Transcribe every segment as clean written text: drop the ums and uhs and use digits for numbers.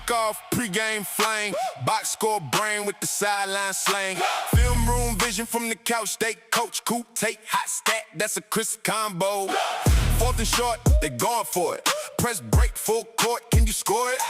Kickoff, pregame flame. Box score brain with the sideline slang. Film room vision from the couch. They coach, coop, take, hot stat. That's a crisp combo. Fourth and short, they going for it. Press break, full court, can you score it?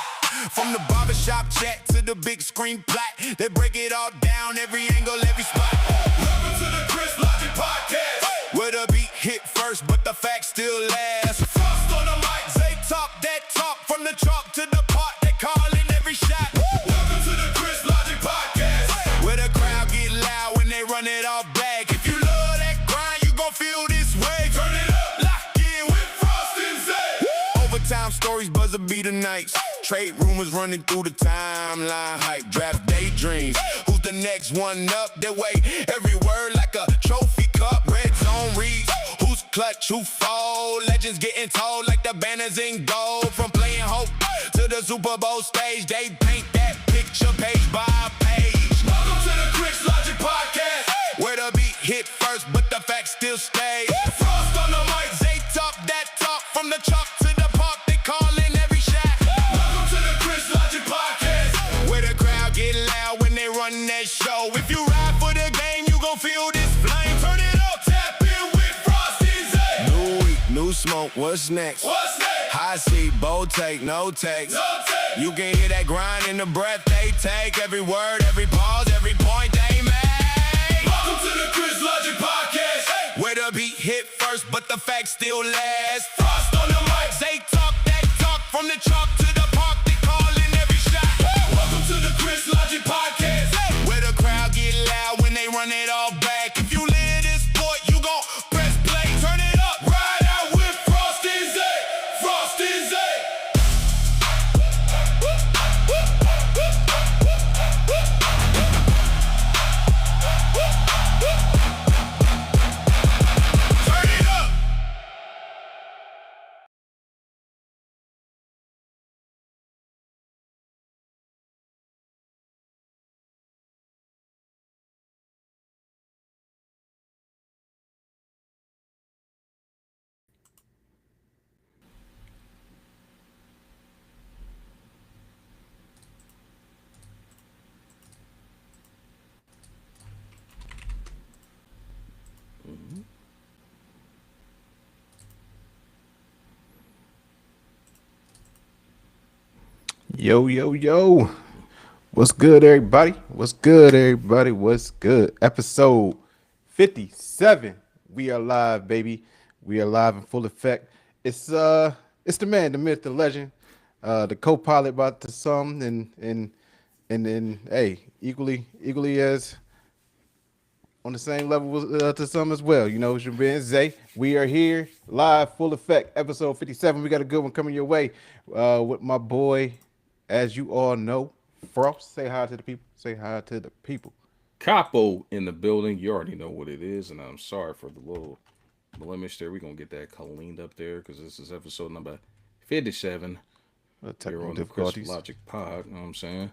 From the barbershop chat to the big screen plot, they break it all down, every angle, every spot. Welcome to the Chris Logic Podcast, where the beat hit first, but the facts still last. Frost on the mic, they talk that talk, from the chalk to the pot, they calling every shot. Welcome to the Chris Logic Podcast, where the crowd get loud when they run it all back. If you love that grind, you gon' feel this way. Turn it up, lock in with Frost and Zay. Overtime stories, buzzer beater nights. Trade rumors running through the timeline. Hype, draft daydreams. Who's the next one up? They weigh every word like a trophy cup. Red zone reads. Who's clutch, who fall? Legends getting told like the banners in gold. From playing hope to the Super Bowl stage, they paint that picture page by page. Welcome to the Chris Logic Podcast, where the beat hit first, but the facts still stay. Frost on the mic, they talk that talk, from the chalk to the park, they calling every shot. Welcome to the Chris Logic Podcast, where the crowd get loud when they run that show. If you ride for the game, you gon' feel this flame. Turn it up, tap in with Frost and Zay. New week, new smoke, what's next? What's next? High seat, bold take, no takes. No take. You can hear that grind in the breath they take. Every word, every pause, every point they make. Welcome to the Chris Logic Podcast, where the beat hit first, but the facts still last. Frost on the mic, they talk that talk, from the chalk to the park, they calling every shot. Welcome to the Chris Logic Podcast, where the crowd get loud when they run it all back. If you live this sport, you gon' press play. Turn it up, ride out with Frost and Zay. Frost and Zay. Turn it up. Yo, yo, yo. What's good, everybody? What's good, everybody? What's good? Episode 57. We are live, baby. We are live in full effect. It's the man, the myth, the legend, the co-pilot about to some and then hey, equally as on the same level to some as well. You know, it's your man Zay. We are here live, full effect, episode 57. We got a good one coming your way with my boy, as you all know, Frost. Say hi to the people. Say hi to the people. Capo in the building. You already know what it is, and I'm sorry for the little blemish there. We're going to get that cleaned up there because this is episode number 57. Technical Here on the difficulties. Chris Logic Pod, you know what I'm saying?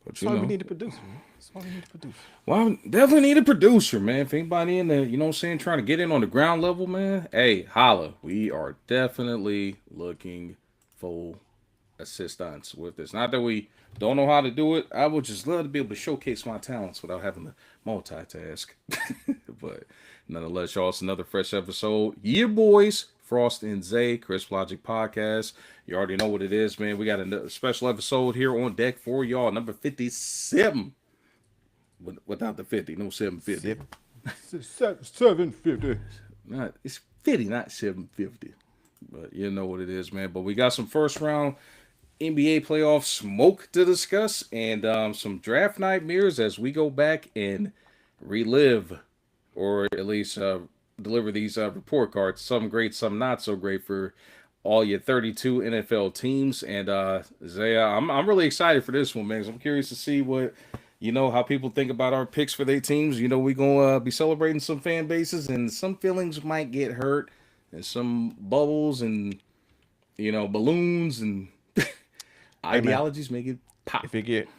But That's why we need a producer, man. That's why we need a producer. Well, I definitely need a producer, man. If anybody in there, you know what I'm saying, trying to get in on the ground level, man, hey, holla. We are definitely looking for assistance with this. Not that we don't know how to do it. I would just love to be able to showcase my talents without having to multitask. But nonetheless, y'all, it's another fresh episode. Yeah, boys. Frost and Zay, Chris Logic Podcast. You already know what it is, man. We got a special episode here on deck for y'all. Number 57. Without the 50. No 750. 750. It's 50, not 750. But you know what it is, man. But we got some first round NBA playoff smoke to discuss and some draft nightmares as we go back and relive, or at least deliver these report cards. Some great, some not so great for all your 32 NFL teams. And Zaya, I'm really excited for this one, man. 'Cause I'm curious to see what, you know, how people think about our picks for their teams. You know, we're going to be celebrating some fan bases, and some feelings might get hurt, and some bubbles and, you know, balloons and ideologies may get pop. If it get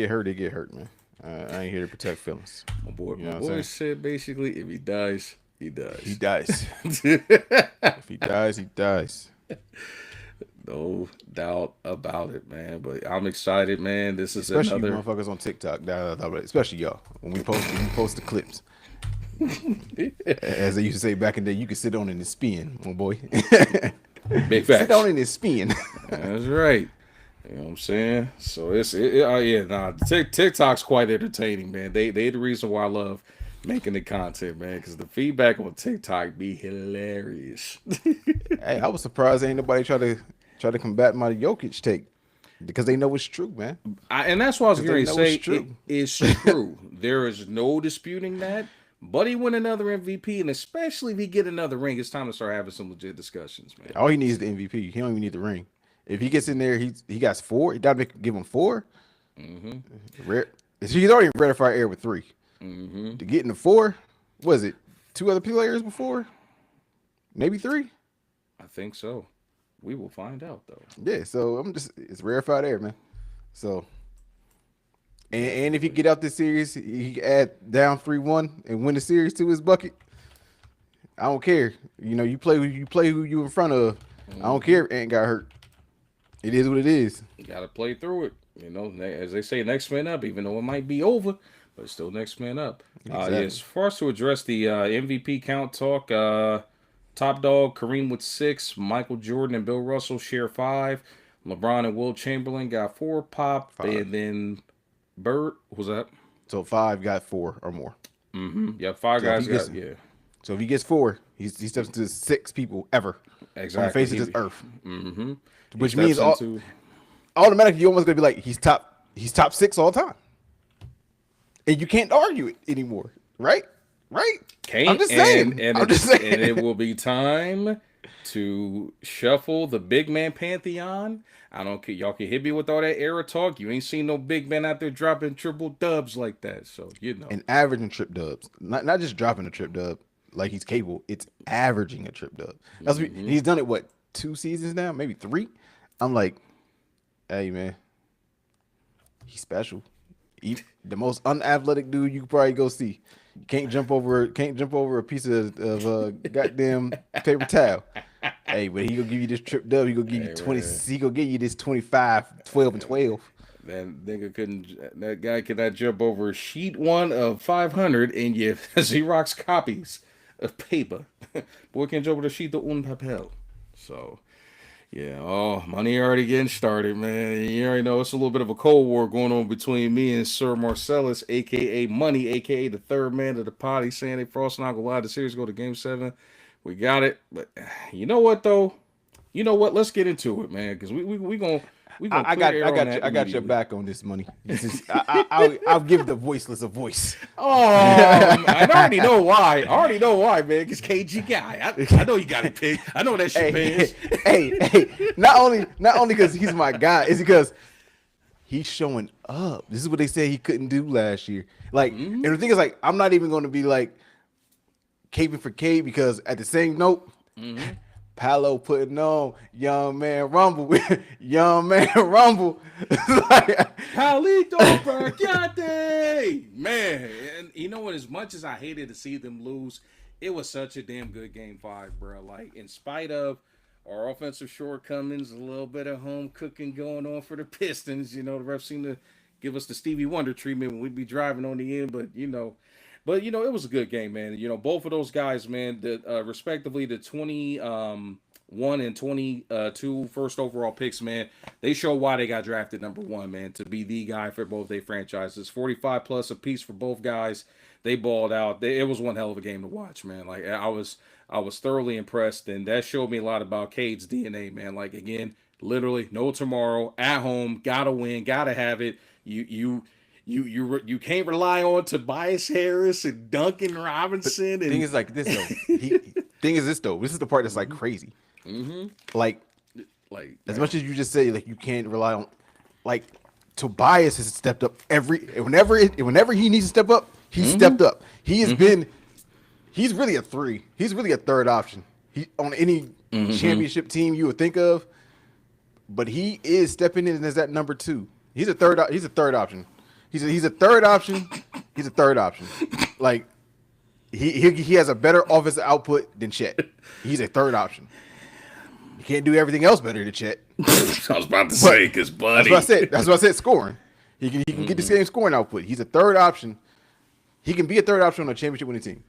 hurt, it get hurt, man. I ain't here to protect feelings. My boy, You know my what I'm boy said basically, if he dies, he dies. He dies. If he dies, he dies. No doubt about it, man. But I'm excited, man. This is Especially you another. motherfuckers on TikTok. Especially y'all. When we post the clips. As they used to say back in the day, you could sit on it and spin, my boy. Big Sit on facts. it and spin. That's right. You know what I'm saying? So yeah, nah. TikTok's quite entertaining, man. They the reason why I love making the content, man, because the feedback on TikTok be hilarious. Hey, I was surprised ain't nobody try to combat my Jokic take because they know it's true, man. And that's what I was Because they going to know it's say. It true. is true. There is no disputing that. But he win another MVP, and especially if he get another ring, it's time to start having some legit discussions, man. All he needs is the MVP. He don't even need the ring. If he gets in there, he got 4. He gotta give him 4. Rare. He's already ratified air with 3. To get into 4, was it 2 other players before? Maybe 3. I think so. We will find out, though. Yeah. So it's rarefied air, man. So. And if he get out this series, he can add down 3-1 and win the series to his bucket. I don't care. You know, you play who you in front of. I don't care if Ant got hurt. It is what it is. You got to play through it. You know, as they say, next man up, even though it might be over, but it's still next man up. Exactly. Yes, for us to address the MVP count talk, top dog, Kareem with 6, Michael Jordan and Bill Russell share 5, LeBron and Will Chamberlain got 4, Pop, 5. and then Bird, what was that? So 5 got 4 or more. Yeah, 5 guys he gets- got, yeah. So if he gets 4, he steps into 6 people ever on the Exactly. face of this earth. Mm-hmm. Which means automatically you're almost gonna be like he's top 6 all time, and you can't argue it anymore, right? Right? Can't, I'm just saying. And it will be time to shuffle the big man pantheon. I don't care. Y'all can hit me with all that era talk. You ain't seen no big man out there dropping triple dubs like that. So, you know. And averaging trip dubs, not just dropping a trip dub like he's capable. It's averaging a trip dub. He's done it. What, 2 seasons now? Maybe 3. I'm like, hey man, he's special. The most unathletic dude you could probably go see. Can't jump over a piece of goddamn paper towel. Hey, but he gonna give you this trip dub. He gonna give you 20. Man. He gonna give you this 25, 12, and 12. That guy cannot jump over sheet 1 of 500 and you Xerox copies of paper. Boy can't jump over the sheet of un papel. So, yeah. Oh, money already getting started, man. You already know it's a little bit of a cold war going on between me and Sir Marcellus, a.k.a. Money, a.k.a. the third man of the party, saying they Frost not gonna lie. The series go to Game 7. We got it. But you know what, though? You know what? Let's get into it, man, because we gonna I got your back on this, Money. I'll give the voiceless a voice. Oh, I already know why. Man. Because KG guy. I know you got it picked. I know that shit pays. Hey. Not only because he's my guy, it's because he's showing up. This is what they said he couldn't do last year. Like, and the thing is, like, I'm not even going to be like caping for K because at the same note. Palo putting on Young Man Rumble. Like, Palito Percate! Man, and you know what? As much as I hated to see them lose, it was such a damn good Game 5, bro. Like, in spite of our offensive shortcomings, a little bit of home cooking going on for the Pistons. You know, the refs seem to give us the Stevie Wonder treatment when we'd be driving on the end, but, it was a good game, man. You know, both of those guys, man, respectively, the 21 and 22 first overall picks, man, they show why they got drafted number 1, man, to be the guy for both their franchises. 45 plus apiece for both guys. They balled out. It was one hell of a game to watch, man. Like, I was thoroughly impressed, and that showed me a lot about Cade's DNA, man. Like, again, literally no tomorrow, at home, gotta win, gotta have it. You can't rely on Tobias Harris and Duncan Robinson. Thing is like this though. This is the part that's like crazy. Like as much as you just say like you can't rely on, like Tobias has stepped up whenever he needs to step up, he stepped up. He has been. He's really a 3. He's really a third option. He on any championship team you would think of, but he is stepping in as that number 2. He's a third option. He's a third option. He's a third option. Like he has a better offensive output than Chet. He's a third option. You can't do everything else better than Chet. I was about to say, because buddy. That's what I said. Scoring. He can get the same scoring output. He's a third option. He can be a third option on a championship winning team.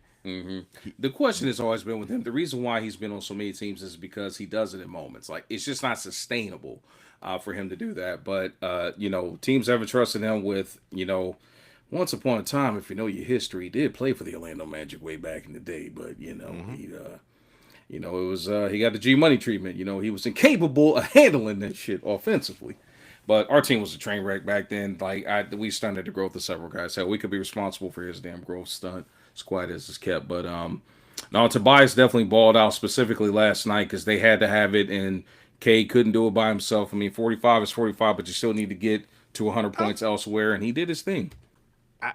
The question has always been with him. The reason why he's been on so many teams is because he does it in moments. Like, it's just not sustainable for him to do that. But, teams haven't trusted him with, once upon a time, if you know your history, he did play for the Orlando Magic way back in the day. But, he got the G Money treatment. He was incapable of handling that shit offensively. But our team was a train wreck back then. Like, we stunted the growth of several guys. Hell, we could be responsible for his damn growth stunt. As quiet as it's kept. But no, Tobias definitely balled out specifically last night because they had to have it, and Cade couldn't do it by himself. I mean, 45 is 45, but you still need to get to 100 points elsewhere, and he did his thing. I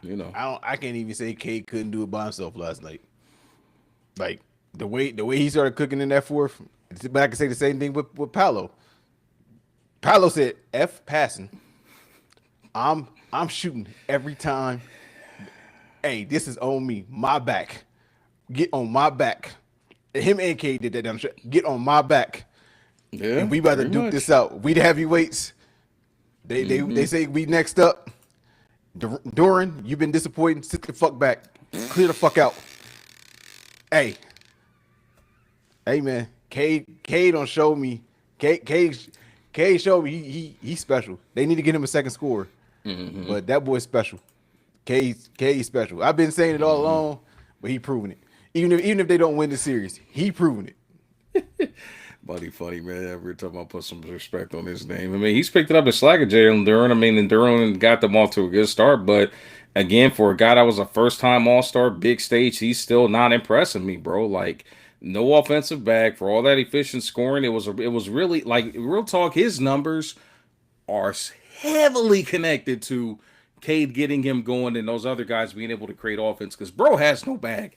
can't even say Cade couldn't do it by himself last night. Like the way he started cooking in that fourth. But I can say the same thing with Paolo. Paolo said, "F passing. I'm shooting every time. Hey, this is on me. My back. Get on my back." Him and Cade did that damn shit. Get on my back. Yeah, and we about to duke this out. We the heavyweights. They say we next up. Duran, you've been disappointing. Sit the fuck back. Clear the fuck out. Hey, man. Cade don't show me. Cade showed me he's special. They need to get him a second scorer. But that boy's special. Cade's special. I've been saying it all along, but he proving it. Even if they don't win the series, he proving it. Buddy, funny, man. Every time I put some respect on his name. I mean, he's picked it up a slack of Jalen Duran. I mean, and Duran got them off to a good start. But again, for a guy that was a first-time All-Star, big stage, he's still not impressing me, bro. Like, no offensive bag for all that efficient scoring. It was really, like, real talk, his numbers are heavily connected to Cade getting him going and those other guys being able to create offense because bro has no bag.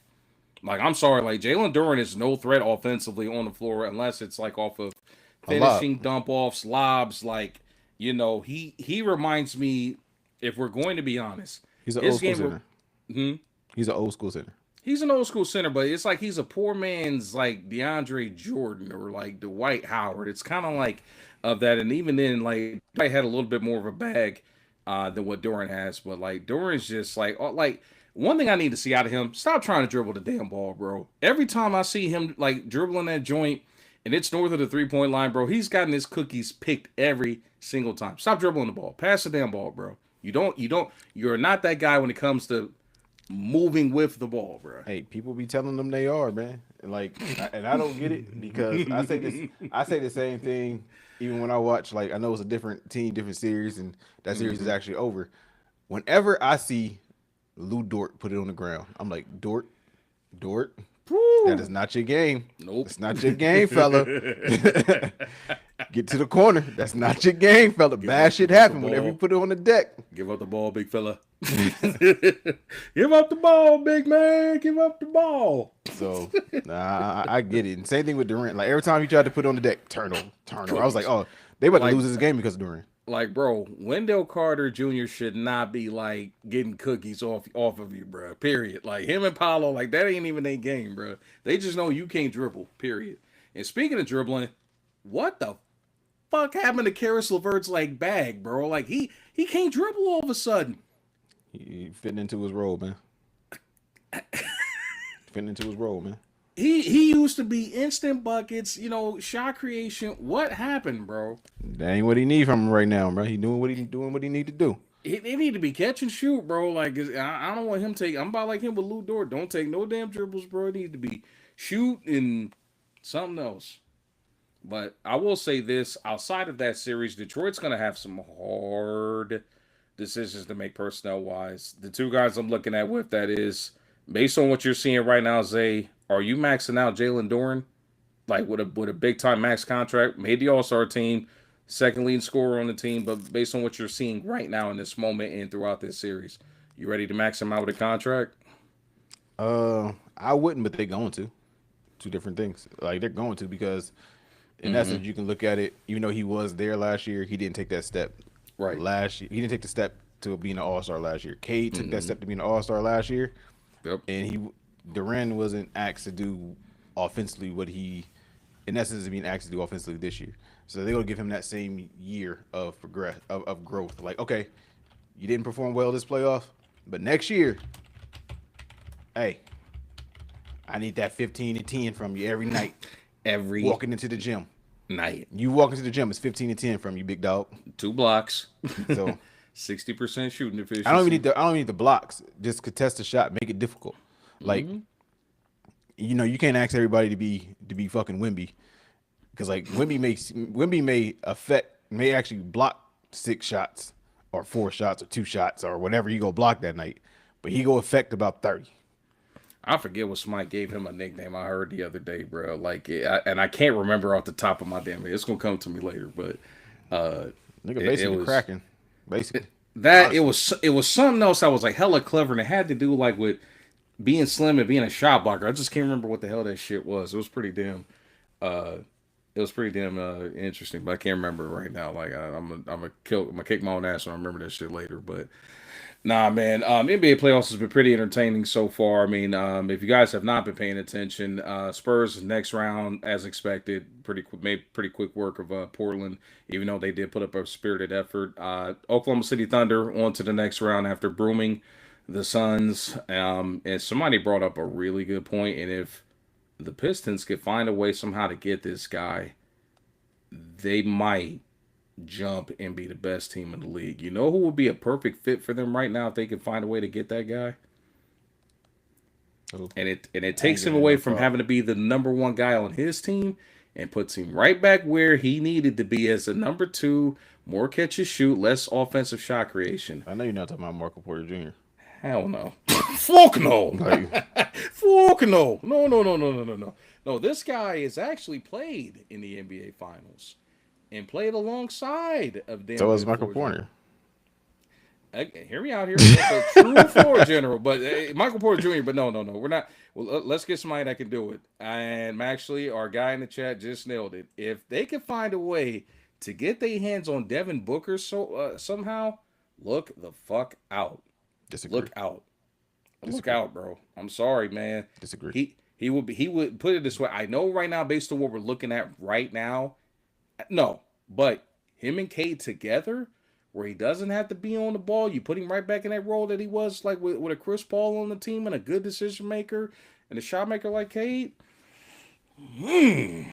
Like, I'm sorry, like Jalen Duran is no threat offensively on the floor unless it's like off of finishing dump offs, lobs. Like, he reminds me, if we're going to be honest, he's an old school center. He's an old school center. He's an old school center, but it's like he's a poor man's like DeAndre Jordan or like Dwight Howard. It's kind of like of that, and even then, like I had a little bit more of a bag than what Duran has, but like Duran's just like one thing I need to see out of him, stop trying to dribble the damn ball, bro. Every time I see him like dribbling that joint and it's north of the 3-point line, bro, he's gotten his cookies picked every single time. Stop dribbling the ball. Pass the damn ball, bro. You're not that guy when it comes to moving with the ball, bro. Hey, people be telling them they are, man. Like, and I don't get it because I say the same thing even when I watch, like, I know it's a different team, different series, and that series is actually over. Whenever I see Lou Dort put it on the ground, I'm like, Dort, that is not your game. Nope. It's not your game, fella. Get to the corner. That's not your game, fella. Bad shit happen whenever you put it on the deck. Give up the ball, big fella. Give up the ball, big man. Give up the ball. So, I get it. And same thing with Durant. Like, every time he tried to put it on the deck, turnover. I was like, oh, they about to lose this game because of Durant. Like, bro, Wendell Carter Jr. should not be, like, getting cookies off of you, bro, period. Like, him and Paolo, like, that ain't even their game, bro. They just know you can't dribble, period. And speaking of dribbling, what the fuck happened to Karis LeVert's, like, bag, bro? Like, he can't dribble all of a sudden. He fitting into his role, man. He used to be instant buckets, shot creation. What happened, bro? That ain't what he need from him right now, bro. He doing what he need to do. They need to be catch and shoot, bro. Like, I don't want him I'm about like him with Lou Dort. Don't take no damn dribbles, bro. It need to be shoot and something else. But I will say this: outside of that series, Detroit's gonna have some hard decisions to make personnel wise. The two guys I'm looking at with that is based on what you're seeing right now, Zay. Are you maxing out Jalen Duran, like with a big time max contract, made the All-Star team, second leading scorer on the team, but based on what you're seeing right now in this moment and throughout this series, you ready to max him out with a contract? I wouldn't, but they're going to. Two different things. Like, they're going to because in essence, you can look at it. Even though he was there last year, he didn't take that step. Right. Last year, he didn't take the step to being an All-Star last year. Cade took that step to being an All-Star last year. Yep. And Duran wasn't asked to do offensively what he in essence, being asked to do offensively this year. So they're gonna give him that same year of of growth. Like, okay, you didn't perform well this playoff, but next year, hey, I need that 15 and 10 from you every night. Every Walking into the gym. night. You walk into the gym, it's 15 and 10 from you, big dog. 2 blocks. So 60% shooting efficiency. I don't even need the blocks. Just contest the shot, make it difficult. Like, you can't ask everybody to be fucking Wimby. Because like Wimby may actually block 6 shots or 4 shots or 2 shots or whatever he go block that night. But he go affect about 30. I forget what somebody gave him a nickname I heard the other day, bro. Like, and I can't remember off the top of my damn head. It's gonna come to me later, but Nigga basically was cracking. Basically. it was something else that was like hella clever, and it had to do like with being slim and being a shot blocker. I just can't remember what the hell that shit was. It was pretty damn interesting, but I can't remember it right now. Like I'm gonna kick my own ass when I remember that shit later, but. Nah, man. NBA playoffs has been pretty entertaining so far. I mean, if you guys have not been paying attention, Spurs next round, as expected, made pretty quick work of Portland, even though they did put up a spirited effort. Oklahoma City Thunder on to the next round after brooming the Suns. And somebody brought up a really good point, and if the Pistons could find a way somehow to get this guy, they might jump and be the best team in the league. You know who would be a perfect fit for them right now if they could find a way to get that guy? Ooh. And it takes him away from having to be the number 1 guy on his team and puts him right back where he needed to be as a number 2, more catch and shoot, less offensive shot creation. I know you're not talking about Marco Porter Jr. Hell no. Fuck no. Like, Fuck no. No. No, this guy has actually played in the NBA Finals. And played alongside of Dan. So is Michael Porter. Hear me out here. That's a true floor general, but Michael Porter Jr. But no, we're not. Well, let's get somebody that can do it. And actually, our guy in the chat just nailed it. If they can find a way to get their hands on Devin Booker, somehow, look the fuck out. Disagree. Look out. Look out, bro. I'm sorry, man. Disagree. He would put it this way. I know right now, based on what we're looking at right now. No, but him and Cade together, where he doesn't have to be on the ball, you put him right back in that role that he was like with a Chris Paul on the team and a good decision maker and a shot maker like Cade. I'm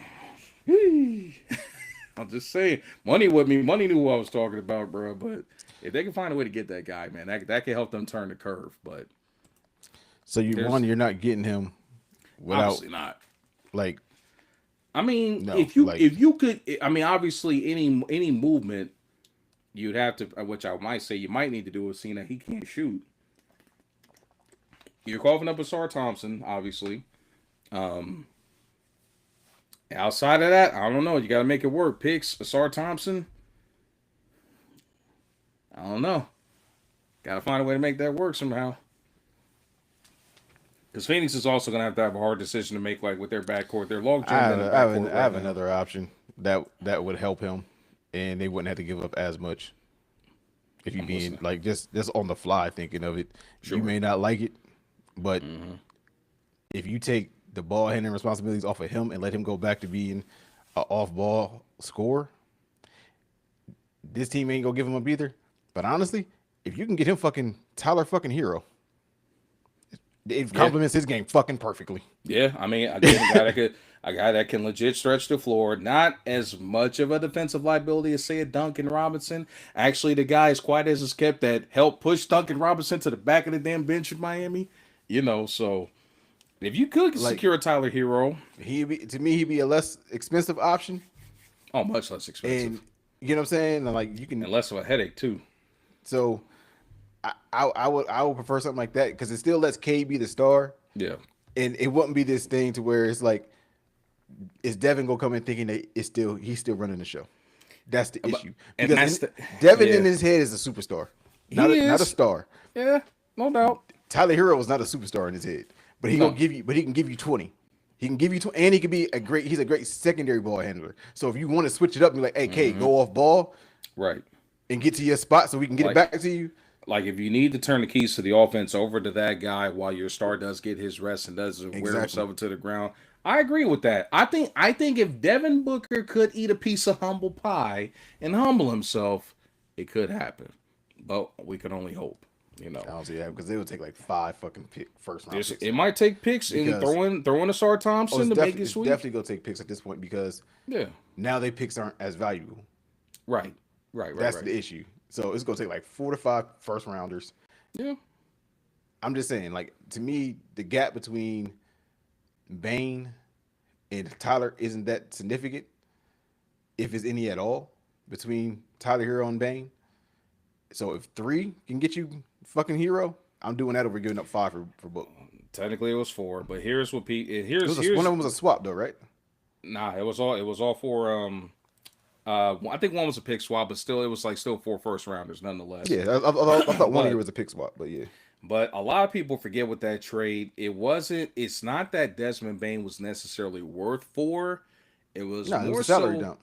just saying, money with me. Money knew what I was talking about, bro. But if they can find a way to get that guy, man, that can help them turn the curve. But so you're not getting him without obviously not. Like, I mean, no, if you could, I mean, obviously any movement you'd have to, which I might say you might need to do is seeing that he can't shoot. You're coughing up Asar Thompson, obviously. Outside of that, I don't know. You got to make it work. Picks Asar Thompson. I don't know. Got to find a way to make that work somehow. Because Phoenix is also going to have a hard decision to make, like with their backcourt. Their long term. I have another option that would help him, and they wouldn't have to give up as much. If you being like just on the fly thinking of it, sure. You may not like it, but if you take the ball handling responsibilities off of him and let him go back to being an off ball scorer, this team ain't gonna give him up either. But honestly, if you can get him fucking Tyler fucking Hero. It complements his game fucking perfectly. Yeah, I mean, a guy that can legit stretch the floor. Not as much of a defensive liability as, say, a Duncan Robinson. Actually, the guy is quite as kept that helped push Duncan Robinson to the back of the damn bench in Miami. You know, so if you could secure a Tyler Hero, to me, he'd be a less expensive option. Oh, much less expensive. And you know what I'm saying? Like you can, and less of a headache too. So. I would prefer something like that because it still lets K be the star. Yeah. And it wouldn't be this thing to where it's like, is Devin gonna come in thinking that he's still running the show? That's the issue. Because Devin in his head is a superstar, not a star. Yeah, no doubt. Tyler Hero is not a superstar in his head, but he can give you 20. He can give you 20, and he can be he's a great secondary ball handler. So if you want to switch it up and be like, hey, K, go off ball, right, and get to your spot so we can get it back to you. Like, if you need to turn the keys to the offense over to that guy while your star does get his rest and doesn't wear himself into the ground, I agree with that. I think if Devin Booker could eat a piece of humble pie and humble himself, it could happen. But we can only hope. You I know, don't see that because they would take like 5 fucking first round this picks it now. might take picks and Because throwing a Sar Thompson to make it it's sweet. definitely gonna take picks at this point because Yeah, now they picks aren't as valuable. right, right, That's right. the issue. So it's gonna take like 4 to 5 first rounders. Yeah, I'm just saying, like to me, the gap between Bane and Tyler isn't that significant, if it's any at all, between Tyler Hero and Bane. So if 3 can get you fucking Hero, I'm doing that over giving up 5 for Book. technically it was 4, but here's what Pete. It was Here's one of them was a swap though, right? nah. It was all for I think one was a pick swap, but still it was like still 4 first rounders nonetheless. Yeah, I thought one year But was a pick swap, but yeah. But a lot of people forget with that trade. It's not that Desmond Bain was necessarily worth 4. It was No, it more was a salary so dump.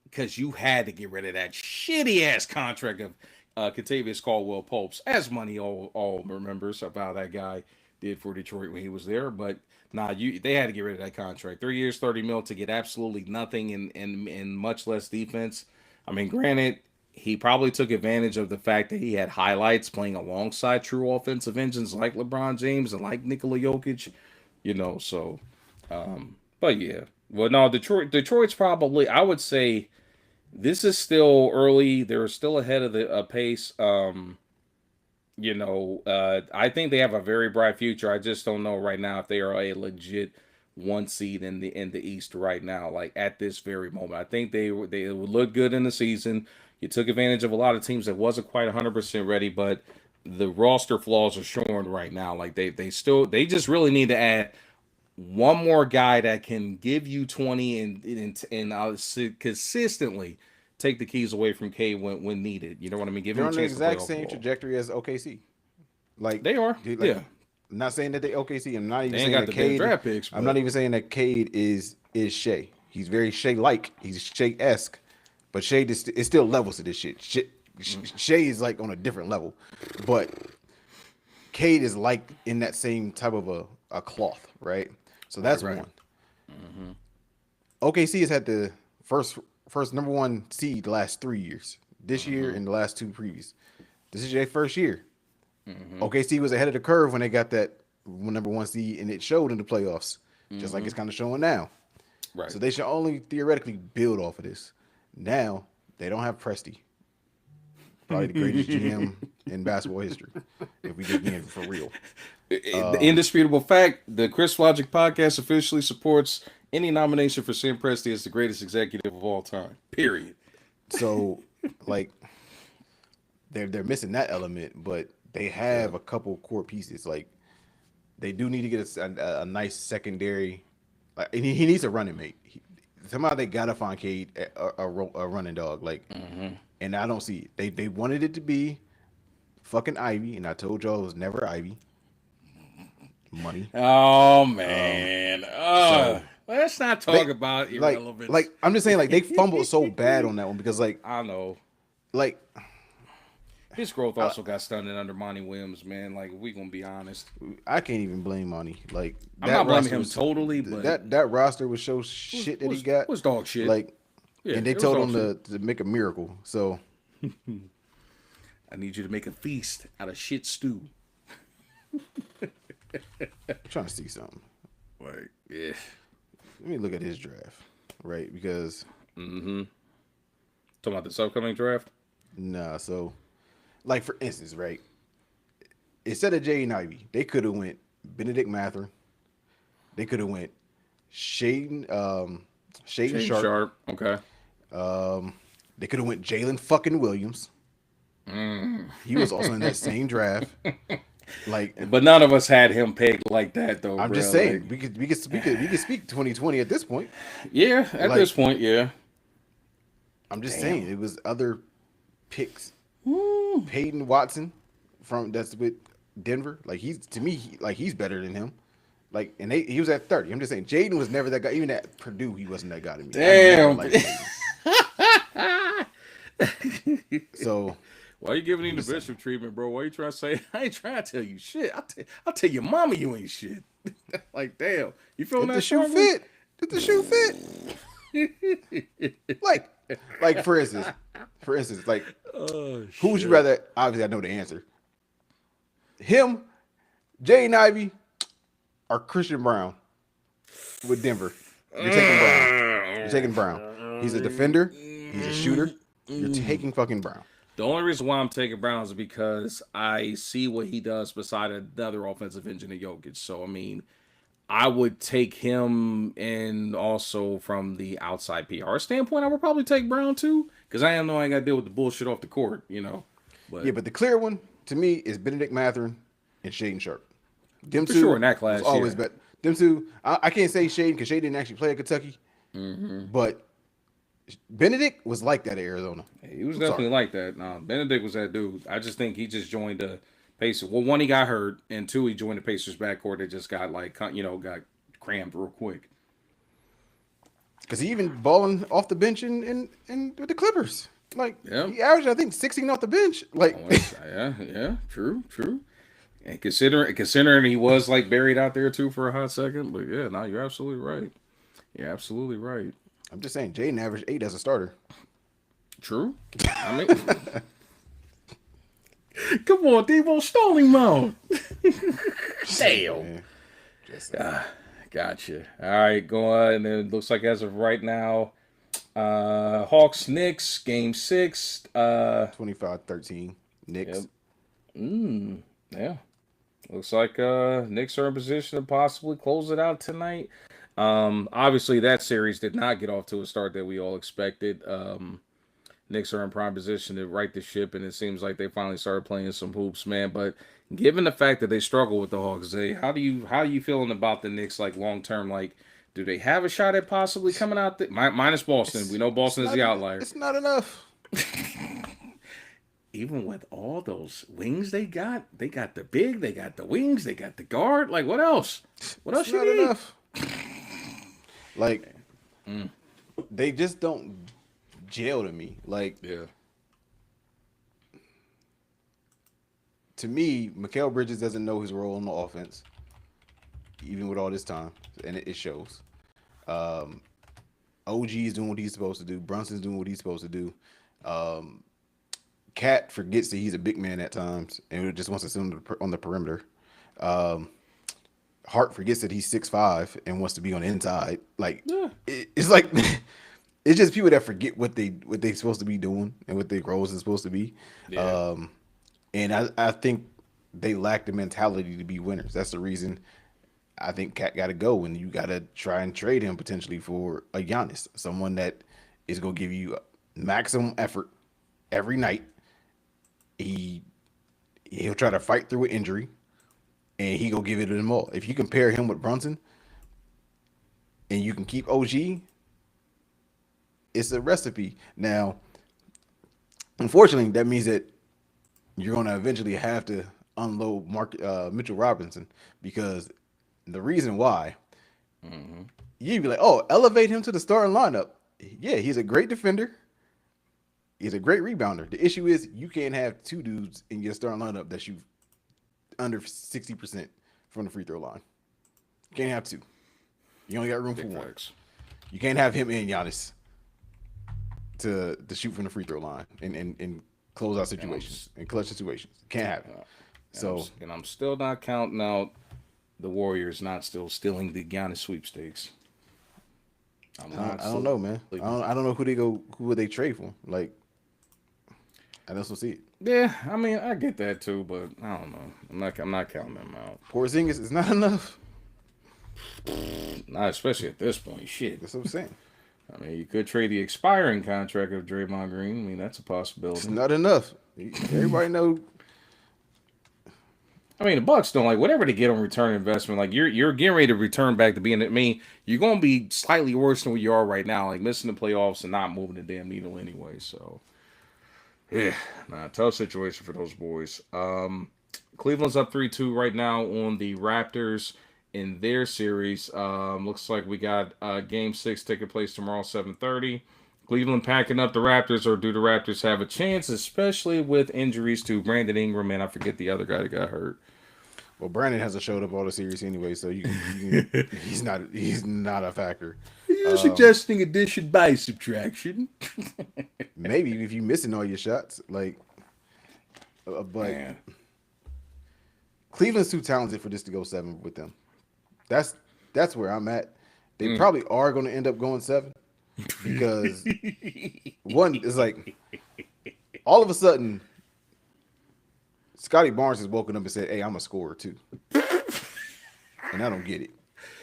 because you had to get rid of that shitty ass contract of Kentavious Caldwell Popes, as money all remembers about that guy did for Detroit when he was there. But they had to get rid of that contract. 3 years, 30 mil to get absolutely nothing and much less defense. I mean, granted, he probably took advantage of the fact that he had highlights playing alongside true offensive engines like LeBron James and like Nikola Jokic, so but yeah. Well, no, Detroit's probably, I would say this is still early. They're still ahead of the pace. I think they have a very bright future. I just don't know right now if they are a legit 1 seed in the East right now. Like at this very moment, I think they would look good in the season. You took advantage of a lot of teams that wasn't quite 100% ready, but the roster flaws are showing right now. Like they just really need to add one more guy that can give you 20 and consistently take the keys away from K when needed. You know what I mean? Give They're him a on the chance to play exact off the same ball. trajectory as OKC. Like They are, like, yeah. I'm not saying that they OKC. I'm not even They ain't saying got that the big Cade. draft picks, I'm but not even saying that Cade is Shea. He's very Shea-like. He's Shea-esque, but Shea is still levels to this shit. Shea is like on a different level, but Cade is like in that same type of a cloth, right? So that's Right. one. OKC has had the first number 1 seed the last 3 years. This year and the last 2 previous. This is their first year. OKC was ahead of the curve when they got that number 1 seed, and it showed in the playoffs, just like it's kind of showing now. Right. So they should only theoretically build off of this. Now they don't have Presti, probably the greatest GM in basketball history. If we get in for real, The indisputable fact, the Chris Logic podcast officially supports any nomination for Sam Presti as the greatest executive of all time. Period. so like they're missing that element, but they have a couple core pieces. Like they do need to get a nice secondary. Like he needs a running mate. Somehow they gotta find Cade a running dog. Like, and I don't see it. They wanted it to be fucking Ivy, and I told y'all it was never Ivy. Money. Oh man. So Let's not talk about like irrelevance. like I'm just saying like they fumbled so bad on that one because I know. like His growth also got stunted under Monty Williams, man. Like, we gonna be honest. I can't even blame Monty. Like I'm not blaming roster him totally, but that roster was so shit that he got was dog shit. Like, Yeah, and they it was told dog him to make a miracle. So I need you to make a feast out of shit stew. I'm trying to see something. Like, yeah. Let me look at his draft, right? Because Talking about this upcoming draft? nah, so like for instance, right? Instead of Jaden Ivey, they could have went Benedict Mathurin. They could have went Shaden Sharp. Okay. They could have went Jalen fucking Williams. He was also in that same draft. Like, But none of us had him pegged like that, though. I'm bruh. just saying, Like, we could speak 2020 at this point. yeah, at like- this point, yeah. I'm just saying it was other picks. Woo. Peyton Watson that's with Denver. Like he's to me, he's better than him. Like he was at 30. I'm just saying Jaden was never that guy. Even at Purdue, he wasn't that guy to me. Damn. So Why you giving him the Bishop treatment, bro? Why you trying to say? I ain't trying to tell you shit. I'll tell your mama you ain't shit. Like, damn, you feeling Did that the shoe strongly? fit? Did the shoe fit? Like for instance, like Oh who would you shit. rather? Obviously, I know the answer. Him, Jaden Ivey, or Christian Brown with Denver. You're taking Brown. You're taking Brown. He's a defender. He's a shooter. You're taking fucking Brown. The only reason why I'm taking Brown is because I see what he does beside another offensive engine of Jokic. So I mean, I would take him, and also from the outside PR standpoint, I would probably take Brown too, because I know I ain't got to deal with the bullshit off the court, you know. Yeah, but the clear one to me is Benedict Mathurin and Shaden Sharp. Them for two sure in that was class, always yeah. better. Them two, I can't say Shaden because Shaden didn't actually play at Kentucky, but Benedict was like that at Arizona. He was I'm definitely sorry. like that. No, Benedict was that dude. I just think he just joined the Pacers. Well, one, he got hurt, and two, he joined the Pacers backcourt that just got like got crammed real quick. Because he even balling off the bench in with the Clippers. Like Yeah. he averaged, I think, 16 off the bench. Like Yeah, true. And considering he was like buried out there too for a hot second, but yeah, no, you're absolutely right. You're absolutely right. I'm just saying, Jaden averaged 8 as a starter. True. I mean, come on, Debo, stalling mode. Damn. Man, just saying. Gotcha. All right, go on. And then it looks like as of right now, Hawks Knicks game 6. 25-13 Knicks. Yep. Yeah. Looks like Knicks are in position to possibly close it out tonight. Obviously, that series did not get off to a start that we all expected. Knicks are in prime position to right the ship, and it seems like they finally started playing some hoops, man. But given the fact that they struggle with the Hawks, how do you feeling about the Knicks, like long term? Like, do they have a shot at possibly coming out? Minus Boston, we know Boston is the outlier. It's not enough. Even with all those wings they got the big, they got the wings, they got the guard. Like, what else? What else It's you not need? enough. Like they just don't gel to me. Like Yeah. to me, Mikal Bridges doesn't know his role on the offense, even with all this time, and it shows. OG is doing what he's supposed to do. Brunson's doing what he's supposed to do. Cat forgets that he's a big man at times and just wants to sit on the perimeter. Hart forgets that he's 6'5" and wants to be on the inside. Like it's like it's just people that forget what they're supposed to be doing and what their roles is supposed to be. Yeah. And I think they lack the mentality to be winners. That's the reason I think Cat got to go, and you got to try and trade him potentially for a Giannis, someone that is going to give you maximum effort every night. He'll try to fight through an injury, and he gonna give it to them all. If you compare him with Brunson, and you can keep OG, it's a recipe. Now, unfortunately, that means that you're gonna eventually have to unload Mitchell Robinson, because the reason why you'd be like, oh, elevate him to the starting lineup. Yeah, he's a great defender. He's a great rebounder. The issue is you can't have two dudes in your starting lineup that shoot under 60% from the free throw line. You can't have two. You only got room for one. Facts. You can't have him and Giannis to shoot from the free throw line and close out situations and clutch situations. Can't have it. So And I'm still not counting out the Warriors not still stealing the Giannis sweepstakes. I don't know, man. I don't know who would they trade for. Like, I just don't see it. Yeah, I mean, I get that too, but I don't know. I'm not counting them out. Porzingis is not enough. Not especially at this point. Shit. That's what I'm saying. I mean, you could trade the expiring contract of Draymond Green. I mean, that's a It's possibility. not enough. Everybody know. I mean, the Bucks don't like whatever they get on return investment. Like you're getting ready to return back to being. I mean, you're going to be slightly worse than what you are right now. Like missing the playoffs and not moving the damn needle anyway. So, yeah, tough situation for those boys. Cleveland's up 3-2 right now on the Raptors in their series. Looks like we got Game 6 taking place tomorrow, 7:30. Cleveland packing up the Raptors, or do the Raptors have a chance, especially with injuries to Brandon Ingram and I forget the other guy that got hurt. Well, Brandon hasn't showed up all the series anyway, so he's not a factor. You're suggesting addition by subtraction. Maybe if you're missing all your shots, but Man. Cleveland's too talented for this to go 7 with them. That's where I'm at. They probably are going to end up going 7 because one is like all of a sudden Scotty Barnes has woken up and said, "Hey, I'm a scorer too," and I don't get it.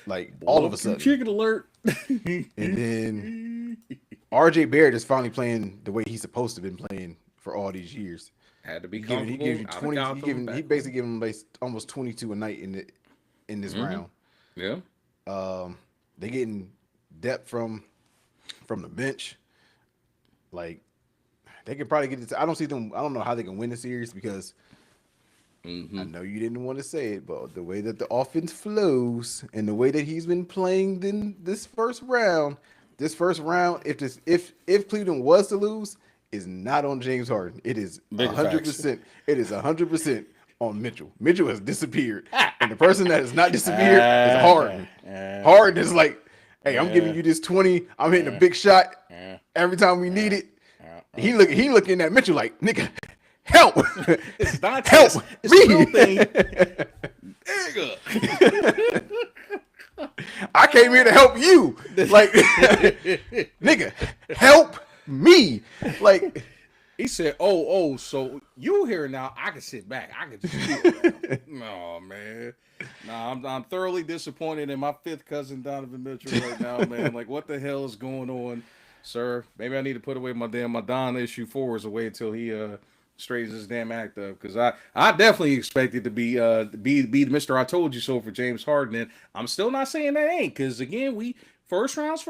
Like all of a sudden, chicken alert. and then RJ Barrett is finally playing the way he's supposed to have been playing for all these years. Had to be He gives you 20. He basically gave him like almost 22 a night in this round. Yeah. They getting depth from the bench. Like they could probably get it. I don't know how they can win the series because I know you didn't want to say it, but the way that the offense flows and the way that he's been playing in this first round, if Cleveland was to lose, is not on James Harden. It is 100%. It is 100% on Mitchell. Mitchell has disappeared, and the person that has not disappeared is Harden. Harden is like, hey, I'm giving you this 20. I'm hitting a big shot every time we need it. He looking at Mitchell like, nigga, help! It's not help it's me! a real thing. Nigga. I came here to help you, like, nigga, help me, like. He said, "Oh, so you here now? I can sit back. I can just chill." No, man. Nah, I'm thoroughly disappointed in my fifth cousin Donovan Mitchell right now, man. Like, what the hell is going on, sir? Maybe I need to put away my Don issue 4s away until he straightens his damn act up. Because I definitely expected to be the Mr. I told you so for James Harden. And I'm still not saying that ain't. Because again, we first round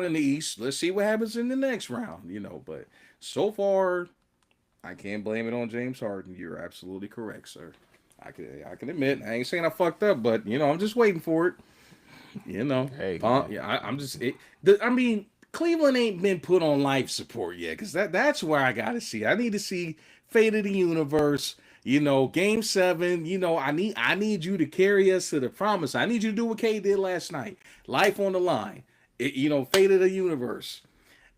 in the East. Let's see what happens in the next round, But so far, I can't blame it on James Harden. You're absolutely correct, sir. I can admit, I ain't saying I fucked up, but I'm just waiting for it. Hey, I'm just. I mean, Cleveland ain't been put on life support yet, because that's where I gotta see. I need to see Fate of the Universe. Game 7. I need you to carry us to the promise. I need you to do what K did last night. Life on the line. Fate of the Universe.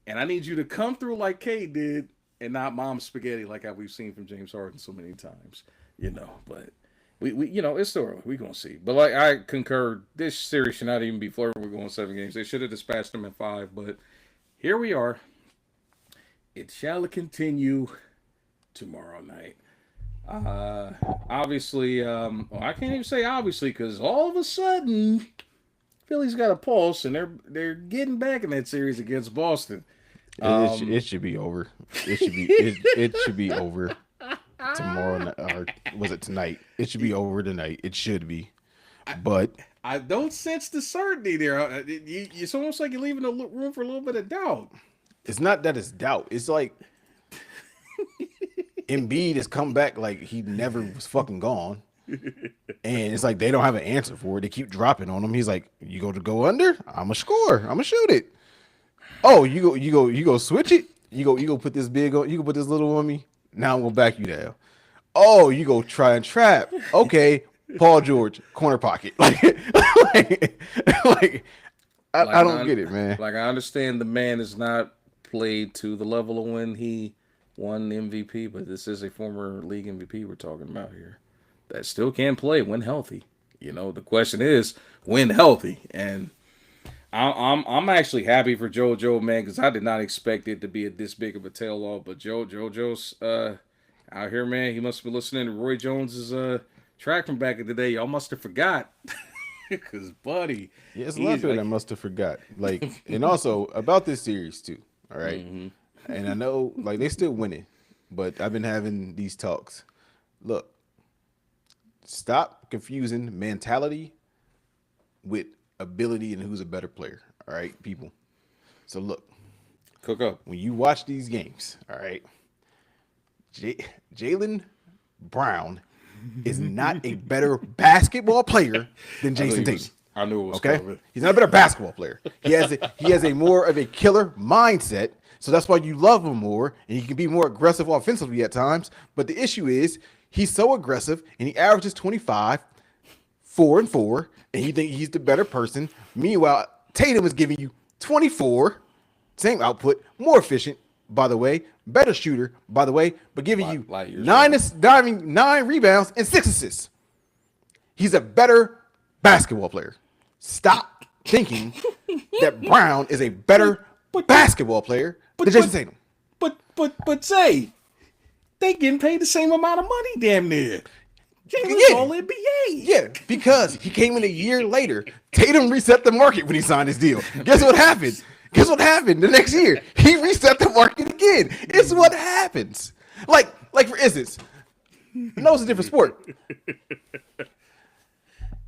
And I need you to come through like K did and not mom spaghetti like how we've seen from James Harden so many times. But we it's still early. We're going to see. But like I concur, this series should not even be flirting with going 7 games. They should have dispatched them in 5. But here we are. It shall continue tomorrow night. Obviously, I can't even say obviously because all of a sudden Philly's got a pulse and they're getting back in that series against Boston. It should be over. It should be over tomorrow night, or was it tonight? It should be over tonight. It should be, but I don't sense the certainty there. It's almost like you're leaving a room for a little bit of doubt. It's not that it's doubt. It's like Embiid has come back like he never was fucking gone, and it's like they don't have an answer for it. They keep dropping on him. He's like, "You go under? I'm a score. I'm gonna shoot it." Oh, you go switch it. You go put this big on. You go put this little on me. Now I'm gonna back you down. Oh, you go try and trap. Okay, Paul George corner pocket. I don't get it, man. Like I understand the man is not played to the level of when he won MVP, but this is a former league MVP we're talking about here that still can play when healthy. The question is when healthy, and I'm actually happy for JoJo, man, because I did not expect it to be this big of a tail off. But JoJo's out here, man. He must have been listening to Roy Jones's track from back in the day. Y'all must have forgot, because buddy, yeah, it's a lot of people that must have forgot. Like, and also about this series too. All right, and I know like they still winning, but I've been having these talks. Look, stop confusing mentality with ability and who's a better player. All right, people. So look, cook up when you watch these games. All right, Jaylen Brown is not a better basketball player than Jason Tatum. I knew it was okay. coming. He's not a better basketball player. He has a more of a killer mindset. So that's why you love him more, and he can be more aggressive offensively at times. But the issue is he's so aggressive, and he averages 25. 4-4, and he think he's the better person. Meanwhile, Tatum is giving you 24, same output, more efficient, by the way, better shooter, by the way, but giving you nine rebounds and 6 assists. He's a better basketball player. Stop thinking that Brown is a better basketball player than Jason Tatum. But say, they getting paid the same amount of money, damn near. Jalen's all NBA. Yeah, because he came in a year later. Tatum reset the market when he signed his deal. Guess what happened? Guess what happened the next year? He reset the market again. It's what happens. Like for instance, I know it's a different sport.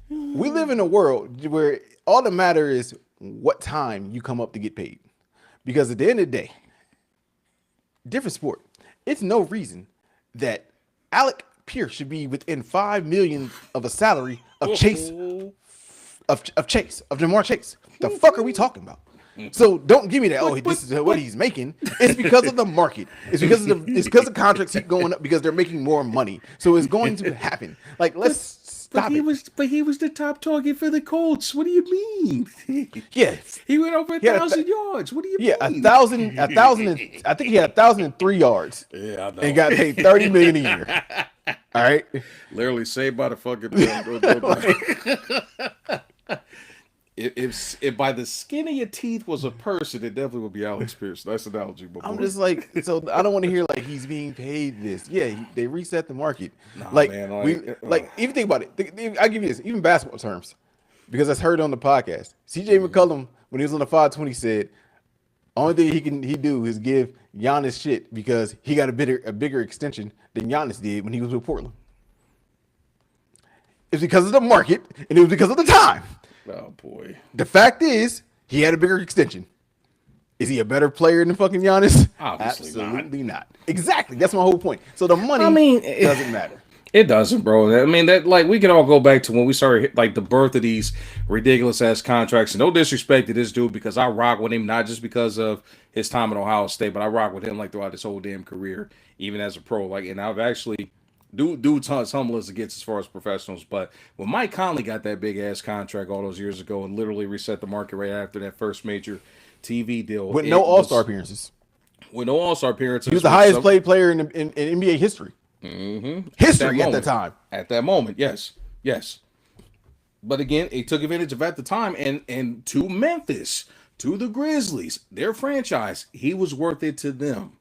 We live in a world where all that matters is what time you come up to get paid. Because at the end of the day, different sport. It's no reason that Alec Pierce should be within $5 million of a salary of Jamar Chase. The fuck are we talking about? So don't give me that. This is what he's making. It's because of the market. It's because of contracts keep going up because they're making more money. So it's going to happen. Like let's stop it. But he was the top target for the Colts. What do you mean? Yeah, he went over 1,000 yards. What do you mean? Yeah, 1,000. I think he had 1,003 yards. Yeah, I know. And got paid $30 million a year. All right, literally saved by the fucking. If by the skin of your teeth was a person, it definitely would be Alex Pierce. That's an analogy. I'm just like, so I don't want to hear like he's being paid this. Yeah, they reset the market. Nah, like man, even think about it. I give you this, even basketball terms, because I heard on the podcast. CJ McCollum when he was on the 520 said, only thing he do is give Giannis shit because he got a bigger extension than Giannis did when he was with Portland. It's because of the market and it was because of the time. Oh boy. The fact is, he had a bigger extension. Is he a better player than fucking Giannis? Obviously Absolutely not. Exactly. That's my whole point. So the money doesn't matter. It doesn't, bro. I mean, that like we can all go back to when we started like the birth of these ridiculous ass contracts. And no disrespect to this dude because I rock with him not just because of his time at Ohio State, but I rock with him like throughout his whole damn career, even as a pro. Like, and I've actually dude's humble as it gets as far as professionals. But when Mike Conley got that big ass contract all those years ago and literally reset the market right after that first major TV deal with no All-Star appearances. With no All-Star appearances, he was the highest paid player in NBA history. Mm-hmm. History at the time. At that moment, yes. But again, it took advantage of at the time, and to Memphis, to the Grizzlies, their franchise, he was worth it to them.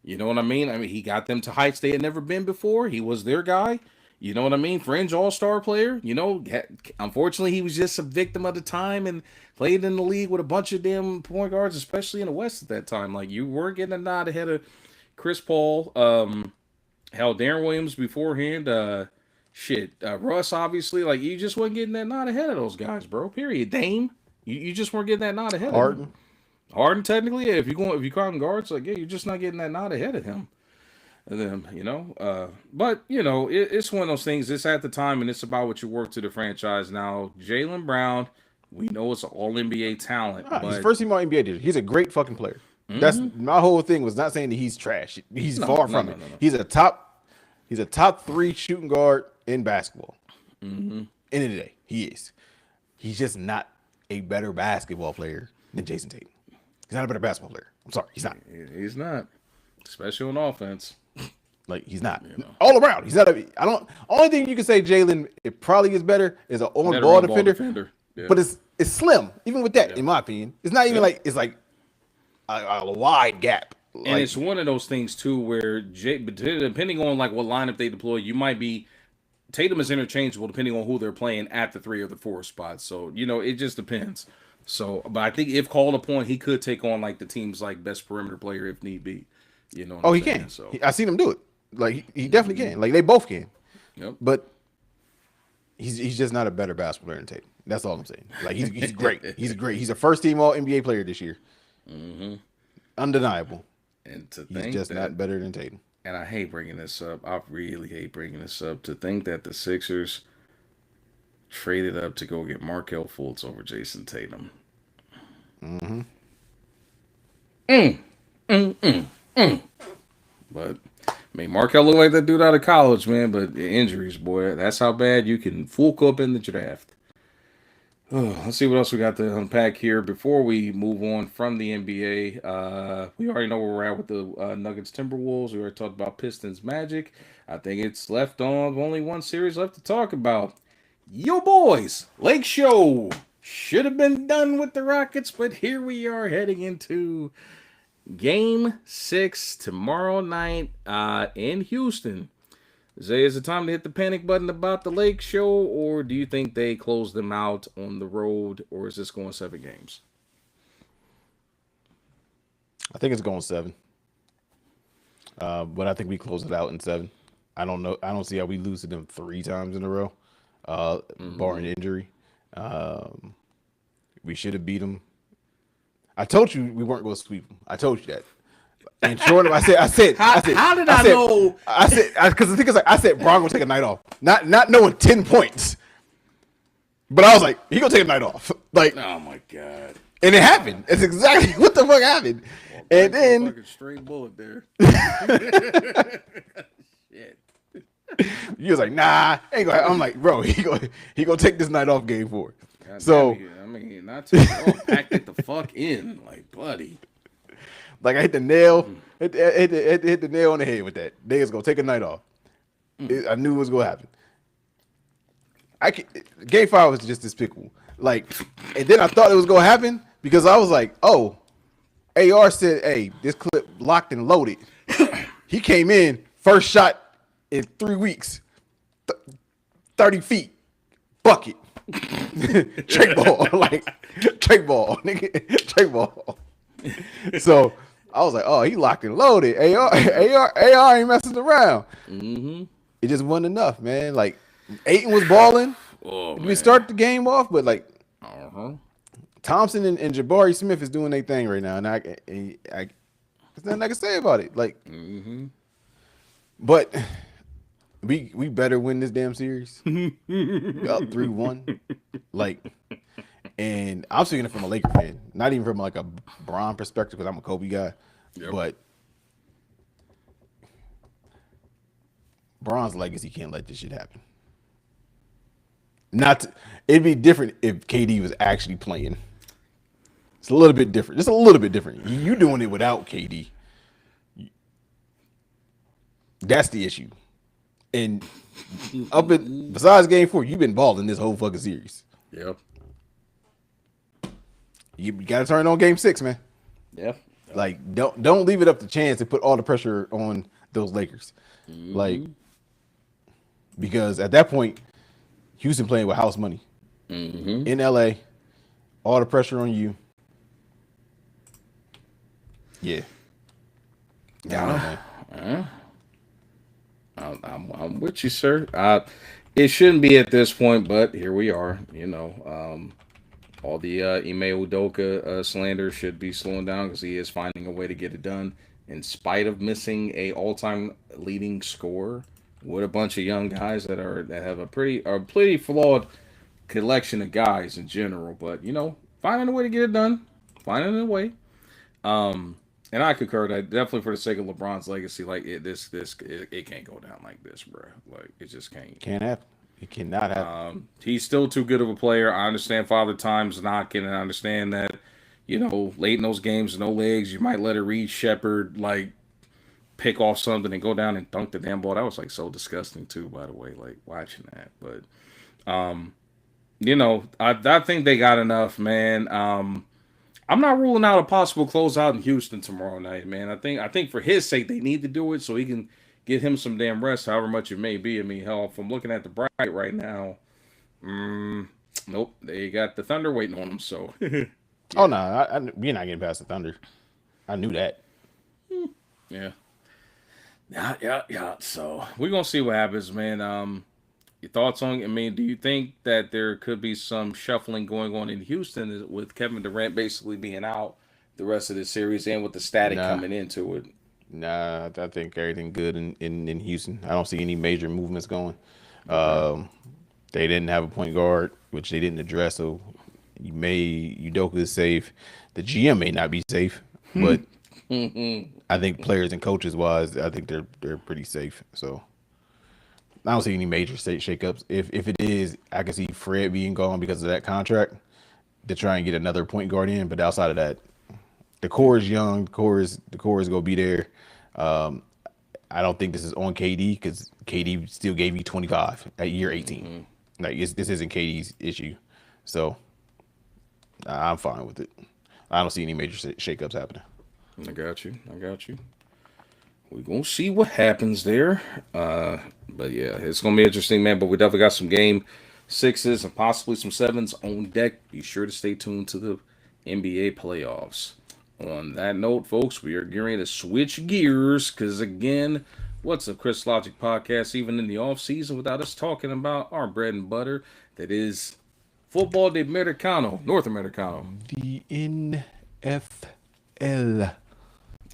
You know what I mean? I mean, he got them to heights they had never been before. He was their guy. You know what I mean? Fringe all-star player. You know, unfortunately, he was just a victim of the time and played in the league with a bunch of damn point guards, especially in the West at that time. Like, you were getting a nod ahead of Chris Paul, Darren Williams beforehand. Russ, obviously. Like, you just wasn't getting that nod ahead of those guys, bro. Period. Dame, you just weren't getting that nod ahead of him. Harden, technically, yeah, if you call him guards, like, yeah, you're just not getting that nod ahead of him. And then, you know, but, you know, it's one of those things. It's at the time, and it's about what you work to the franchise. Now, Jaylen Brown, we know it's an all-NBA talent. But he's first team all NBA dude. He's a great fucking player. Mm-hmm. That's my whole thing was not saying that he's trash. He's far from it. No. He's a top 3 shooting guard in basketball. Mm-hmm. End of the day, he is. He's just not a better basketball player than Jason Tatum. He's not a better basketball player. I'm sorry, he's not. He's not, especially on offense. Like, he's not. You know. All around, he's not. Only thing you can say Jaylen, it probably is better, is an on-ball defender. Yeah. But it's slim. Even with that, in my opinion, it's not even like it's like a wide gap. And it's one of those things too, where depending on like what lineup they deploy, you might be. Tatum is interchangeable depending on who they're playing at the 3 or the 4 spots. So, you know, it just depends. So, but I think if called upon, he could take on like the team's like best perimeter player if need be. You know. He can. So I seen him do it. Like he definitely can. Like they both can. Yep. But he's just not a better basketball player than Tatum. That's all I'm saying. Like he's great. He's great. He's a first team all NBA player this year. Mm-hmm. Undeniable. And to he's just not better than Tatum. And I hate bringing this up. I really hate bringing this up. To think that the Sixers traded up to go get Markelle Fultz over Jason Tatum. Mm-hmm. But I mean, Markel looked like that dude out of college, man, but injuries, boy, that's how bad you can fuck up in the draft. Oh, let's see what else we got to unpack here before we move on from the NBA. We already know where we're at with the Nuggets Timberwolves. We already talked about Pistons Magic. I think it's left on only one series left to talk about. Yo, boys, Lake Show should have been done with the Rockets, but here we are heading into Game 6 tomorrow night in Houston. Zay, is it time to hit the panic button about the Lake Show, or do you think they close them out on the road, or is this going 7 games? I think it's going 7. But I think we close it out in 7. I don't know. I don't see how we lose to them 3 times in a row, barring injury. We should have beat them. I told you we weren't going to sweep them. I told you that. And sure enough, I said, How did I know? I said, because the thing is, like, I said, Bron gonna take a night off, not knowing 10 points, but I was like, he gonna take a night off, like, Oh my god! and it happened. It's exactly what the fuck happened, and then fucking straight bullet there. Shit. you was like, nah, ain't gonna. I'm like, bro, he gonna take this night off game 4. God So damn it. I mean, not too packed it the fuck in, like, buddy. like I hit the nail, hit the nail on the head with that. Niggas gonna take a night off. I knew it was gonna happen. Game 5 was just despicable. Like, and then I thought it was gonna happen because I was like, oh, AR said, hey, this clip locked and loaded. He came in, first shot in 3 weeks, 30 feet, bucket. Trade ball, like trade ball, nigga, trade ball. So I was like, oh, he locked and loaded. AR ain't messing around. Mm-hmm. It just wasn't enough, man. Like, Ayton was balling. We start the game off, but like Thompson and Jabari Smith is doing their thing right now, and I there's nothing I can say about it. Like, but we better win this damn series. We up 3-1, like, and I'm speaking it from a Laker fan, not even from like a Bron perspective because I'm a Kobe guy, but Bron's legacy can't let this shit happen. It'd be different if KD was actually playing. It's a little bit different. Just a little bit different. You doing it without KD. That's the issue. And besides game 4, you've been balling this whole fucking series. Yep. You got to turn on game 6, man. Yep. Like, don't leave it up to chance to put all the pressure on those Lakers. Like, because at that point, Houston playing with house money in LA, all the pressure on you. Yeah. I'm with you, sir. It shouldn't be at this point, but here we are. You know, all the Ime Udoka slander should be slowing down because he is finding a way to get it done in spite of missing a all-time leading scorer with a bunch of young guys that have a pretty flawed collection of guys in general. But you know, finding a way to get it done, finding a way. And I concur that definitely for the sake of LeBron's legacy, like it can't go down like this, bro. Like it just can't. Can't happen. It cannot happen. He's still too good of a player. I understand Father Time's knocking, and I understand that, you know, late in those games, no legs, you might let a Reed Shepherd like pick off something and go down and dunk the damn ball. That was like so disgusting too, by the way, like watching that. But you know, I think they got enough, man. I'm not ruling out a possible closeout in Houston tomorrow night, man. I think for his sake they need to do it so he can get him some damn rest, however much it may be. I mean, hell, if I'm looking at the bracket right now, nope, they got the Thunder waiting on them. So, yeah. Oh no, we're not getting past the Thunder. I knew that. Yeah. So we're gonna see what happens, man. Your thoughts on? I mean, do you think that there could be some shuffling going on in Houston with Kevin Durant basically being out the rest of the series and with the static coming into it? Nah, I think everything good in Houston. I don't see any major movements going. They didn't have a point guard, which they didn't address. So Udoka is safe. The GM may not be safe, but I think players and coaches wise, I think they're pretty safe. So I don't see any major shakeups. If it is, I can see Fred being gone because of that contract to try and get another point guard in. But outside of that, the core is young. The core is gonna be there. Um, I don't think this is on KD because KD still gave you 25 at year 18. Like this isn't KD's issue, so I'm fine with it. I don't see any major shakeups happening. I got you. I got you. We're going to see what happens there. But yeah, it's going to be interesting, man. But we definitely got some game sixes and possibly some sevens on deck. Be sure to stay tuned to the NBA playoffs. On that note, folks, we are gearing to switch gears because, again, what's a Chris Logic podcast, even in the off season, without us talking about our bread and butter that is football de Americano, North Americano. The NFL.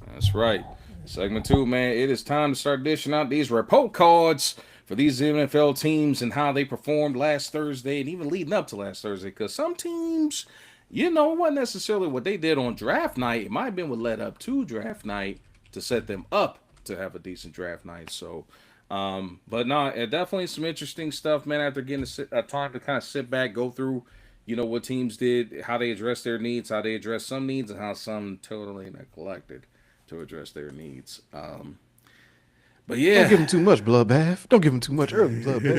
That's right. Segment 2, man. It is time to start dishing out these report cards for these NFL teams and how they performed last Thursday and even leading up to last Thursday. Because some teams, it wasn't necessarily what they did on draft night. It might have been what led up to draft night to set them up to have a decent draft night. So, but no, definitely some interesting stuff, man. After getting a time to kind of sit back, go through, what teams did, how they addressed their needs, how they addressed some needs, and how some totally neglected to address their needs. But yeah, Don't give them too much bloodbath. Don't give them too much early bloodbath.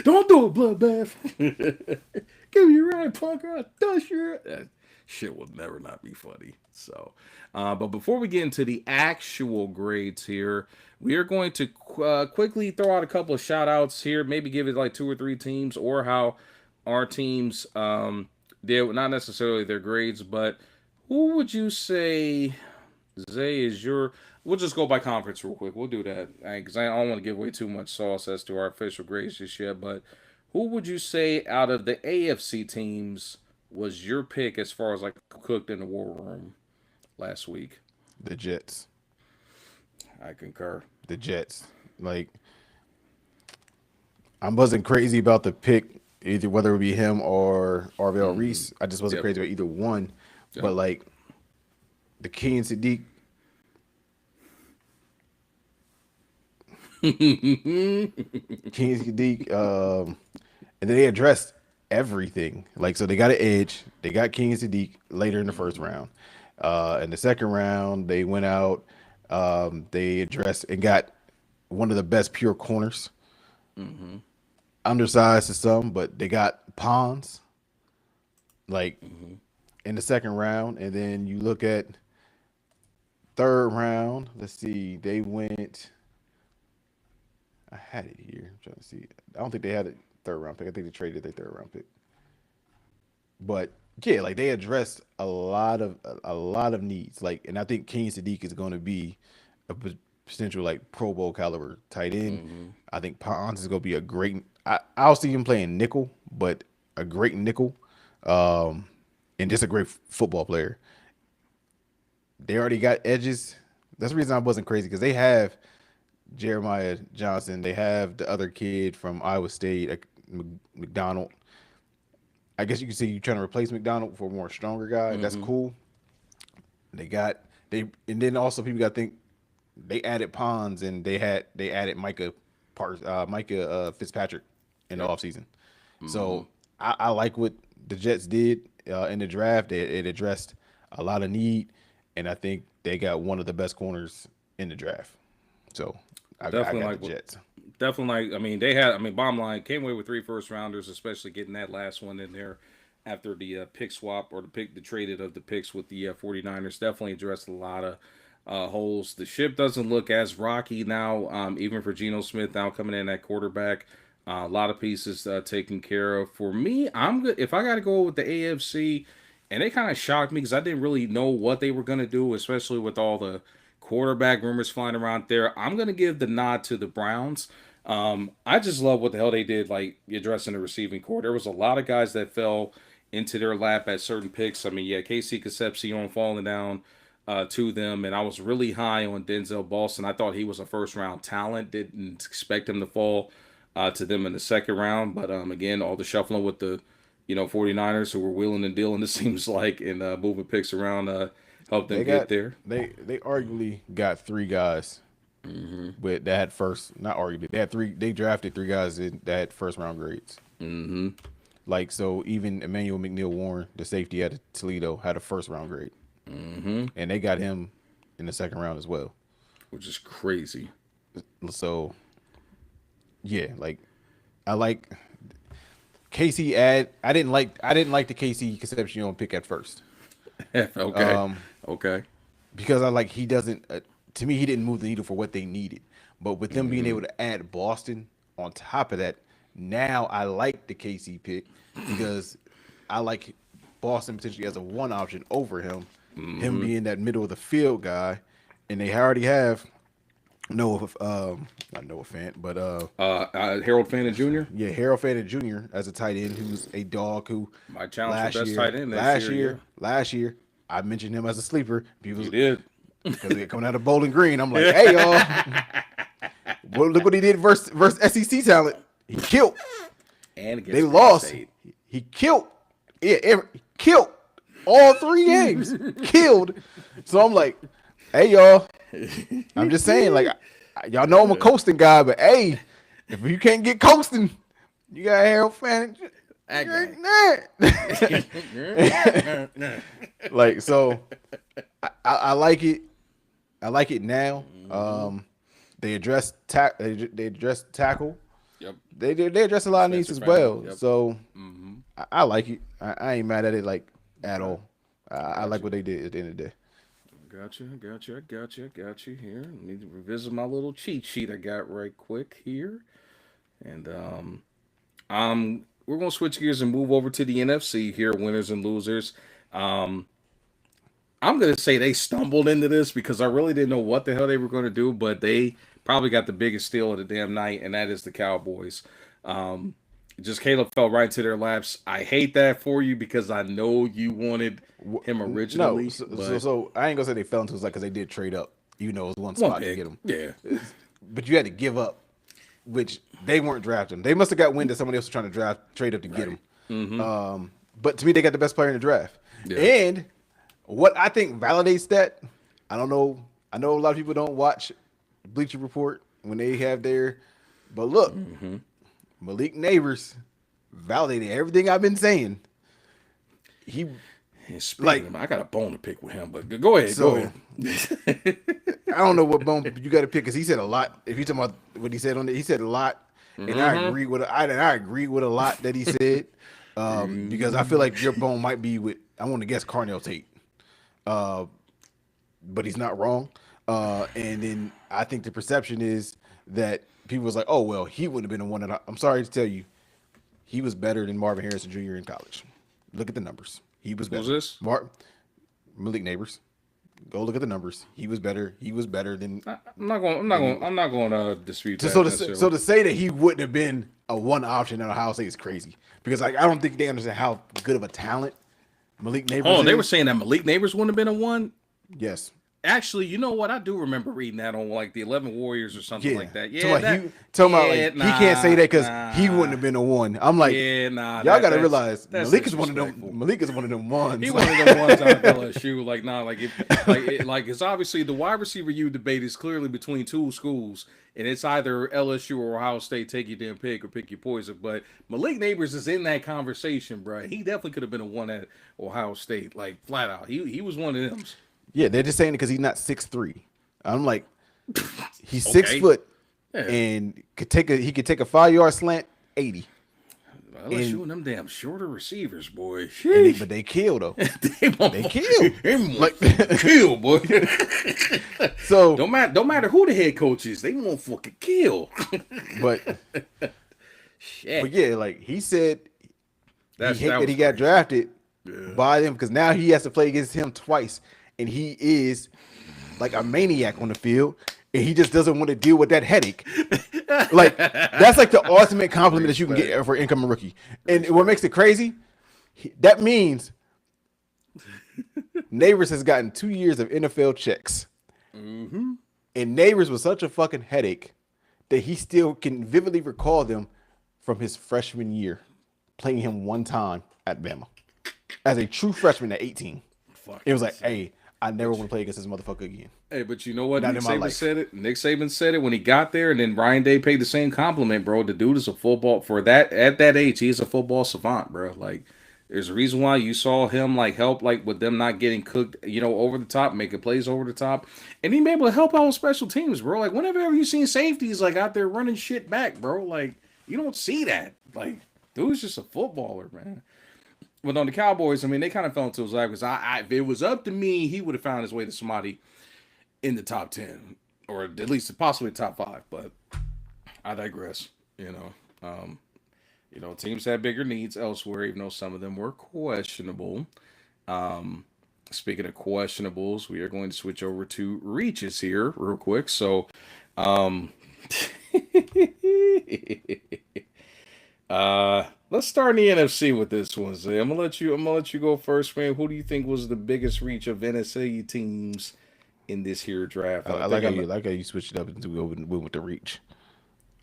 don't do it, bloodbath. Give me your right, punk. Dust your. That shit will never not be funny. So, but before we get into the actual grades here, we are going to quickly throw out a couple of shout outs here. Maybe give it like 2 or 3 teams, or how our teams did, not necessarily their grades, but who would you say, Zay, is your... We'll just go by conference real quick. We'll do that. Because I don't want to give away too much sauce as to our official grades just yet. But who would you say out of the AFC teams was your pick as far as like cooked in the war room last week? The Jets. I concur. The Jets. Like, I wasn't crazy about the pick, either whether it be him or Arvell Reese. I just wasn't crazy about either one. Yep. But like the King Sadiq, and then they addressed everything. Like, so they got an edge. They got King Sadiq later in the first round. In the second round, they went out. They addressed and got one of the best pure corners. Undersized to some, but they got Pons. Like. In the second round, and then you look at third round. Let's see, they went. I had it here. I'm trying to see. I don't think they had a third round pick. I think they traded their third round pick. But yeah, like they addressed a lot of needs. Like, and I think King Sadiq is going to be a potential like Pro Bowl caliber tight end. I think Pons is going to be a great. I'll see him playing nickel, but a great nickel. And just a great football player. They already got edges. That's the reason I wasn't crazy, because they have Jeremiah Johnson. They have the other kid from Iowa State, McDonald. I guess you could say you're trying to replace McDonald for a more stronger guy. That's cool. And then also people got to think they added Pons, and they added Micah Fitzpatrick in the offseason. So I like what the Jets did in the draft. It addressed a lot of need, and I think they got one of the best corners in the draft. So I got the Jets. Definitely, bottom line, came away with 3 first rounders, especially getting that last one in there after the pick swap or the traded of the picks with the 49ers. Definitely addressed a lot of holes. The ship doesn't look as rocky now, even for Geno Smith now coming in at quarterback. A lot of pieces taken care of. For me, I'm good. If I got to go with the AFC, and it kind of shocked me because I didn't really know what they were going to do, especially with all the quarterback rumors flying around there. I'm going to give the nod to the Browns. I just love what the hell they did, like addressing the receiving core. There was a lot of guys that fell into their lap at certain picks. Casey Concepcion falling down to them, and I was really high on Denzel Boston. I thought he was a first-round talent. Didn't expect him to fall to them in the second round, but again, all the shuffling with the 49ers who were wheeling and dealing, it seems like, and moving picks around help them get there. They arguably got 3 guys with that had first, not arguably, they drafted 3 guys that had first round grades. Like, so even Emmanuel McNeil Warren, the safety at Toledo, had a first round grade. And they got him in the second round as well. Which is crazy. So, yeah, like, I like Casey I didn't like the Casey Concepcion pick at first. Okay. Okay. Because I like, he doesn't, to me, he didn't move the needle for what they needed. But with them being able to add Boston on top of that, now I like the KC pick because I like Boston potentially as a 1 option over him. Him being that middle of the field guy, and they already have not Noah Fant, but Harold Fanta Jr. Yeah, Harold Fanta Jr. as a tight end who's a dog who might challenge the best tight end last year I mentioned him as a sleeper. You did because they're coming out of Bowling Green. I'm like, hey y'all, well, look what he did versus SEC talent. He killed, and they lost. He killed. Yeah, killed all 3 games. Killed. So I'm like, hey y'all, I'm just saying, like, y'all know I'm a coasting guy, but hey, if you can't get coasting, you got Harold Fan. Like, so I like it. I like it now. They address tackle. Yep. They address a lot of needs as well. Yep. So I like it. I ain't mad at it like at all. I like what they did at the end of the day. Got you here. Let me revisit my little cheat sheet I got right quick here. And we're gonna switch gears and move over to the NFC here, winners and losers. I'm gonna say they stumbled into this because I really didn't know what the hell they were gonna do, but they probably got the biggest steal of the damn night, and that is the Cowboys. Just Caleb fell right into their laps. I hate that for you because I know you wanted him originally. No, so I ain't gonna say they fell into it because they did trade up. You know, it was one spot to get him. Yeah, but you had to give up, which they weren't drafting. They must have got wind that somebody else was trying to trade up to get him. But to me, they got the best player in the draft. Yeah. And what I think validates that, I don't know. I know a lot of people don't watch Bleacher Report when they have their, but look. Malik Neighbors validated everything I've been saying. I got a bone to pick with him, but go ahead. Go ahead. I don't know what bone you got to pick because he said a lot. If you talking about what he said on it, he said a lot, and I agree with a lot that he said. Because I feel like your bone might be with, I want to guess, Carnell Tate, but he's not wrong. And then I think the perception is that people was like, oh, well, he wouldn't have been the one that I'm sorry to tell you, he was better than Marvin Harrison Jr. in college. Look at the numbers. He was better. Who's this? Malik Neighbors. Go look at the numbers. He was better. He was better than. I'm not going to dispute that. So to say that he wouldn't have been a 1 option at Ohio State is crazy because I don't think they understand how good of a talent Malik Neighbors is. They were saying that Malik Neighbors wouldn't have been a 1. Yes. Actually, you know what? I do remember reading that on like the 11 Warriors or something like that. Yeah, he can't say that because he wouldn't have been a 1. I'm like, y'all got to realize Malik is one of them. Malik is one of them ones. He one of them ones out of LSU. Like it's obviously the wide receiver you debate is clearly between 2 schools, and it's either LSU or Ohio State. Take your damn pick or pick your poison. But Malik Neighbors is in that conversation, bro. He definitely could have been a 1 at Ohio State, like flat out. He was one of them. Yeah, they're just saying it because he's not 6'3". I'm like, he's 6 foot and he could take a 5-yard slant 80. LSU and them damn shorter receivers, boy. But they kill though. they kill. Kill, boy. So don't matter who the head coach is, they won't fucking kill. but yeah, like he said, he hate that he got drafted by them because now he has to play against him twice. And he is like a maniac on the field, and he just doesn't want to deal with that headache. Like that's like the ultimate compliment that you can get for an incoming rookie. And what makes it crazy, that means Neighbors has gotten 2 years of NFL checks, and Neighbors was such a fucking headache that he still can vividly recall them from his freshman year, playing him 1 time at Bama as a true freshman at 18. It was like, hey. I never want to play against this motherfucker again. Hey, but you know what? Not Nick in my Saban life. said it. Nick Saban said it when he got there, and then Ryan Day paid the same compliment, bro. The dude is a football for that at that age. He's a football savant, bro. Like, there's a reason why you saw him like help like with them not getting cooked, over the top, making plays over the top, and he been able to help out with special teams, bro. Like, whenever you seen safeties like out there running shit back, bro, like you don't see that. Like, dude's just a footballer, man. But on the Cowboys, I mean, they kind of fell into his lap because if it was up to me, he would have found his way to somebody in the top 10 or at least possibly top 5. But I digress. Teams had bigger needs elsewhere, even though some of them were questionable. Speaking of questionables, we are going to switch over to reaches here real quick. So, let's start in the NFC with this one. Zay. I'm gonna let you go first, man. Who do you think was the biggest reach of NFC teams in this here draft? I like how you switched it up and went with the reach.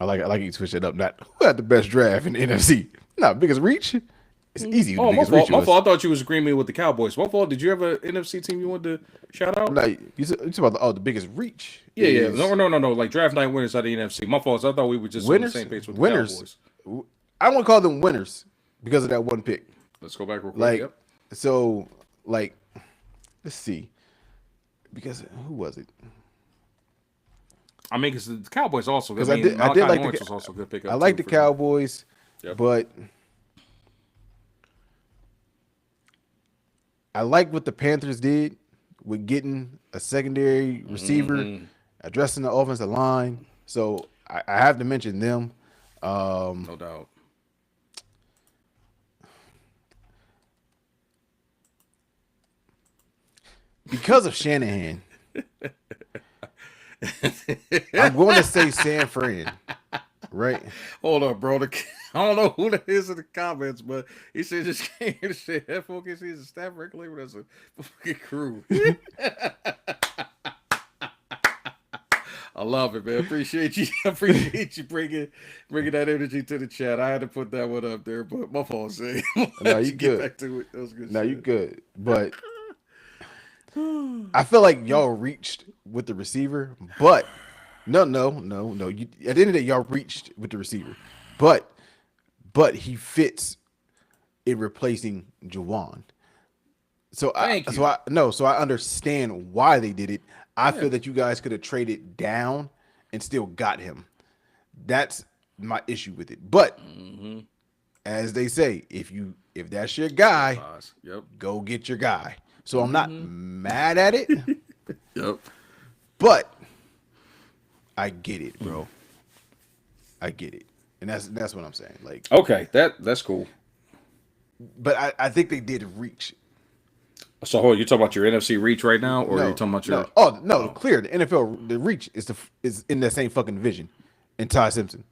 I like how you switched it up. Not who had the best draft in the NFC. Not biggest reach. It's easy. Oh, my fault. My fault. I thought you was agreeing with the Cowboys. My fault. Did you have an NFC team you wanted to shout out? No, you talking about the biggest reach. Yeah. No. Like draft night winners out of the NFC. My fault. I thought we were just on the same page with the Cowboys. I don't want to call them winners because of that one pick. Let's go back real quick. Like, so, like, let's see. Because who was it? I mean, because the Cowboys also. Because I did like Lawrence was also a good pickup. I like the Cowboys, but I like what the Panthers did with getting a secondary receiver, addressing the offensive line. So I have to mention them. No doubt. Because of Shanahan, I'm going to say San Fran, right? Hold up, bro. I don't know who that is in the comments, but he said just came here to say that focus. He's a staff regulator. That's a fucking crew. I love it, man. Appreciate you. Appreciate you bringing that energy to the chat. I had to put that one up there, but my fault, Zay. No, you good. Get back to it. That was good. No, you good. But I feel like y'all reached with the receiver, but no. You, at the end of the day, y'all reached with the receiver, but he fits in replacing Juwan. So I understand why they did it. I feel that you guys could have traded down and still got him. That's my issue with it. But as they say, if that's your guy, go get your guy. So I'm not mad at it. But I get it, bro. I get it. And that's what I'm saying. Like, okay, that's cool. But I think they did reach. So hold on, you talking about your NFC reach right now, or are you talking about your? Clear. The NFL, the reach is in that same fucking division, and Ty Simpson.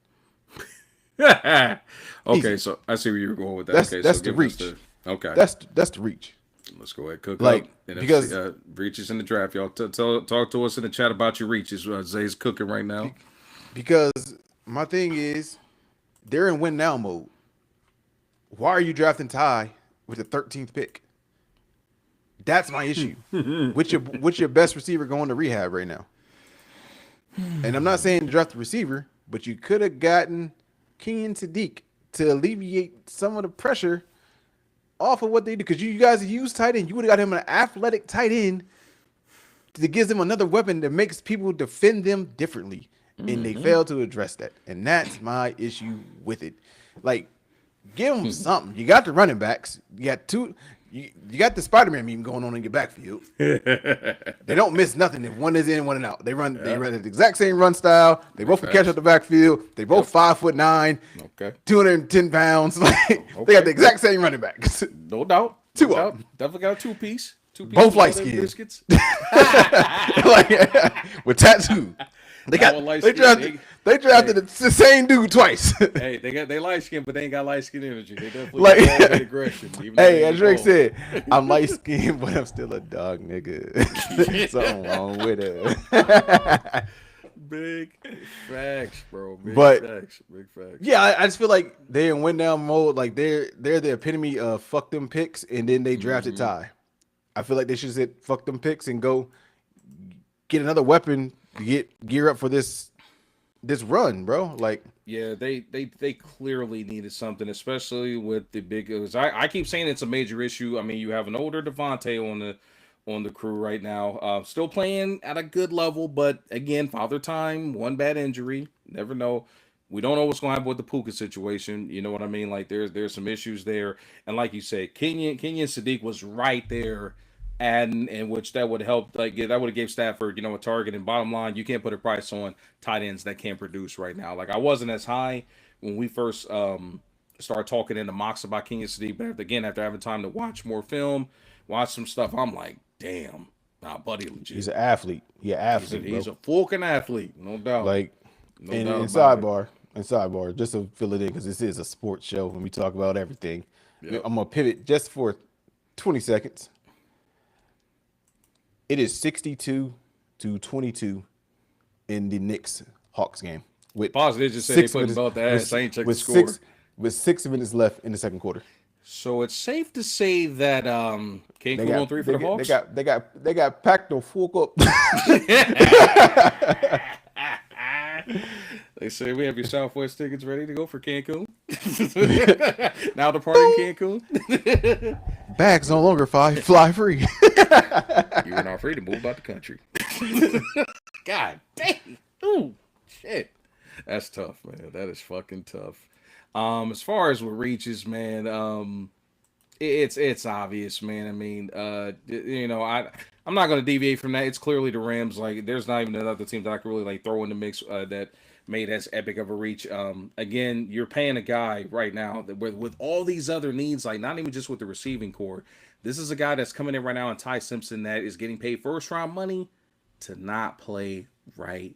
Okay, Easy. so I see where you're going with that. That's the reach. Okay, that's the reach. Let's go ahead, cook like, up. NFC, because reaches in the draft, y'all. Talk to us in the chat about your reaches. Zay's cooking right now. Because my thing is, they're in win now mode. Why are you drafting Ty with the 13th pick? That's my issue. What's your best receiver going to rehab right now? And I'm not saying to draft the receiver, but you could have gotten Kenyon Sadiq to alleviate some of the pressure off of what they do. Because you guys use tight end. You would have got him an athletic tight end that gives them another weapon that makes people defend them differently. And they failed to address that. And that's my issue with it. Like, give them something. You got the running backs. You got two. You got the Spider-Man meme going on in your backfield. They don't miss nothing if one is in, one is out. They run the exact same run style. They both can catch up the backfield. They both 5'9", 210 pounds. They got the exact same running backs. No doubt. Two of them. Definitely got a two-piece. Both light skinned. With tattoo. They drafted the same dude twice. Hey, they light skinned, but they ain't got light skin energy. They definitely got aggression. Hey, as Drake said, I'm light skinned, but I'm still a dog, nigga. Something wrong with it. Big facts, bro. Big facts. Yeah, I just feel like they're in win down mode. Like they're the epitome of fuck them picks, and then they drafted Ty. I feel like they should have said fuck them picks and go get another weapon to gear up for this run, bro. Like, Yeah, they clearly needed something, especially with the big. I keep saying it's a major issue. I mean, you have an older Devontae on the crew right now, still playing at a good level, but again, father time, one bad injury, never know. We don't know what's going to happen with the Puka situation. You know what I mean? Like there's some issues there, and like you said, Kenyon Sadiq was right there, and in which that would help. Like that would have gave Stafford, a target. And bottom line, you can't put a price on tight ends that can't produce right now. Like I wasn't as high when we first started talking in the mocks about Kenyon Sadiq, but after having time to watch more film, watch some stuff, I'm like, damn, nah, buddy, legit. he's an athlete. He's a fucking athlete, no doubt. Like, No and, doubt and about it. sidebar, just to fill it in because this is a sports show and we talk about everything. Yep. I'm gonna pivot just for 20 seconds. It is 62-22 in the Knicks Hawks game. With Pause. They just said they put about the ass. I ain't checked the score. With 6 minutes left in the second quarter. So it's safe to say that Kane Cool on 3 for the Hawks. They got packed the fuck up. They say we have your Southwest tickets ready to go for Cancun. Now departing Cancun. Bags no longer fly free. You are now free to move about the country. God dang. Ooh, shit. That's tough, man. That is fucking tough. As far as what reaches, man, it's obvious, man. I mean, I'm not gonna deviate from that. It's clearly the Rams. Like, there's not even another team that I can really like throw in the mix that made as epic of a reach. Again, you're paying a guy right now that with all these other needs, like not even just with the receiving core. This is a guy that's coming in right now, and Ty Simpson that is getting paid first round money to not play right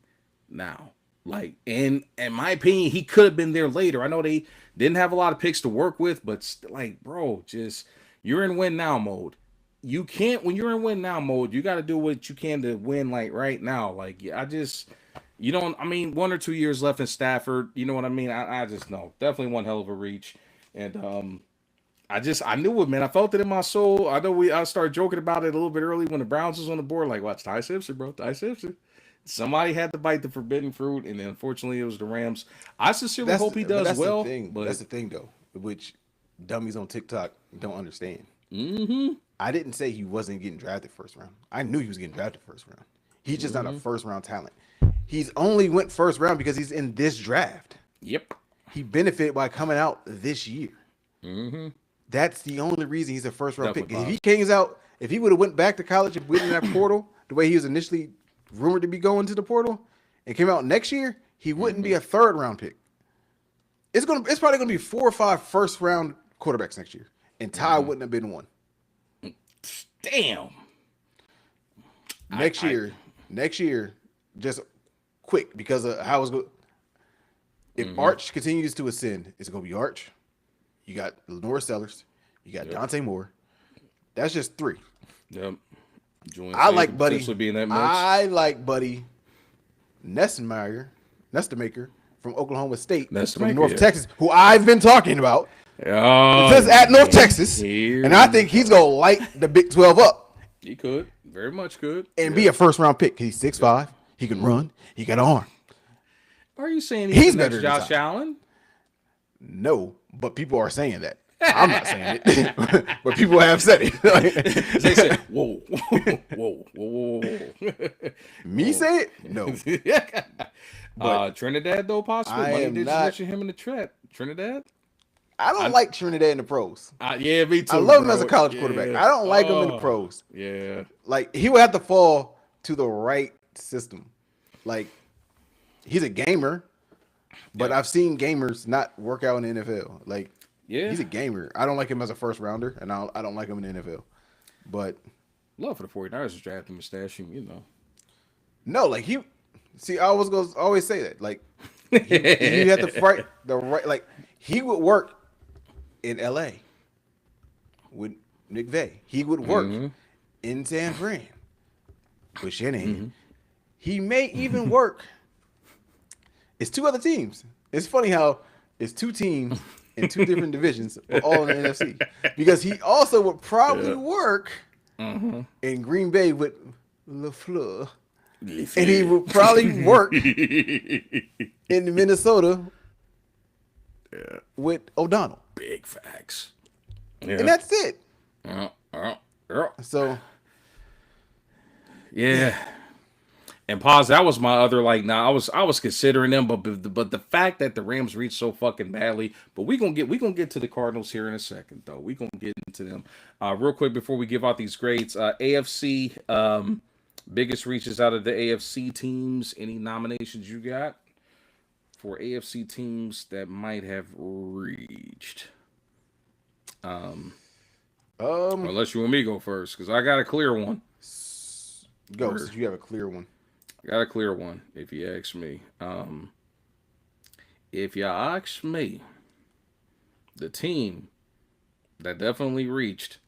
now. Like, in my opinion, he could have been there later. I know they didn't have a lot of picks to work with, but like, bro, just you're in win now mode. You can't when you're in win now mode. You got to do what you can to win like right now. Like, you don't. I mean, 1 or 2 years left in Stafford. You know what I mean? I just know definitely one hell of a reach, and I knew it, man. I felt it in my soul. I started joking about it a little bit early when the Browns was on the board. Like, watch Ty Simpson, bro. Ty Simpson. Somebody had to bite the forbidden fruit, and unfortunately, it was the Rams. I sincerely hope he does well. But that's the thing, though, which dummies on TikTok don't understand. Mm-hmm. I didn't say he wasn't getting drafted first round. I knew he was getting drafted first round. He's just not a first round talent. He's only went first round because he's in this draft. Yep. He benefited by coming out this year. Mm-hmm. That's the only reason he's a first round pick. Definitely If he would have went back to college and went in that portal the way he was initially rumored to be going to the portal and came out next year, he wouldn't be a third round pick. It's probably gonna be 4 or 5 first round quarterbacks next year, and Ty wouldn't have been one. Damn. Next year, just quick because of how it's going. If Arch continues to ascend, it's gonna be Arch. You got Lenore Sellers, you got Dante Moore. That's just 3. Yep. I like Buddy. Be in that mix. I like Buddy Nestemaker from Oklahoma State, from North Texas, who I've been talking about. Oh, just at North Texas, and I think he's gonna light the Big 12 up. He could, very much could, and be a first round pick. He's 6'5". He can run. He got an arm. Are you saying he's better than Josh Allen? No, but people are saying that. I'm not saying it, but people have said it. They said, "Whoa, whoa." Me say it? No. But Trinidad though, possibly. I am did not. mention him in the chat. Trinidad. I don't like Trinidad in the pros. Yeah, me too. I love him as a college quarterback. I don't like him in the pros. Yeah. Like, he would have to fall to the right system. Like, he's a gamer, but I've seen gamers not work out in the NFL. Like, he's a gamer. I don't like him as a first rounder, and I don't like him in the NFL. But love for the 49ers is drafting mustache, No, like I always say that. Like, you have to fight the right. Like, he would work in LA with Nick Vay. He would work in San Fran with Shanahan. He may even work. It's 2 other teams. It's funny how it's 2 teams in 2 different divisions, but all in the NFC. Because he also would probably work in Green Bay with LaFleur, and he would probably work in Minnesota with O'Donnell. Big facts. And that's it. Yeah. So, Yeah. And pause. That was my other I was considering them, but the fact that the Rams reached so fucking badly. But we gonna get to the Cardinals here in a second, though. We gonna get into them real quick before we give out these grades. AFC biggest reaches out of the AFC teams. Any nominations you got for AFC teams that might have reached? Unless you want me to go first, because I got a clear one. go. So you have a clear one. Got a clear one, if you ask me. If you ask me, the team that definitely reached,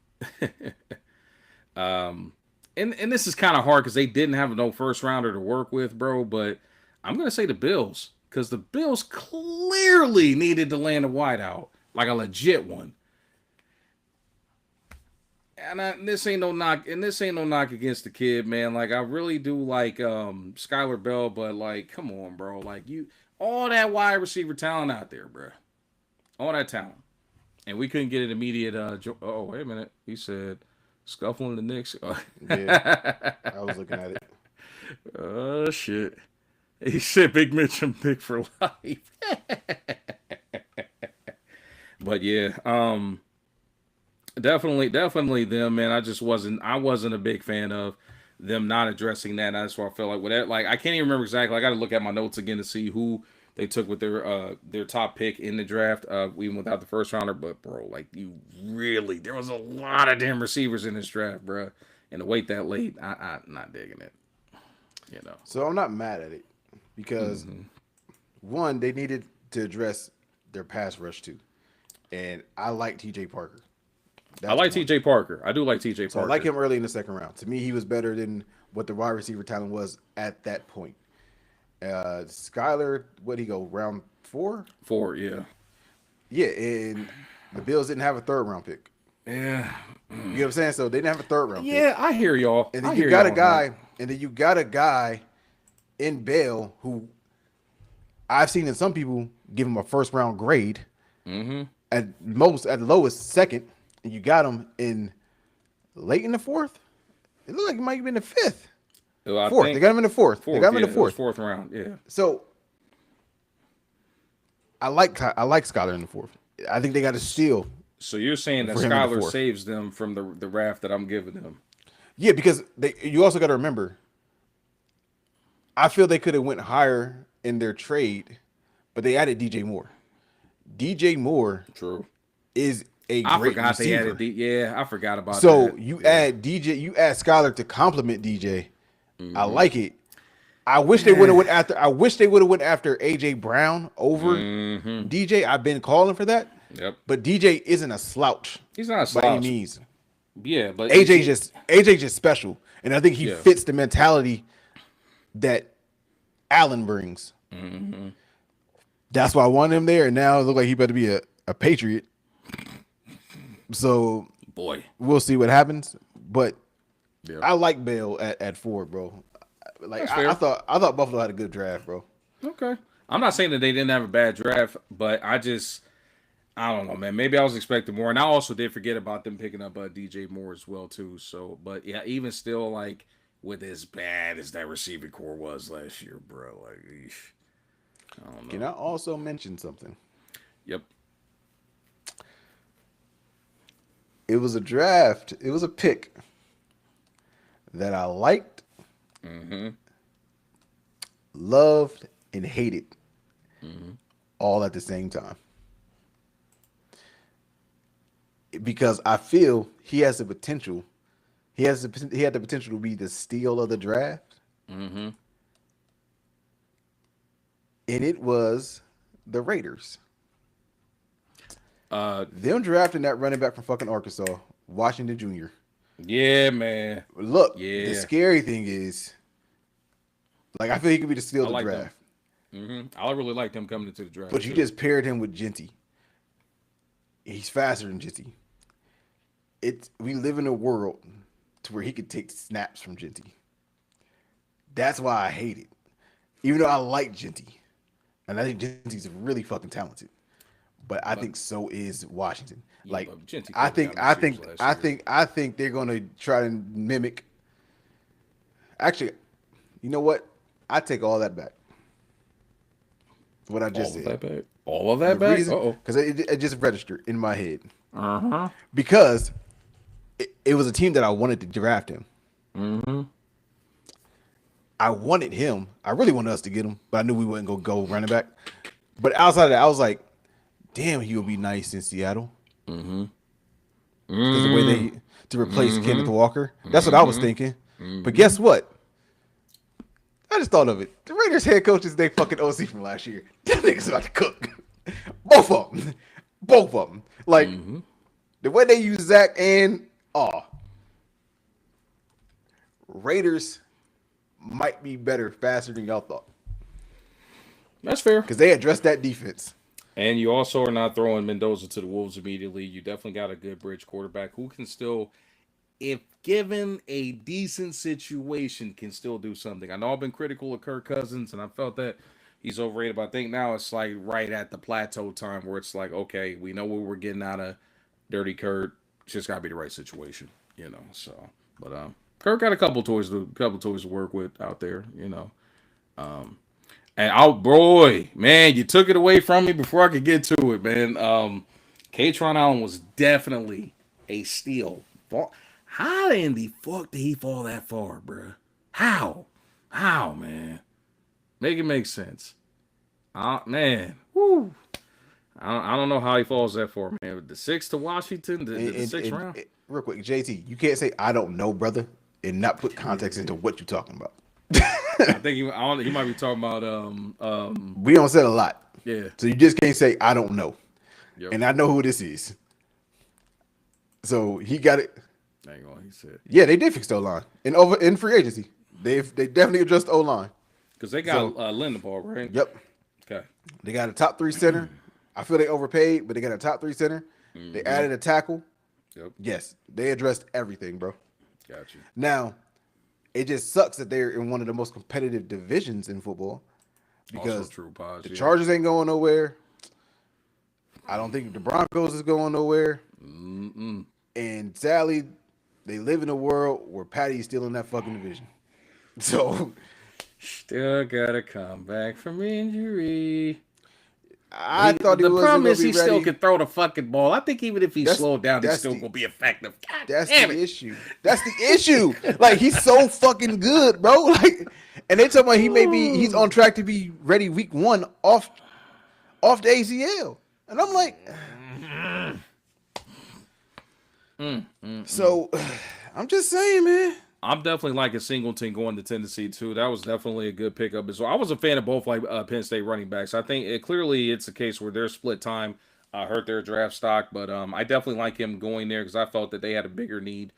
and this is kind of hard because they didn't have no first rounder to work with, bro. But I'm gonna say the Bills, because the Bills clearly needed to land a wideout, like a legit one. And this ain't no knock against the kid, man. Like, I really do like Skylar Bell, but like, come on, bro. Like, all that wide receiver talent out there, bro. All that talent, and we couldn't get an immediate. Oh, wait a minute. He said scuffling the Knicks. Yeah, I was looking at it. Oh shit. He said Big Mitch and Big for life. But yeah, definitely them, man. I wasn't a big fan of them not addressing that. That's why I felt like with that, like, I can't even remember exactly. I got to look at my notes again to see who they took with their top pick in the draft, even without the first rounder. But bro, like, there was a lot of damn receivers in this draft, bro. And to wait that late, I'm not digging it. You know. So I'm not mad at it because one, they needed to address their pass rush too, and I like T.J. Parker. I like T.J. Parker. I do like T.J. Parker. So I like him early in the second round. To me, he was better than what the wide receiver talent was at that point. Skyler, what'd he go, round 4? 4, yeah. Yeah, and the Bills didn't have a third round pick. Yeah. You know what I'm saying? So they didn't have a third round pick. Yeah, I hear y'all. And then you got a guy in Bell who I've seen in some people give him a first round grade. At the lowest second. And you got him in late in the 4th. It looked like he might have been the 5th. Well, 4th. They got him in the 4th. They got him in the 4th. 4th round, yeah. So I like Skyler in the 4th. I think they got a steal. So you're saying that Skyler saves them from the raft that I'm giving them? Yeah, because you also got to remember, I feel they could have went higher in their trade, but they added DJ Moore. DJ Moore is a great receiver. I forgot about that. So you add Skyler to complement DJ. I like it. I wish they would have went after AJ Brown over DJ. I've been calling for that. Yep. But DJ isn't a slouch. He's not a slouch by any means. Yeah, but AJ's just special. And I think he fits the mentality that Allen brings. That's why I want him there, and now it looks like he better be a Patriot. So, boy, we'll see what happens. But I like Bell at 4, bro. Like, I thought Buffalo had a good draft, bro. Okay, I'm not saying that they didn't have a bad draft, but I don't know, man. Maybe I was expecting more, and I also did forget about them picking up DJ Moore as well too. So, but yeah, even still, like, with as bad as that receiving core was last year, bro, like, eesh. I don't know. Can I also mention something? Yep. It was a draft. It was a pick that I liked, loved, and hated all at the same time. Because I feel he has the potential. He had the potential to be the steal of the draft. And it was the Raiders. Them drafting that running back from fucking Arkansas, Washington Jr. Yeah, man. Look, the scary thing is, like, I feel he could be the steal of the draft. I really liked him coming into the draft. But you just paired him with Genty. He's faster than Genty. We live in a world, to where he could take snaps from Genty. That's why I hate it. Even though I like Genty. And I think Genty's really fucking talented. But I think so is Washington. Yeah, like but Genty I could've think gotten I the think Series I last year. think I think they're gonna try to mimic. Actually, you know what? I take all that back. What I just All of said. that back. All of The that back. reason, Uh because it just registered in my head. oh. Because it was a team that I wanted to draft him. I wanted him. I really wanted us to get him, but I knew we wouldn't go running back. But outside of that, I was like, damn, he would be nice in Seattle. Because the way they to replace Kenneth Walker. That's what I was thinking. But guess what? I just thought of it. The Raiders head coach is their fucking OC from last year. That nigga's about to cook. Both of them. Both of them. Like, the way they use Zach and Raiders might be better faster than y'all thought. That's fair. Because they addressed that defense. And you also are not throwing Mendoza to the Wolves immediately. You definitely got a good bridge quarterback who can still, if given a decent situation, can still do something. I know I've been critical of Kirk Cousins, and I felt that he's overrated, but I think now it's like right at the plateau time where it's like, okay, we know what we're getting out of Dirty Kurt. It's just got to be the right situation, you know. So, but Kirk got a couple toys to work with out there, you know. And boy, man, you took it away from me before I could get to it, man. Katron Allen was definitely a steal. How in the fuck did he fall that far, bruh? How, man? Make it make sense. Man, woo. I don't know how he falls that far, man. The 6 to Washington, the sixth round. Real quick, JT, you can't say I don't know, brother, and not put context into what you're talking about. I think he might be talking about We don't say a lot. Yeah. So you just can't say I don't know. Yep. And I know who this is. So he got it. Hang on, he said. Yeah, they did fix the O-line. In free agency. They definitely addressed the O-line. Because they got Lindenball, right? Yep. Okay. They got a top 3 center. I feel they overpaid, but they got a top 3 center. They added a tackle. Yep. Yes, they addressed everything, bro. Got you. Now, it just sucks that they're in one of the most competitive divisions in football because Also true, Paz, the yeah. Chargers ain't going nowhere. I don't think the Broncos is going nowhere. And sadly, they live in a world where Patty's still in that fucking division. So Still gotta come back from injury. I thought the he wasn't problem gonna is be he still ready. can throw the fucking ball. I think even if he That's- slowed down, he's that's still the- gonna be effective. God That's damn the it. issue. That's the issue. Like he's so fucking good, bro. Like, and they talking about he's on track to be ready week 1 off the ACL, and I'm like, so I'm just saying, man. I'm definitely liking Singleton going to Tennessee too. That was definitely a good pickup as well. I was a fan of both Penn State running backs. I think clearly it's a case where their split time hurt their draft stock, but I definitely like him going there because I felt that they had a bigger need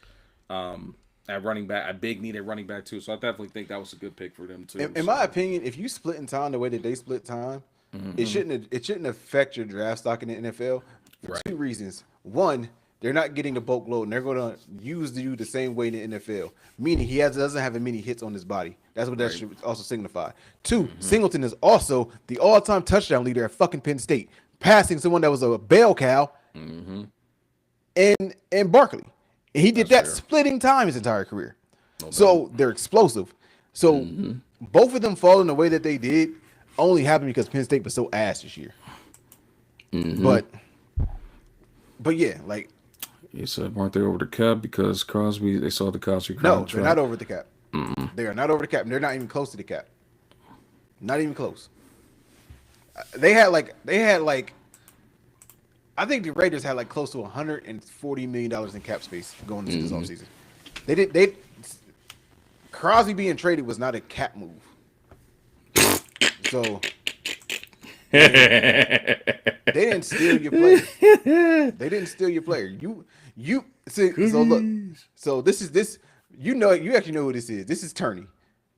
at running back, a big need at running back too. So I definitely think that was a good pick for them too. In my opinion, if you split in time the way that they split time, it shouldn't affect your draft stock in the NFL for Right. 2 reasons. One, they're not getting the bulk load, and they're going to use you the same way in the NFL. Meaning he doesn't have as many hits on his body. That's what that should also signify. 2, Singleton is also the all-time touchdown leader at fucking Penn State, passing someone that was a bell cow, and Barkley. And he did that splitting time his entire career. So they're explosive. So both of them falling the way that they did only happened because Penn State was so ass this year. But yeah, like. You said weren't they over the cap because Crosby? They saw the Crosby No, contract. they're not over the cap. They are not over the cap. And they're not even close to the cap. Not even close. They had like I think the Raiders had like close to $140 million in cap space going into this offseason. They Crosby being traded was not a cap move. So they didn't steal your player. They didn't steal your player. You see, so look. So this you actually know who this is. This is Turney.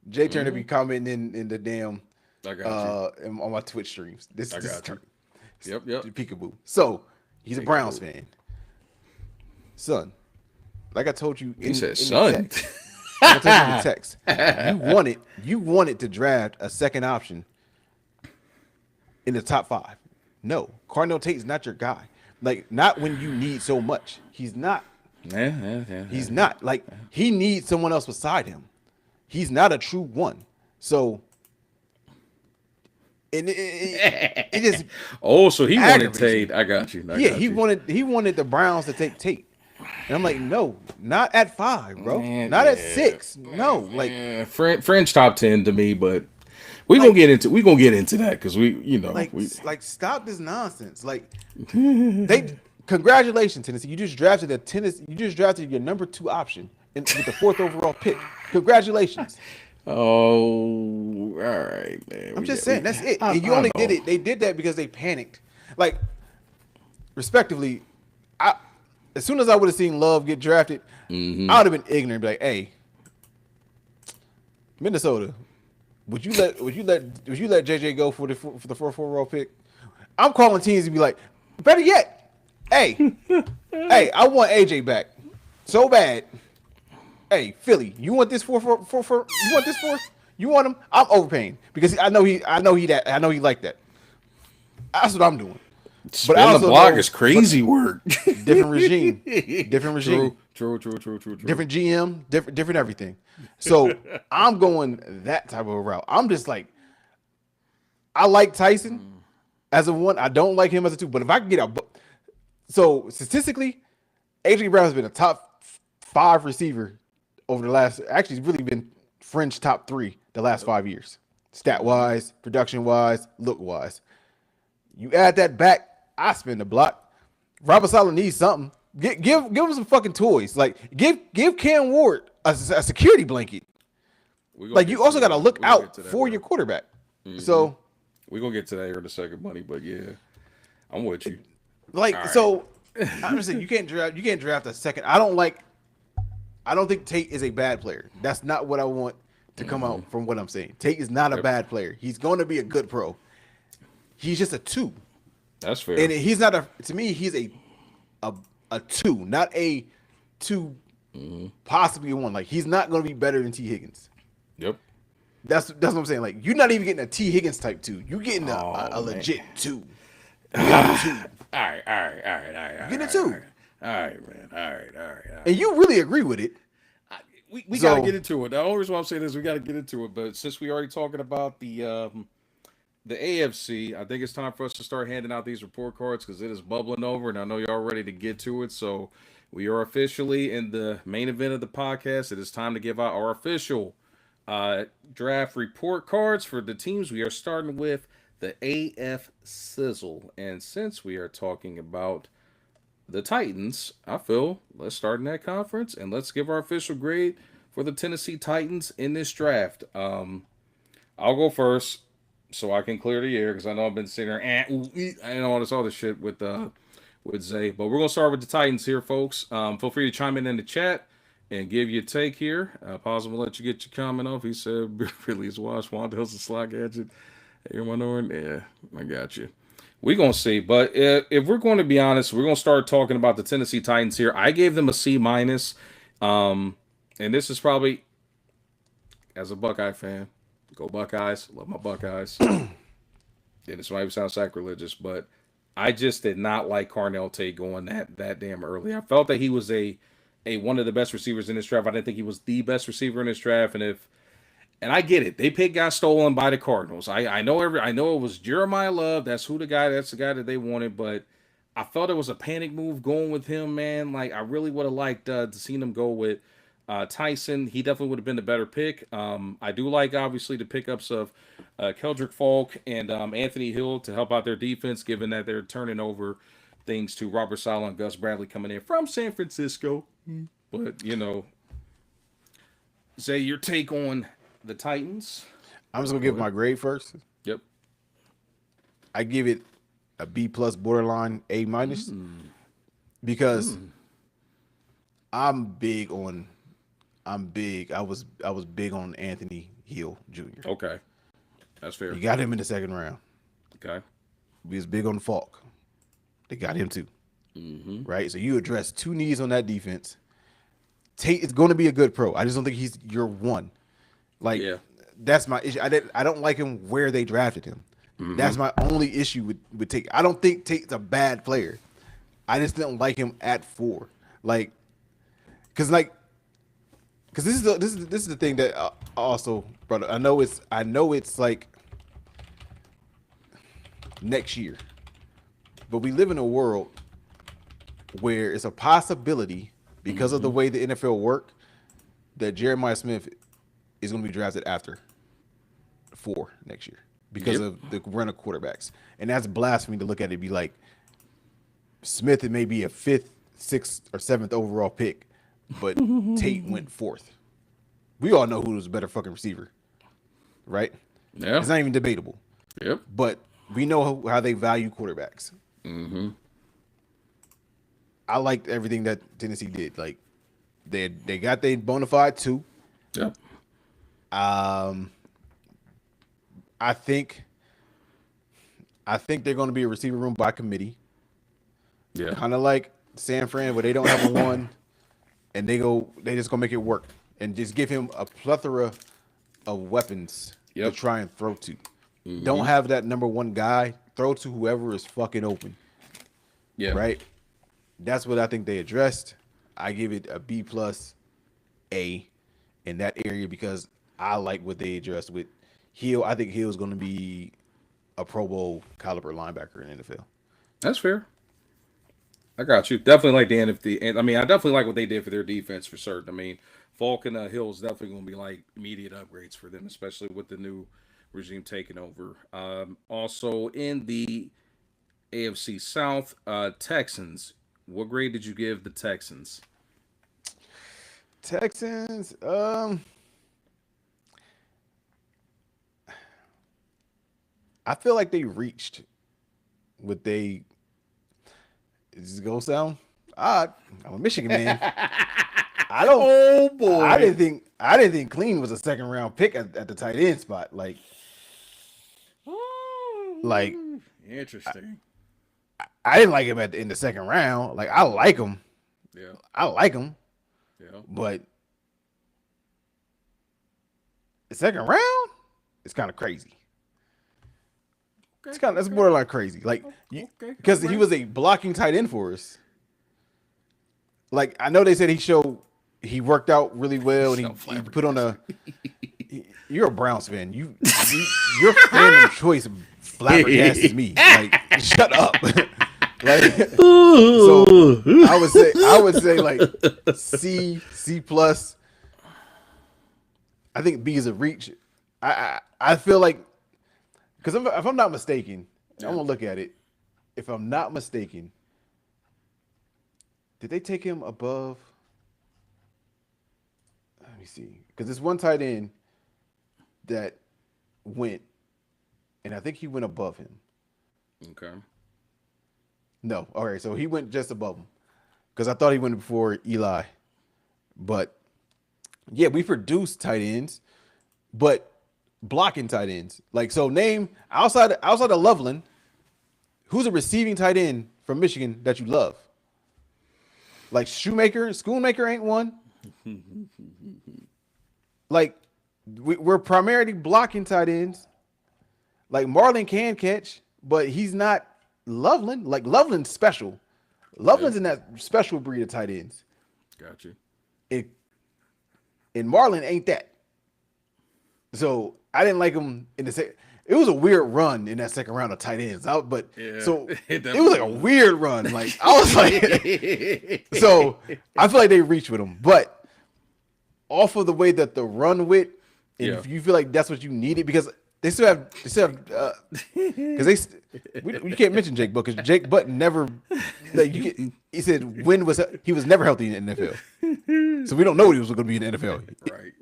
Jay Turner be commenting in the damn I got on my Twitch streams. This is got you. Turney. Yep. Peekaboo. So he's a Browns fan. Son, like I told you He said, in the son. text. Like I told you in the text. You wanted to draft a second option in the top 5. No, Cardinal Tate's not your guy. Like, not when you need so much. He's not. He's not. Like, he needs someone else beside him. He's not a true one. So, it is. Oh, so he wanted aggravating. Tate. I got you. He wanted the Browns to take Tate. And I'm like, no, not at 5, bro. Man, not at yeah. 6. No, like French top 10 to me, but we gonna get into that because like stop this nonsense. Like congratulations, Tennessee. You just drafted your number 2 option with the 4th overall pick. Congratulations. Oh, all right, man. I'm just saying that's it. And you only did it. They did that because they panicked. Like, respectively, as soon as I would have seen Love get drafted, I would have been ignorant and be like, hey, Minnesota, would you let JJ go for the 4th overall pick? I'm calling teams and be like, better yet, hey, I want AJ back so bad. Hey, Philly, you want this 4? You want this 4? You want him? I'm overpaying because I know he like that. That's what I'm doing. But on the block is crazy work. Different regime. True. Different GM, different everything. So I'm going that type of a route. I'm just like, I like Tyson as a 1. I don't like him as a 2. But if I can get out, so statistically, AJ Brown has been a top 5 receiver over the last. Actually, he's really been fringe top 3 the last 5 years, stat wise, production wise, look wise. You add that back, I spin the block. Robert Saleh needs something. Give him some fucking toys. Like give Cam Ward a security blanket. Like you also got to look out for your quarterback. So we're gonna get to that here in a second, buddy. But yeah, I'm with you. Like right. So, I'm just saying you can't draft a second. I don't think Tate is a bad player. That's not what I want to come out from what I'm saying. Tate is not a bad player. He's going to be a good pro. He's just a 2. That's fair. And he's not to me, he's a 2, not a 2, possibly a 1. Like, he's not going to be better than T. Higgins. Yep. That's what I'm saying. Like, you're not even getting a T. Higgins type 2. You're getting a legit 2. All right. Getting a 2. All right, man. All right. And you really agree with it. We got to get into it. The only reason why I'm saying is we got to get into it. But since we already talking about the AFC, I think it's time for us to start handing out these report cards because it is bubbling over, and I know y'all ready to get to it. So we are officially in the main event of the podcast. It is time to give out our official draft report cards for the teams. We are starting with the AF Sizzle. And since we are talking about the Titans, I feel let's start in that conference and let's give our official grade for the Tennessee Titans in this draft. I'll go first so I can clear the air because I know I've been sitting there and all this other shit with Zay. But we're gonna start with the Titans here, folks. Feel free to chime in the chat and give your take here. Pause and we'll let you get your comment off. He said, "Release watch Wandell's a slot gadget." Everyone knowing? Yeah, I got you. We're going to see. But if we're going to be honest, we're going to start talking about the Tennessee Titans here. I gave them a C-. And this is probably, as a Buckeye fan, go Buckeyes. Love my Buckeyes. And this might sound sacrilegious, but I just did not like Carnell Tate going that damn early. I felt that he was a one of the best receivers in this draft. I didn't think he was the best receiver in this draft. And I get it. They picked got stolen by the Cardinals. I know it was Jeremiah Love. That's the guy that they wanted. But I felt it was a panic move going with him, man. Like I really would have liked to see him go with Tyson. He definitely would have been the better pick. I do like obviously the pickups of Keldrick Falk and Anthony Hill to help out their defense, given that they're turning over things to Robert Saleh and Gus Bradley coming in from San Francisco. But Zay, your take on the Titans. I'm just gonna give my grade first. Yep. I give it a B+, borderline A-, because I'm big. I was big on Anthony Hill Jr. Okay, that's fair. You got him in the 2nd round. Okay. We was big on Falk. They got him too. Right. So you address 2 needs on that defense. Tate is going to be a good pro. I just don't think he's your one. Like, Yeah. that's my issue. I don't like him where they drafted him. That's my only issue with Tate. I don't think Tate's a bad player. I just didn't like him at 4. Like, because this is the thing that also, brother. I know it's like next year, but we live in a world where it's a possibility because of the way the NFL work that Jeremiah Smith is going to be drafted after 4 next year because of the run of quarterbacks, and that's blasphemy to look at it and be like Smith. It may be a 5th, 6th, or 7th overall pick, but Tate went 4th. We all know who was a better fucking receiver, right? Yeah. It's not even debatable. Yep. But we know how they value quarterbacks. I liked everything that Tennessee did. Like, they got their bona fide 2. Yep. I think they're going to be a receiver room by committee. Yeah. Kind of like San Fran, where they don't have a 1, and they just gonna make it work and just give him a plethora of weapons to try and throw to. Don't have that number 1 guy. Throw to whoever is fucking open. Yeah. Right. That's what I think they addressed. I give it a B plus A in that area because I like what they addressed with Hill. I think Hill's going to be a Pro Bowl caliber linebacker in the NFL. That's fair. I got you. Definitely like the NFT. And I mean, I definitely like what they did for their defense for certain. I mean, Falk and Hill is definitely going to be like immediate upgrades for them, especially with the new regime taking over. Also in the AFC South, Texans. What grade did you give the Texans? Texans, I feel like they reached what they. Is this gonna sound odd? I'm a Michigan man. I don't. Oh boy! I didn't think Clean was a 2nd round pick at the tight end spot. Like interesting. I didn't like him in the 2nd round. Like, I like him. Yeah. I like him. Yeah. But the 2nd round, it's kind of crazy. Okay. That's borderline crazy. Like, because he was a blocking tight end for us. Like, I know they said he worked out really well and he put on a. You're a Browns fan. Your fandom choice flabbergasts me. Like, shut up. Like, so I would say like C plus. I think B is a reach. I feel like, because if I'm not mistaken, I'm gonna look at it. If I'm not mistaken, did they take him above? Let me see, because there's one tight end that went, and I think he went above him. Okay. No, all right, so he went just above him, because I thought he went before Eli, but yeah, we produced tight ends, but blocking tight ends. Like, so name outside of Loveland, who's a receiving tight end from Michigan that you love? Like Schoonmaker ain't one. Like, we're primarily blocking tight ends. Like, Marlon can catch, but he's not Loveland. Like, Loveland's special. Loveland's in that special breed of tight ends. Got you. And Marlon ain't that. So I didn't like him in the second. It was a weird run in that 2nd round of tight ends. It was like a weird run. Like, I was like, so I feel like they reached with him, but off of the way that the run went, and if you feel like that's what you needed, because they still have because you can't mention Jake Butt, because Jake Butt never. Like, he said he was never healthy in the NFL, so we don't know what he was going to be in the NFL. Right.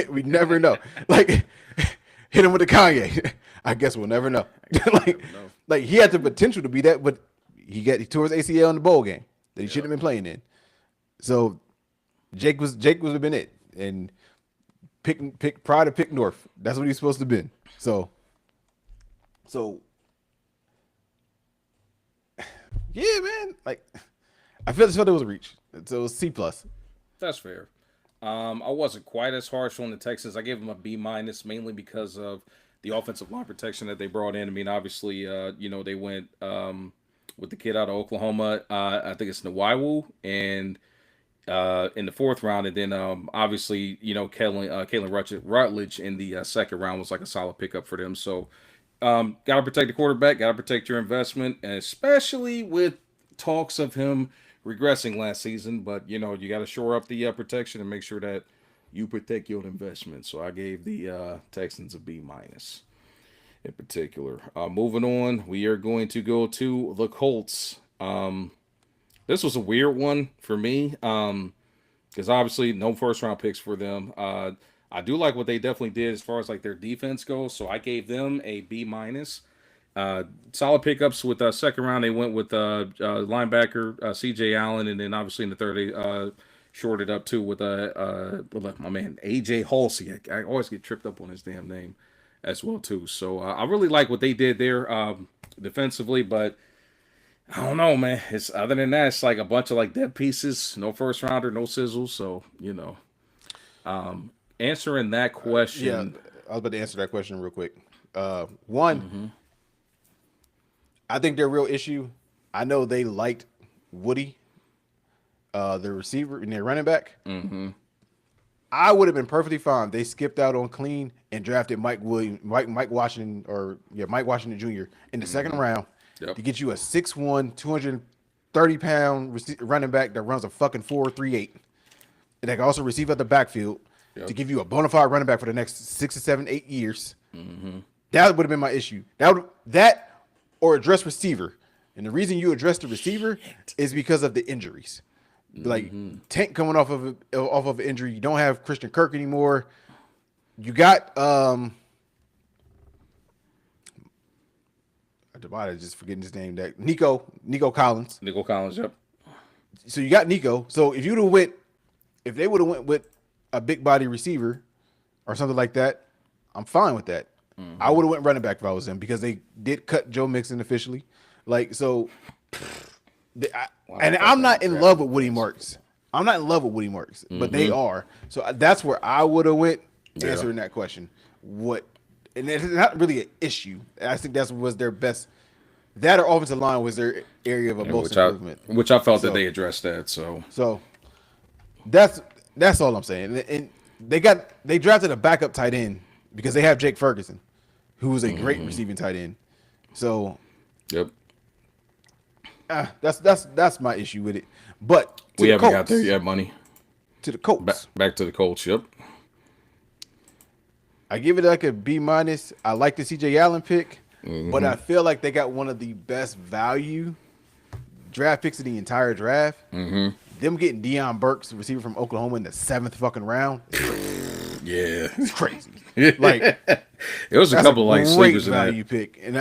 We never know. Like, hit him with the Kanye. I guess we'll never know. Like he had the potential to be that, but he tore his ACL in the bowl game that he shouldn't have been playing in. So Jake would have been it, and pick Pride of Pick North. That's what he's supposed to have been. So yeah, man. Like, I felt it was a reach. So it was C plus. That's fair. I wasn't quite as harsh on the Texans. I gave them a B minus mainly because of the offensive line protection that they brought in. I mean, obviously, they went with the kid out of Oklahoma. I think it's Nwaiwu, and in the fourth round, and then obviously, Kalen Rutledge in the second round was like a solid pickup for them. So, got to protect the quarterback, got to protect your investment, and especially with talks of him regressing last season. But you got to shore up the protection and make sure that you protect your investment. So I gave the Texans a B minus in particular. Moving on, we are going to go to the Colts. This was a weird one for me because obviously no first round picks for them. I do like what they definitely did as far as like their defense goes, so I gave them a B minus. Solid pickups with second round. They went with linebacker C.J. Allen, and then obviously in the third they shorted up too with my man A.J. Halsey. I always get tripped up on his damn name as well too. So I really like what they did there defensively, but I don't know, man. It's other than that, it's like a bunch of like dead pieces, no first rounder, no sizzle. So answering that question. Yeah, I was about to answer that question real quick. One, I think their real issue. I know they liked Woody, their receiver and their running back. I would have been perfectly fine. They skipped out on clean and drafted Mike Washington Jr. in the second round. Yep. To get you a 6'1", 230-pound running back that runs a fucking 4.38, and that can also receive at the backfield to give you a bona fide running back for the next 6 to 7, 8 years. That would have been my issue. That or address receiver, and the reason you address the receiver is because of the injuries. Like Tank coming off of an injury, you don't have Christian Kirk anymore. You got I just forgetting his name. That Nico Collins. Nico Collins, yep. So you got Nico. So if they would have went with a big body receiver or something like that, I'm fine with that. I would have went running back if I was them because they did cut Joe Mixon officially. Like so, I'm not in love with Woody Marks. I'm not in love with Woody Marks, but they are. So that's where I would have went answering that question. And it's not really an issue. I think that was their best. That or offensive line was their area of most improvement. Which I felt that they addressed that. So that's all I'm saying. And they drafted a backup tight end because they have Jake Ferguson, who was a great receiving tight end. So yep, that's my issue with it. But we haven't got there yet, money. To the Colts. Back to the Colts. Yep. I give it like a B minus. I like the C.J. Allen pick, but I feel like they got one of the best value draft picks of the entire draft. Them getting Deion Burks, receiver from Oklahoma, in the 7th fucking round. Yeah, it's crazy. Like it was a couple of like sleepers in that value pick, and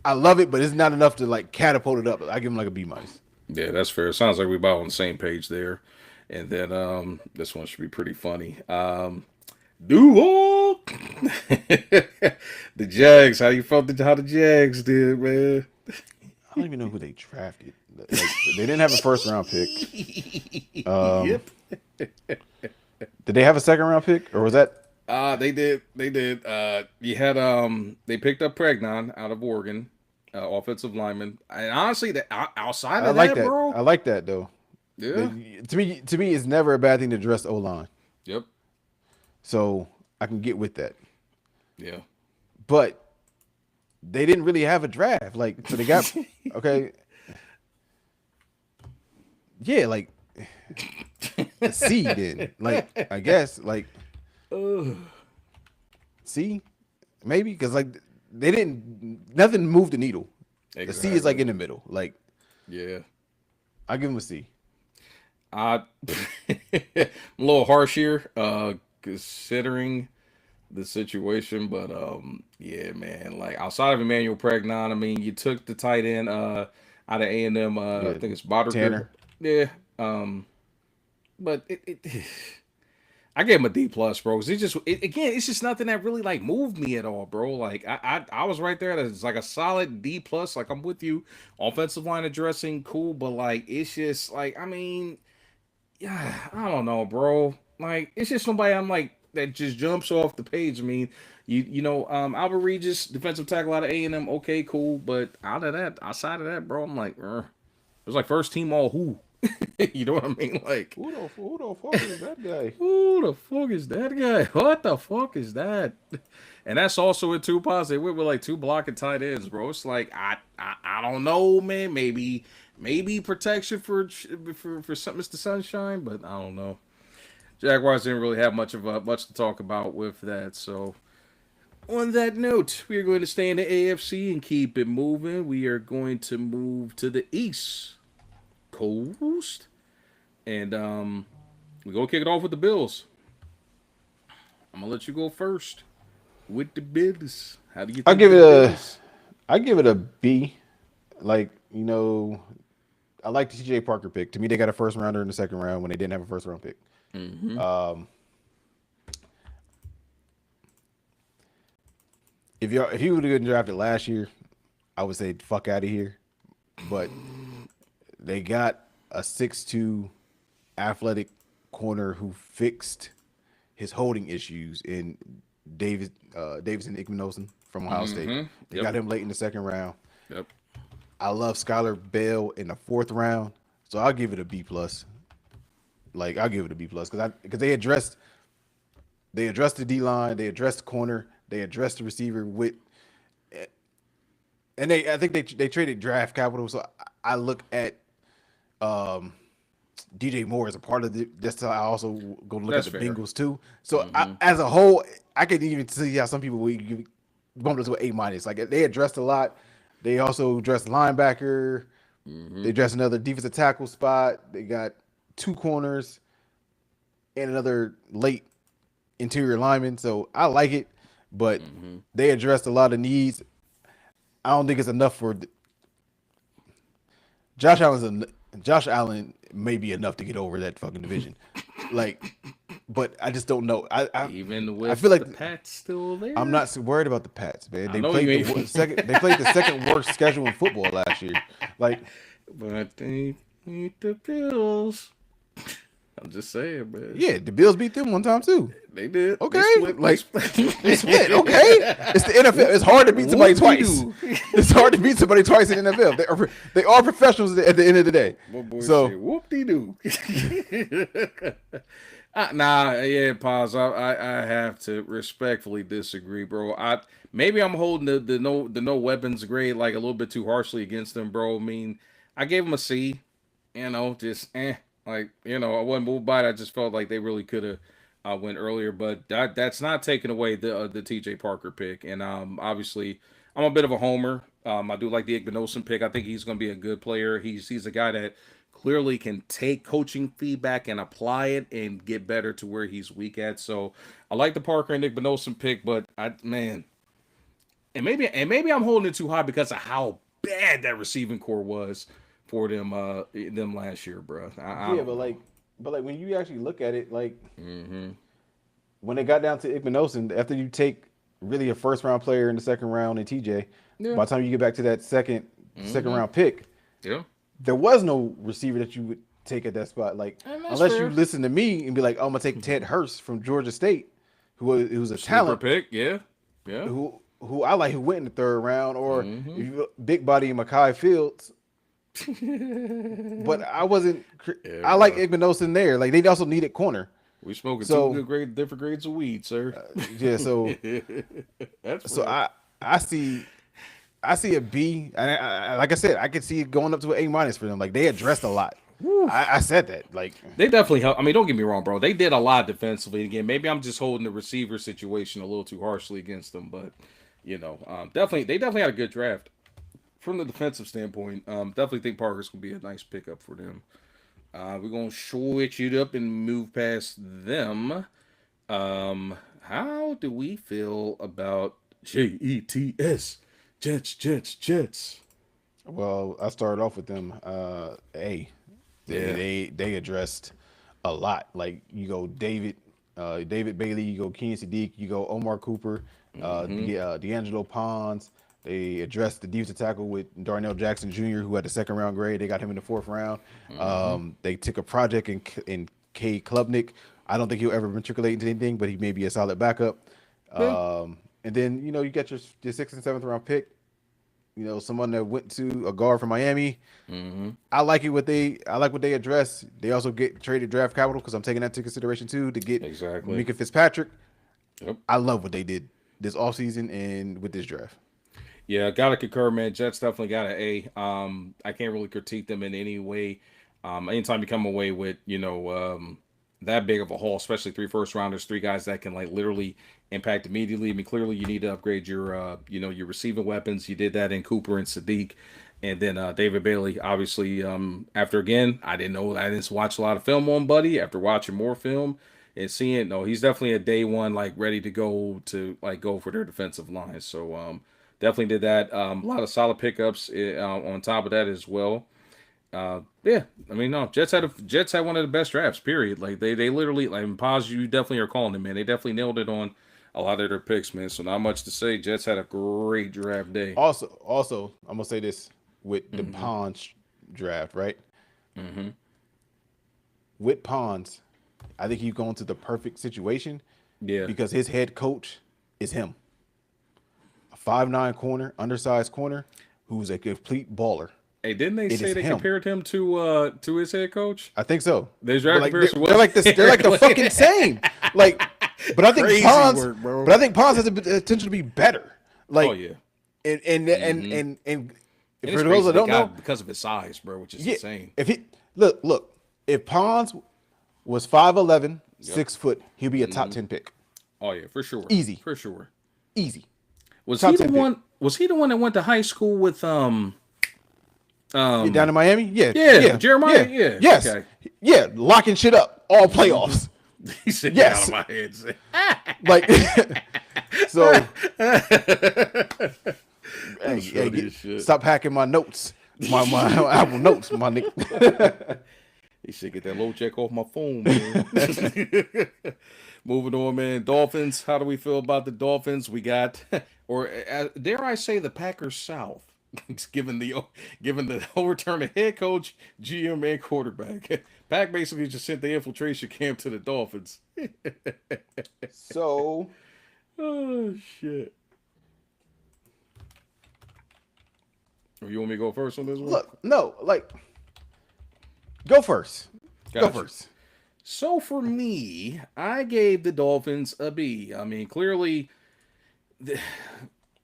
I love it, but it's not enough to like catapult it up. I give him like a B minus. Yeah, that's fair. It sounds like we're about on the same page there. And then this one should be pretty funny. Duo. The Jags. How you felt how the Jags did, man? I don't even know who they drafted. Like, they didn't have a first round pick. Yep. Did they have a second round pick, or was that? They did. You had they picked up Pregnon out of Oregon, offensive lineman. And honestly, that outside of that, bro, I like that though. Yeah. To me, it's never a bad thing to address O-line. Yep. So I can get with that. Yeah. But they didn't really have a draft. Like, so they got okay. Yeah, like a C then. Like, I guess, like C, maybe, because like they didn't nothing moved the needle. Exactly. The C is like in the middle. Like, yeah. I'll give him a C. I'm a little harsh here, considering the situation, but yeah, man. Like outside of Emmanuel Pregnon, I mean, you took the tight end out of A&M. I think it's Tanner. Yeah. But I gave him a D plus, bro. Cause it's just nothing that really like moved me at all, bro. Like I was right there. It's like a solid D plus. Like I'm with you. Offensive line addressing, cool, but like it's just like I mean. Yeah, I don't know, bro. Like it's just somebody I'm like that just jumps off the page. I mean, Albert Regis, defensive tackle out of A&M. Okay, cool, but outside of that, bro, I'm like, it was like first team all who. You know what I mean? Like, Who the fuck is that guy? who the fuck is that guy? What the fuck is that? And that's also with two pods. They went with like two blocking tight ends, bro. It's like I don't know, man. Maybe protection for Mr. Sunshine, but I don't know. Jaguars didn't really have much to talk about with that. So on that note, we are going to stay in the AFC and keep it moving. We are going to move to the East Coast, and we're gonna kick it off with the Bills. I'm gonna let you go first with the Bills. How do you think I give the it a Bills? I give it a B. Like, I like the TJ Parker pick. To me, they got a first rounder in the second round when they didn't have a first round pick. If he would have gotten drafted last year, I would say fuck out of here. But they got a 6'2" athletic corner who fixed his holding issues in Davidson Igmanosin from Ohio State. They got him late in the second round. Yep. I love Skylar Bell in the fourth round, so I'll give it a B plus. Like, I'll give it a B plus because they addressed the D line, they addressed the corner, they addressed the receiver and I think they traded draft capital. So I look at DJ Moore as a part of that's how I also go look That's at the fair. Bengals too. So as a whole, I could even see how some people would bump it to an A minus. Like, they addressed a lot. They also addressed linebacker. They addressed another defensive tackle spot. They got two corners and another late interior lineman. So I like it, but they addressed a lot of needs. I don't think it's enough for Josh Allen's. Josh Allen may be enough to get over that fucking division, like, but I just don't know. Even with I feel like the Pats still there, I'm not so worried about the Pats, man. They know played you the ain't. second. They played the second worst schedule in football last year. Like, But they beat the Bills. I'm just saying, man. yeah, the Bills beat them one time too. They did. Okay, They split. like They split. they split. Okay, it's the NFL. It's hard to beat somebody twice. Whoop-de-doo. It's hard to beat somebody twice in the NFL. They are professionals at the end of the day. My boy So said, whoop de doo. Yeah, pause. I have to respectfully disagree, bro. Maybe I'm holding the no weapons grade like a little bit too harshly against them, bro. I mean, I gave them a C, just like, I wasn't moved by it. I just felt like they really could have went earlier, but that's not taking away the TJ Parker pick. And obviously, I'm a bit of a homer. I do like the Igbenogson pick. I think he's going to be a good player. He's a guy that clearly can take coaching feedback and apply it and get better to where he's weak at. So I like the Parker and Igbenogson pick, but maybe I'm holding it too high because of how bad that receiving core was for them last year, bro. yeah, but like when you actually look at it, like when they got down to Igmanosin, after you take really a first round player in the second round and TJ, Yeah. by the time you get back to that second round pick, Yeah. there was no receiver that you would take at that spot. Like, And that's unless fair. you listen to me and be like, oh, I'm gonna take Ted Hurst from Georgia State, who's a Sleeper talent, pick, yeah. Yeah. who I like, who went in the third round, or if you big body Mekhi Fields. But I wasn't. I like Igbenogson there. Like, they also needed corner. We smoking So- different grades of weed, sir. Yeah, so That's so real. I see a B, and like I said, I could see it going up to an A minus for them. Like, they addressed a lot. I said that. Like, They definitely help. I mean, don't get me wrong, bro. They did a lot defensively. Again, maybe I'm just holding the receiver situation a little too harshly against them, but they definitely had a good draft from the defensive standpoint. Definitely think Parker's gonna be a nice pickup for them. We're gonna switch it up and move past them. How do we feel about Jets? Jets. well, I started off with them. A. They addressed a lot. Like, you go David Bailey, you go Keenan Sadiq, you go Omar Cooper, D'Angelo Pons. They addressed the defensive tackle with Darnell Jackson Jr., who had the second round grade. They got him in the fourth round. They took a project in K. Klubnik, I don't think he'll ever matriculate into anything, but he may be a solid backup. Yeah. And then you get your 6th and 7th round pick. Someone that went to a guard from Miami. Mm-hmm. I like what they address. They also get traded draft capital because I'm taking that into consideration too to get Exactly. Mika Fitzpatrick. Yep. I love what they did this offseason and with this draft. Yeah, gotta concur, man. Jets definitely got an A. I can't really critique them in any way. Anytime you come away with that big of a haul, especially 3 first rounders, 3 guys that can like literally impact immediately. I mean, clearly you need to upgrade your your receiving weapons. You did that in Cooper and Sadiq, and then David Bailey. Obviously, after again, I didn't watch a lot of film on Buddy. After watching more film and seeing, no, he's definitely a day one like ready to go for their defensive line. So definitely did that. A lot of solid pickups on top of that as well. Yeah, I mean, no, Jets had one of the best drafts. Period. Like they literally, like, pause. You definitely are calling it, man. They definitely nailed it on a lot of their picks, man. So not much to say. Jets had a great draft day. Also, I'm gonna say this with the Mm-hmm. Pons draft, right? Mm-hmm. With Pons, I think he's going to the perfect situation Yeah, because his head coach is him, a 5'9" corner, undersized corner, who's a complete baller. hey, didn't they It say is they him. compared him to his head coach? I think so. Their draft Like, comparison they're like this. They're like the fucking same. Like, but I think Crazy Pons. work, bro. But I think Pons has the potential to be better. Like, Oh yeah, and and for it's those crazy that they don't got know, it because of his size, bro, which is yeah, insane. if he look, if Pons was 5'11", 6 foot, he'll be a top 10 pick. Oh yeah, for sure, Easy. for sure. Easy. Was Top he the 10 pick. one? Was he the one that went to high school with Yeah, down in Miami? Yeah. Yeah, Jeremiah? Yeah, Yes. okay. Yeah, locking shit up. All playoffs. He said, Yes. "Get out of my head." Like, so, funny as shit. stop hacking my notes. My Apple notes, my nigga. He should get that low check off my phone, man. Moving on, man. Dolphins. How do we feel about the Dolphins? We got, or dare I say, the Packers South. given the overturn of head coach, GM, and quarterback. Pack basically just sent the infiltration camp to the Dolphins. So, Oh shit. Or you want me to go first on this one? look, no, like, go first. Go Gotcha. first. So for me, I gave the Dolphins a B. I mean, clearly,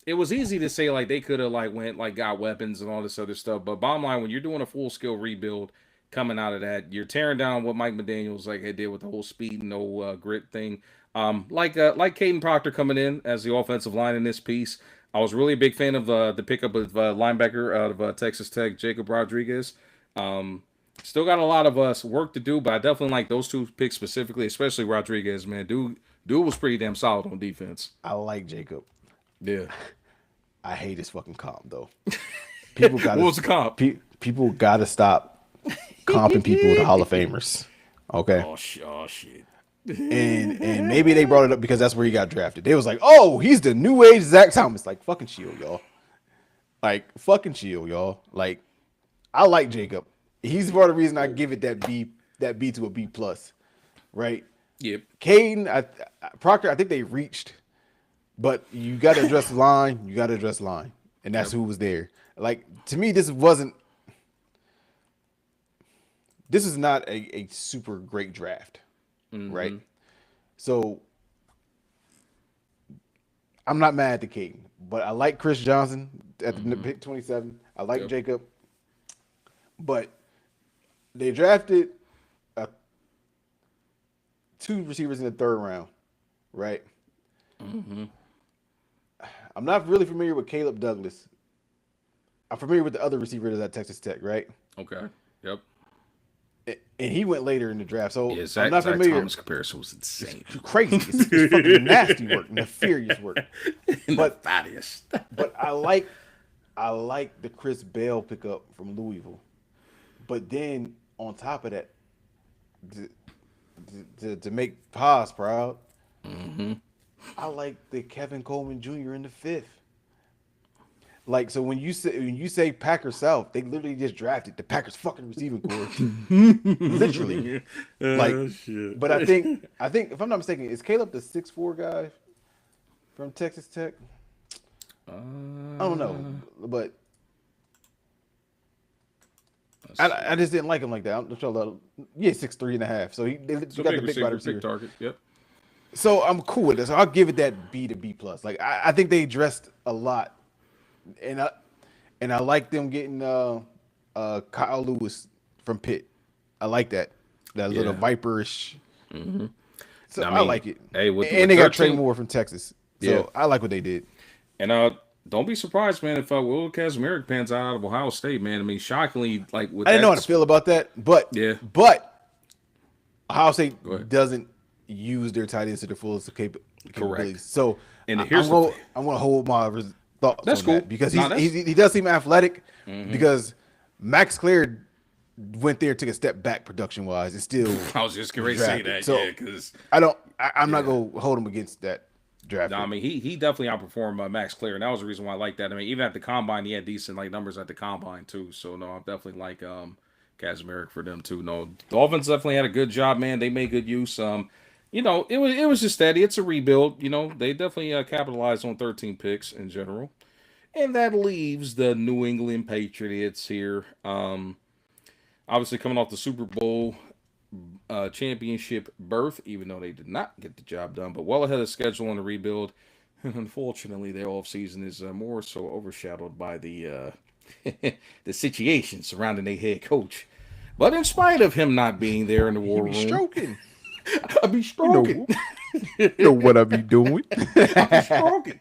it was easy to say like they could have got weapons and all this other stuff. But bottom line, when you're doing a full scale rebuild, coming out of that, you're tearing down what Mike McDaniel's did with the whole speed and no grit thing. Like Caden Proctor coming in as the offensive line in this piece. I was really a big fan of the pickup of linebacker out of Texas Tech, Jacob Rodriguez. Still got a lot of work to do, but I definitely like those 2 picks specifically, especially Rodriguez. Man, dude was pretty damn solid on defense. I like Jacob. Yeah. I hate his fucking comp, though. People got What was the comp? People got to stop comping people to Hall of Famers. Okay. Oh shit. And maybe they brought it up because that's where he got drafted. They was like, oh, he's the new age Zach Thomas. Like, fucking chill, y'all. Like, fucking chill, y'all. Like, I like Jacob. He's part of the reason I give it that B to a B plus, right? Yep. Caden, Proctor, I think they reached, but you got to address the line. You got to address the line, and that's who was there. Like, to me, this is not a super great draft, right? So I'm not mad at the Caden, but I like Chris Johnson at the pick 27. I like Jacob, but they drafted 2 receivers in the 3rd round, right? I'm not really familiar with Caleb Douglas. I'm familiar with the other receivers at Texas Tech, right? Okay. Yep. And he went later in the draft, so Yeah, I'm not Zach familiar. Thomas comparison was insane. It's crazy. It's fucking nasty work, nefarious work. But Thaddeus. but I like the Chris Bell pickup from Louisville. But then on top of that, to make Paz proud, I like the Kevin Coleman Jr. in the 5th. Like, so when you say Packers South, they literally just drafted the Packers fucking receiving core. Literally. Like, Shit. but I think if I'm not mistaken, is Caleb the 6'4" guy from Texas Tech? I don't know, but I just didn't like him like that. I'm sure 6'3.5". So you got the big wide receiver. Big target. Yep. So I'm cool with this. So I'll give it that B to B plus. Like I think they dressed a lot, and I like them getting Kyle Lewis from Pitt. I like that little viperish. Mm-hmm. So I like it. Hey, and they got Trey Moore from Texas. So I like what they did. And don't be surprised, man, if Will Kazmarek pans out of Ohio State, man. I mean, shockingly, like with I didn't know how to feel about that, but Ohio State doesn't use their tight ends to their fullest capabilities. Correct. So and I'm going to hold my thoughts That's on cool. that because he does seem athletic. Mm-hmm. Because Max Clare went there and took a step back production wise. It's still I was just going to say that, so because I'm not going to hold him against that draft. No, I mean he definitely outperformed Max Clare, and that was the reason why I like that. I mean, even at the combine, he had decent numbers at the combine too. So no, I definitely like Kazmarek for them too. No, the offense definitely had a good job, man. They made good use. It was just steady. It's a rebuild. They definitely capitalized on 13 picks in general, and that leaves the New England Patriots here. Obviously coming off the Super Bowl championship berth, even though they did not get the job done, but well ahead of schedule on the rebuild. And unfortunately, their offseason is more so overshadowed by the the situation surrounding their head coach. But in spite of him not being there in the war room, I be stroking. You know what I be doing? I be stroking.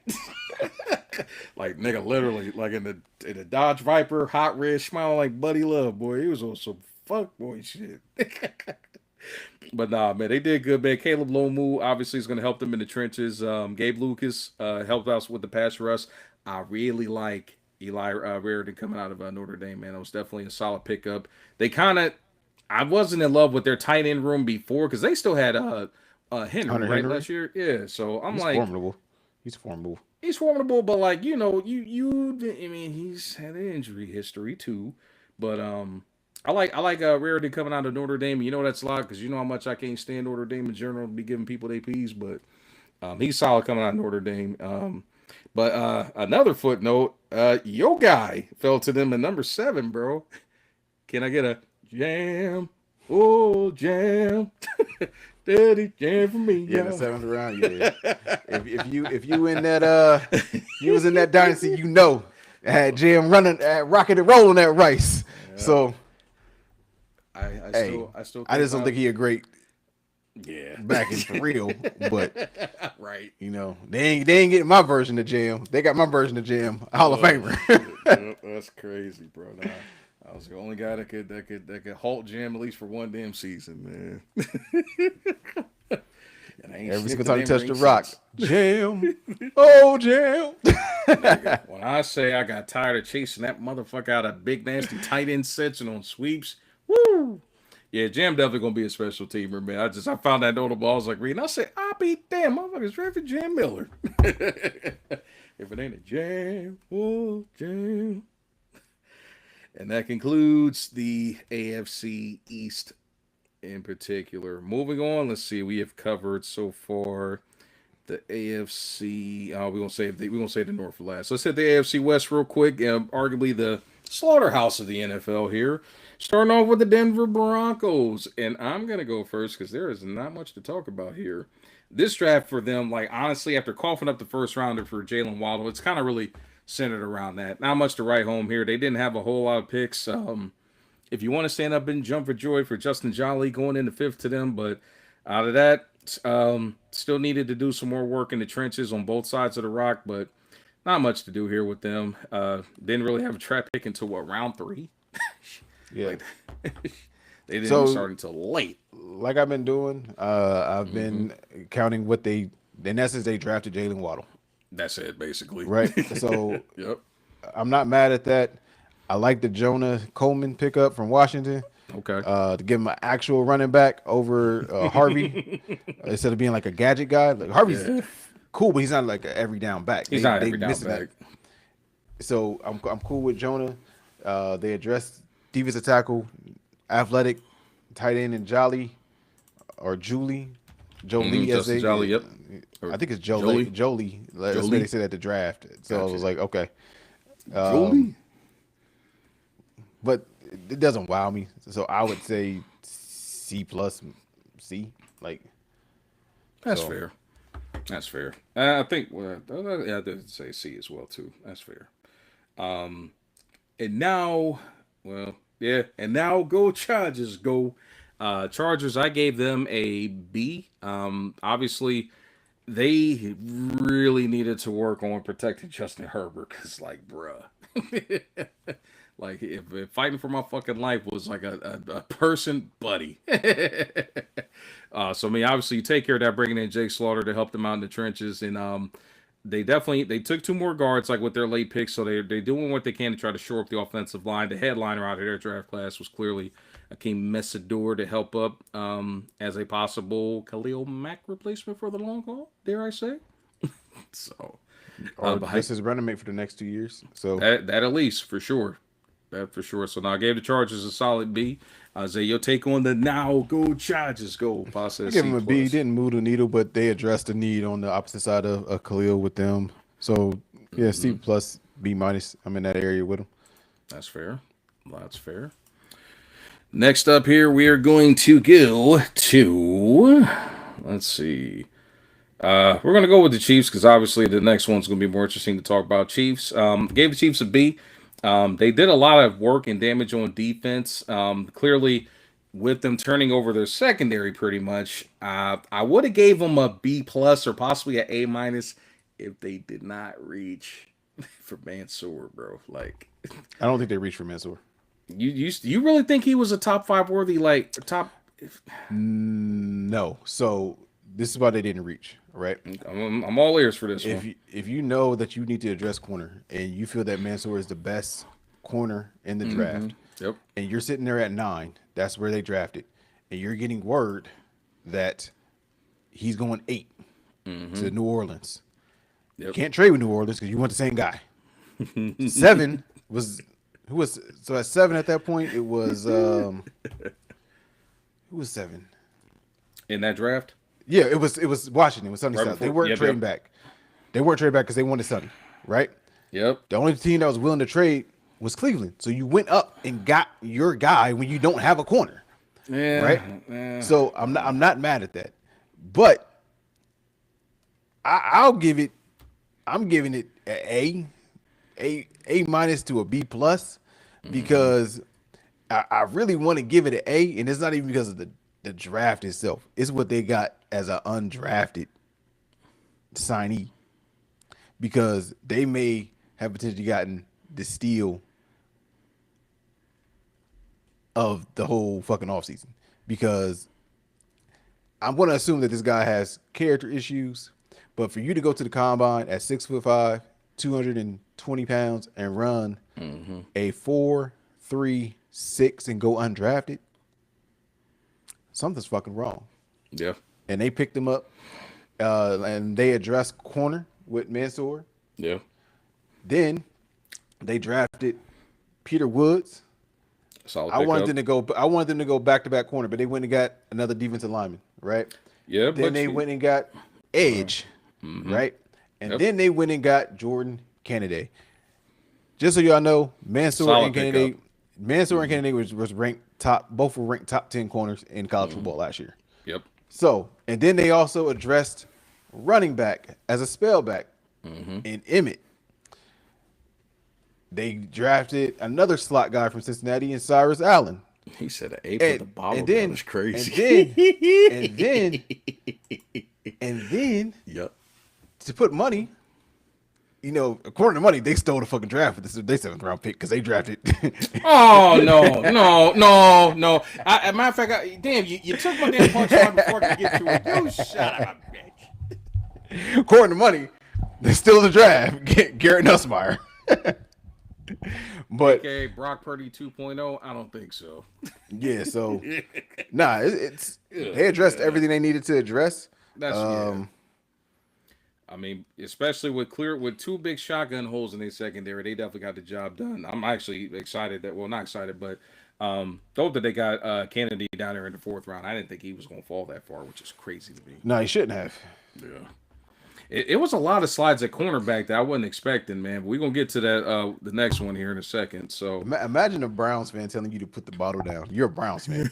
Like nigga, literally, like in the Dodge Viper, hot red, smiling like Buddy Love, boy. He was on some fuck boy shit. But nah, man, they did good, man. Caleb Lomu obviously is going to help them in the trenches. Gabe Lucas helped us with the pass rush. I really like Eli Raritan coming out of Notre Dame, man. It was definitely a solid pickup. I wasn't in love with their tight end room before because they still had Henry last year. Yeah, so He's formidable. He's formidable, but like I mean, he's had an injury history too. But I like Raritan coming out of Notre Dame. That's a lot because you know how much I can't stand Notre Dame in general, be giving people their P's, but he's solid coming out of Notre Dame. But another footnote, your guy fell to them at number 7, bro. Can I get a jam? Oh, jam. Daddy jam for me. Yeah, the 7th round. Yeah. if you in that you was in that dynasty, had jam running, rocking and rolling that rice. Yeah. So I just don't think he a great back in for real, but right. They ain't getting my version of jam. They got my version of jam, Hall of Famer. That's crazy, bro. Nah, I was the only guy that could halt jam at least for one damn season, man. Every single time you touch the rock, jam, oh jam. Nigga, when I say I got tired of chasing that motherfucker out of big nasty tight end sets and on sweeps, woo. Yeah, Jam definitely gonna be a special teamer, man. I found that notable. I was like reading. I said, I'll be damn, motherfuckers drafted Jam Miller. If it ain't a jam, oh jam. And that concludes the AFC East in particular. Moving on, let's see. We have covered so far the AFC. We're gonna say the North for last. Let's hit the AFC West real quick. Arguably the slaughterhouse of the NFL here. Starting off with the Denver Broncos, and I'm gonna go first because there is not much to talk about here. This draft for them, like honestly, after coughing up the first rounder for Jalen Waddle, it's kind of really centered around that. Not much to write home here. They didn't have a whole lot of picks. If you want to stand up and jump for joy for Justin Jolly going in the 5th to them, but out of that, still needed to do some more work in the trenches on both sides of the rock, but not much to do here with them. Didn't really have a trap pick until round 3. Yeah. They didn't start until late. Like I've been doing, I've been counting what in essence, they drafted Jalen Waddle. That's it, basically. Right. So yep. I'm not mad at that. I like the Jonah Coleman pickup from Washington. Okay. To give him an actual running back over Harvey instead of being like a gadget guy. Like Harvey's cool, but he's not like an every down back. He's not every down back. So I'm cool with Jonah. They addressed defensive tackle, athletic, tight end, and Jolie as Justin Jolly, they. yep. I Or think it's Jolie. Jolie. That's what they Jolie. said at the draft. So I was Gotcha. like, okay, Jolie. but it doesn't wow me. So I would say C plus, C. Like That's so. fair. That's fair. I think. Well, yeah, I did say C as well too. That's fair. And now, well, yeah, and now go Chargers. Go Chargers. I gave them a B. Obviously, they really needed to work on protecting Justin Herbert because, like, bruh, like if fighting for my fucking life was like a person, buddy. So I mean, obviously, you take care of that, bringing in Jake Slaughter to help them out in the trenches, and they took two more guards like with their late picks, so they're doing what they can to try to shore up the offensive line. The headliner out of their draft class was clearly Akeem Messidor to help up as a possible Khalil Mack replacement for the long haul. Dare I say? So, Or behind just his running mate for the next 2 years. So that at least for sure. That for sure. So now I gave the Chargers a solid B. Isaiah, your take on the now go Chargers go I process give C him a B. plus. Didn't move the needle, but they addressed the need on the opposite side of Khalil with them. So yeah, C plus, B minus. I'm in that area with him. That's fair. That's fair. Next up here, we are going to go to. Let's see. We're going to go with the Chiefs because obviously the next one's going to be more interesting to talk about. Chiefs. Gave the Chiefs a B. They did a lot of work and damage on defense. Clearly, with them turning over their secondary pretty much, I would have gave them a B plus or possibly an A minus if they did not reach for Mansoor, bro. Like, I don't think they reached for Mansour. you really think he was a top five worthy top? No. So this is why they didn't reach. Right. I'm all ears for this one. If you know that you need to address corner and you feel that Mansour is the best corner in the draft, Yep. and you're sitting there at 9, that's where they drafted, and you're getting word that he's going 8 to New Orleans. You Yep. can't trade with New Orleans because you want the same guy. 7 was who was so at 7 at that point it was who was 7? In that draft. Yeah, it was Washington. It was Sonny Right South. They before- weren't yep, trading yep. back. They weren't trading back because they wanted Sonny, right? Yep. The only team that was willing to trade was Cleveland. So you went up and got your guy when you don't have a corner, Yeah. right? Yeah. So I'm not mad at that, but I'll give it. I'm giving it A minus to a B plus because I really want to give it an A, and it's not even because of the draft itself. It's what they got as an undrafted signee because they may have potentially gotten the steal of the whole fucking offseason because I'm going to assume that this guy has character issues, but for you to go to the combine at 6'5", 220 pounds and run a 4.36 and go undrafted, something's fucking wrong. Yeah. And they picked him up, and they addressed corner with Mansour. Yeah. Then they drafted Peter Woods. Solid. I wanted pickup. them to go back to back corner, but they went and got another defensive lineman, right? Yeah. Then they went and got edge, right? And then they went and got Jordan Kennedy. Just so y'all know, Mansour Solid and Kennedy, pickup. was ranked top. Both were ranked top 10 corners in college football last year. Yep. So, and then they also addressed running back as a spellback in Emmett. They drafted another slot guy from Cincinnati and Cyrus Allen. He said an A for the bottle. And then, That was crazy. and then Yep. to put money, you know, according to money, they stole the fucking draft with their 7th round pick because they drafted. Oh no! As a matter of fact, damn, you took my damn punchline before I could get to it. You shut up, bitch. According to money, they stole the draft. Garrett Nussmeier. But Okay, Brock Purdy 2.0. I don't think so. yeah, so they addressed everything they needed to address. That's I mean, especially with two big shotgun holes in their secondary, they definitely got the job done. I'm actually excited that, well, not excited, but though that they got Kennedy down there in the fourth round. I didn't think he was going to fall that far, which is crazy to me. No, he shouldn't have. Yeah. It was a lot of slides at cornerback that I wasn't expecting, man. But we're going to get to that the next one here in a second. So Imagine a Browns fan telling you to put the bottle down. You're a Browns fan.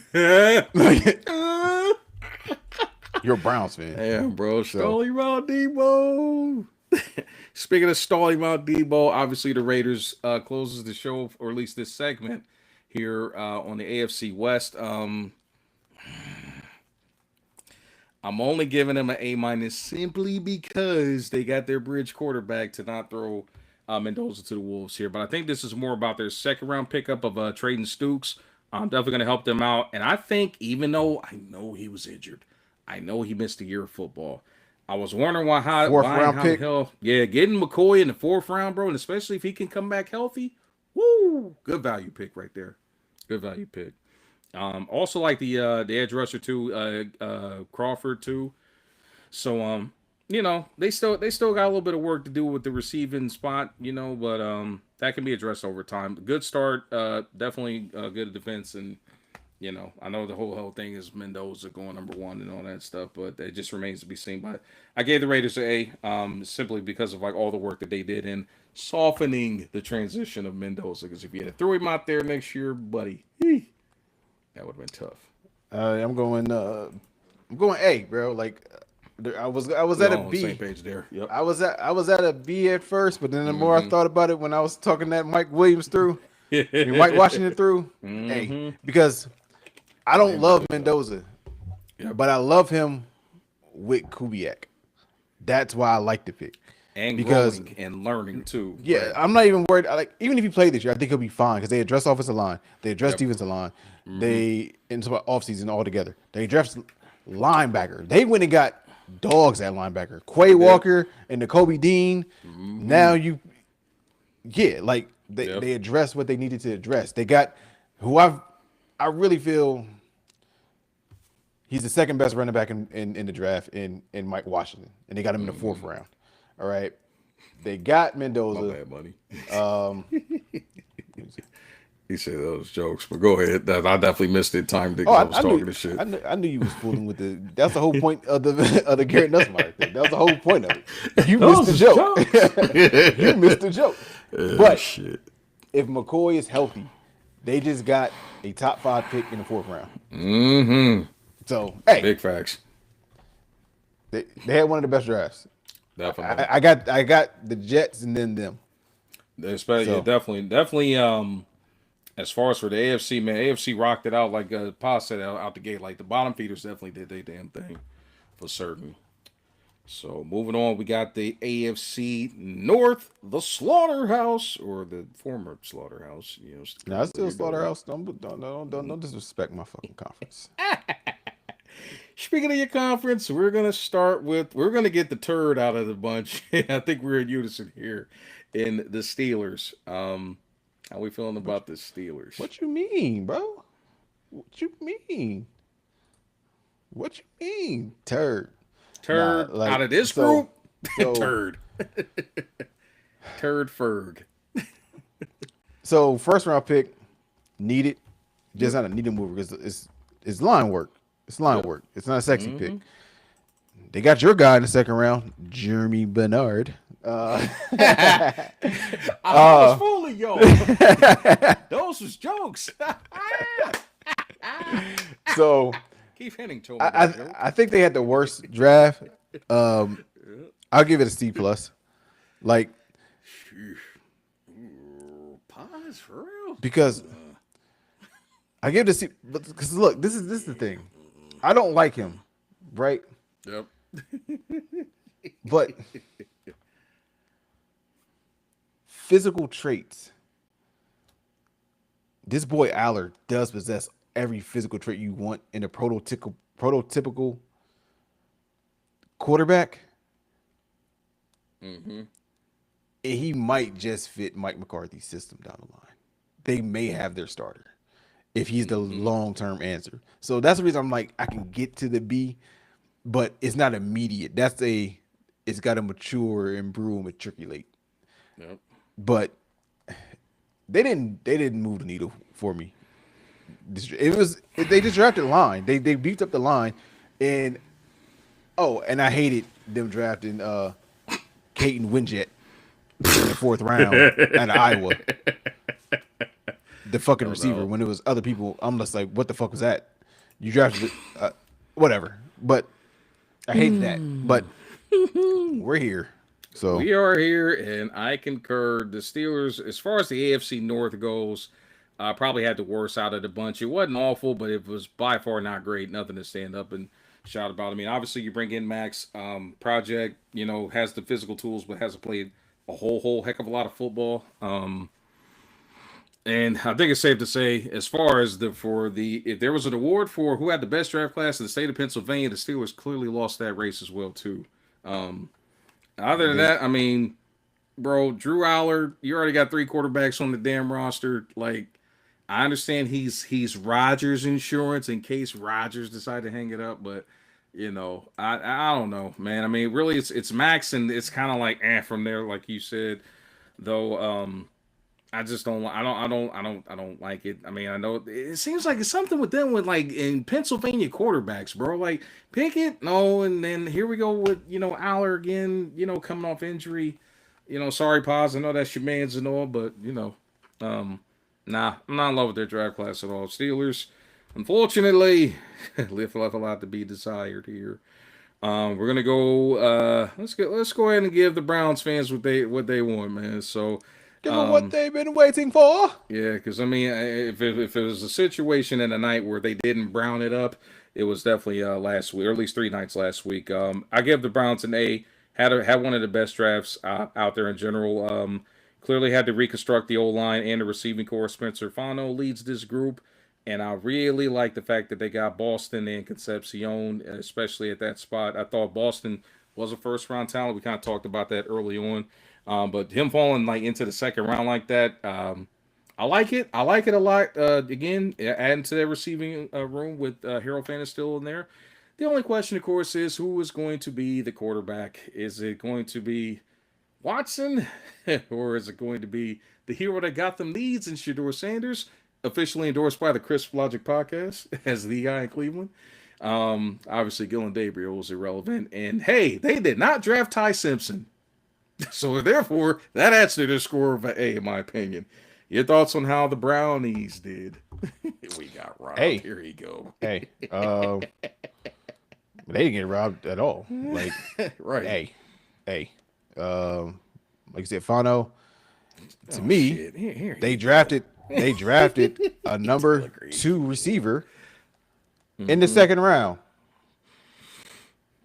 You're a Browns fan. Damn, bro. Stalling Mount Debo. Speaking of stalling Mount Debo, obviously the Raiders closes the show, or at least this segment here on the AFC West. I'm only giving them an A- simply because they got their bridge quarterback to not throw Mendoza to the Wolves here. But I think this is more about their second round pickup of Traden Stukes. I'm definitely going to help them out. And I think, even though I know he was injured, I know he missed a year of football, I was wondering Fourth round pick. the hell, yeah, getting McCoy in the fourth round, bro, and especially if he can come back healthy, woo, good value pick right there. Good value pick. Also like the edge rusher too, Crawford too. So they still got a little bit of work to do with the receiving spot, but that can be addressed over time. Good start, definitely good defense, and I know the whole thing is Mendoza going number one and all that stuff, but it just remains to be seen. But I gave the Raiders an A, simply because of like all the work that they did in softening the transition of Mendoza. Because if you had threw him out there next year, buddy, that would have been tough. I'm going A, bro. Like I was at a B. Same page there. Yep. I was at a B at first, but then the more I thought about it, when I was talking that Mike Williams through, Mike Washington through, A, because I don't love Mendoza, but I love him with Kubiak. That's why I like the pick. And growing and learning too. Yeah, right. I'm not even worried. Like, even if he played this year, I think he'll be fine because they address offensive line, they address defensive line, they into offseason altogether. They address linebacker. They went and got dogs at linebacker. Quay Walker and Nakobe Dean. Now they addressed what they needed to address. They got who I really feel he's the second best running back in the draft in Mike Washington, and they got him in the fourth round. All right, they got Mendoza. My bad, money. He said those jokes, but go ahead. I definitely missed it. Time to I was talking to shit. I knew you was fooling with the. That's the whole point of the Garrett Nussmeier thing. That was the whole point of it. You missed the joke. You missed the joke. But shit. If McCoy is healthy, they just got a top 5 pick in the fourth round. So hey, big facts. They had one of the best drafts. Definitely. I got the Jets and then them. Definitely. As far as for the AFC, man, AFC rocked it out like Pa said out the gate. Like the bottom feeders definitely did their damn thing for certain. So moving on, we got the AFC North, the Slaughterhouse, or the former Slaughterhouse. No, it's still Slaughterhouse. Don't disrespect my fucking conference. Speaking of your conference, we're gonna get the turd out of the bunch. I think we're in unison here in the Steelers. How we feeling about the Steelers? What you mean, bro? What you mean? Turd. Out of this group? Turd. Turd Ferg. So first round pick, needed. Just not a needed mover because it's line work. It's line work. It's not a sexy pick. They got your guy in the second round, Jeremy Bernard. I was fooling y'all. Those was jokes. So Keith Henning told me I think they had the worst draft. I'll give it a C plus. Like, pause for real. Because I give it a C, because look, this is the thing. I don't like him, right? Yep. But physical traits. This boy Aller does possess every physical trait you want in a prototypical quarterback. And he might just fit Mike McCarthy's system down the line. They may have their starter if he's the long-term answer. So that's the reason I'm like, I can get to the B, but it's not immediate. It's it's got to mature and brew and matriculate. Yep. But they didn't move the needle for me. They just drafted a line. They beefed up the line, and and I hated them drafting Caden Winjet in the fourth round out of Iowa. The fucking receiver, when it was other people, I'm just like, what the fuck was that? You drafted whatever. But I hated that. But we're here. So We are here, and I concur. The Steelers, as far as the AFC North goes, probably had the worst out of the bunch. It wasn't awful, but it was by far not great. Nothing to stand up and shout about. I mean, obviously, you bring in Max Project, has the physical tools, but hasn't played a whole heck of a lot of football. And I think it's safe to say, as far as if there was an award for who had the best draft class in the state of Pennsylvania, the Steelers clearly lost that race as well too. Other than that, I mean, bro, Drew Aller, you already got 3 quarterbacks on the damn roster. Like, I understand he's Rodgers insurance in case Rodgers decide to hang it up, but I don't know, man. I mean, really, it's Max, and it's kind of like from there, like you said, though. I just don't. I don't like it. I mean, I know it seems like it's something with them with like in Pennsylvania quarterbacks, bro. Like Pickett, no, and then here we go with Aller again. Coming off injury. Sorry, Paz. I know that's your man's and all, but nah, I'm not in love with their draft class at all. Steelers, unfortunately, left a lot to be desired here. We're gonna go. Let's go ahead and give the Browns fans what they want, man. So. Give them what they've been waiting for. Yeah, because I mean, if it was a situation in a night where they didn't brown it up, it was definitely last week, or at least 3 nights last week. I give the Browns an A. Had one of the best drafts out there in general. Clearly had to reconstruct the O line and the receiving core. Spencer Fano leads this group, and I really like the fact that they got Boston and Concepcion, especially at that spot. I thought Boston was a first round talent. We kind of talked about that early on. But him falling like into the second round like that, I like it. I like it a lot. Again, adding to their receiving room with Harold Fant still in there. The only question, of course, is who is going to be the quarterback? Is it going to be Watson, or is it going to be the hero that got them leads in Shedeur Sanders, officially endorsed by the Crisp Logic podcast as the guy in Cleveland? Obviously, Gillen Gabriel was irrelevant, and hey, they did not draft Ty Simpson. So therefore, that adds to their score of an A, in my opinion. Your thoughts on how the Brownies did? We got robbed. Hey. Here you go. Hey, they didn't get robbed at all. Like, Right. hey, like you said, Fano. To me, shit. Here they drafted a number 2 receiver in the second round.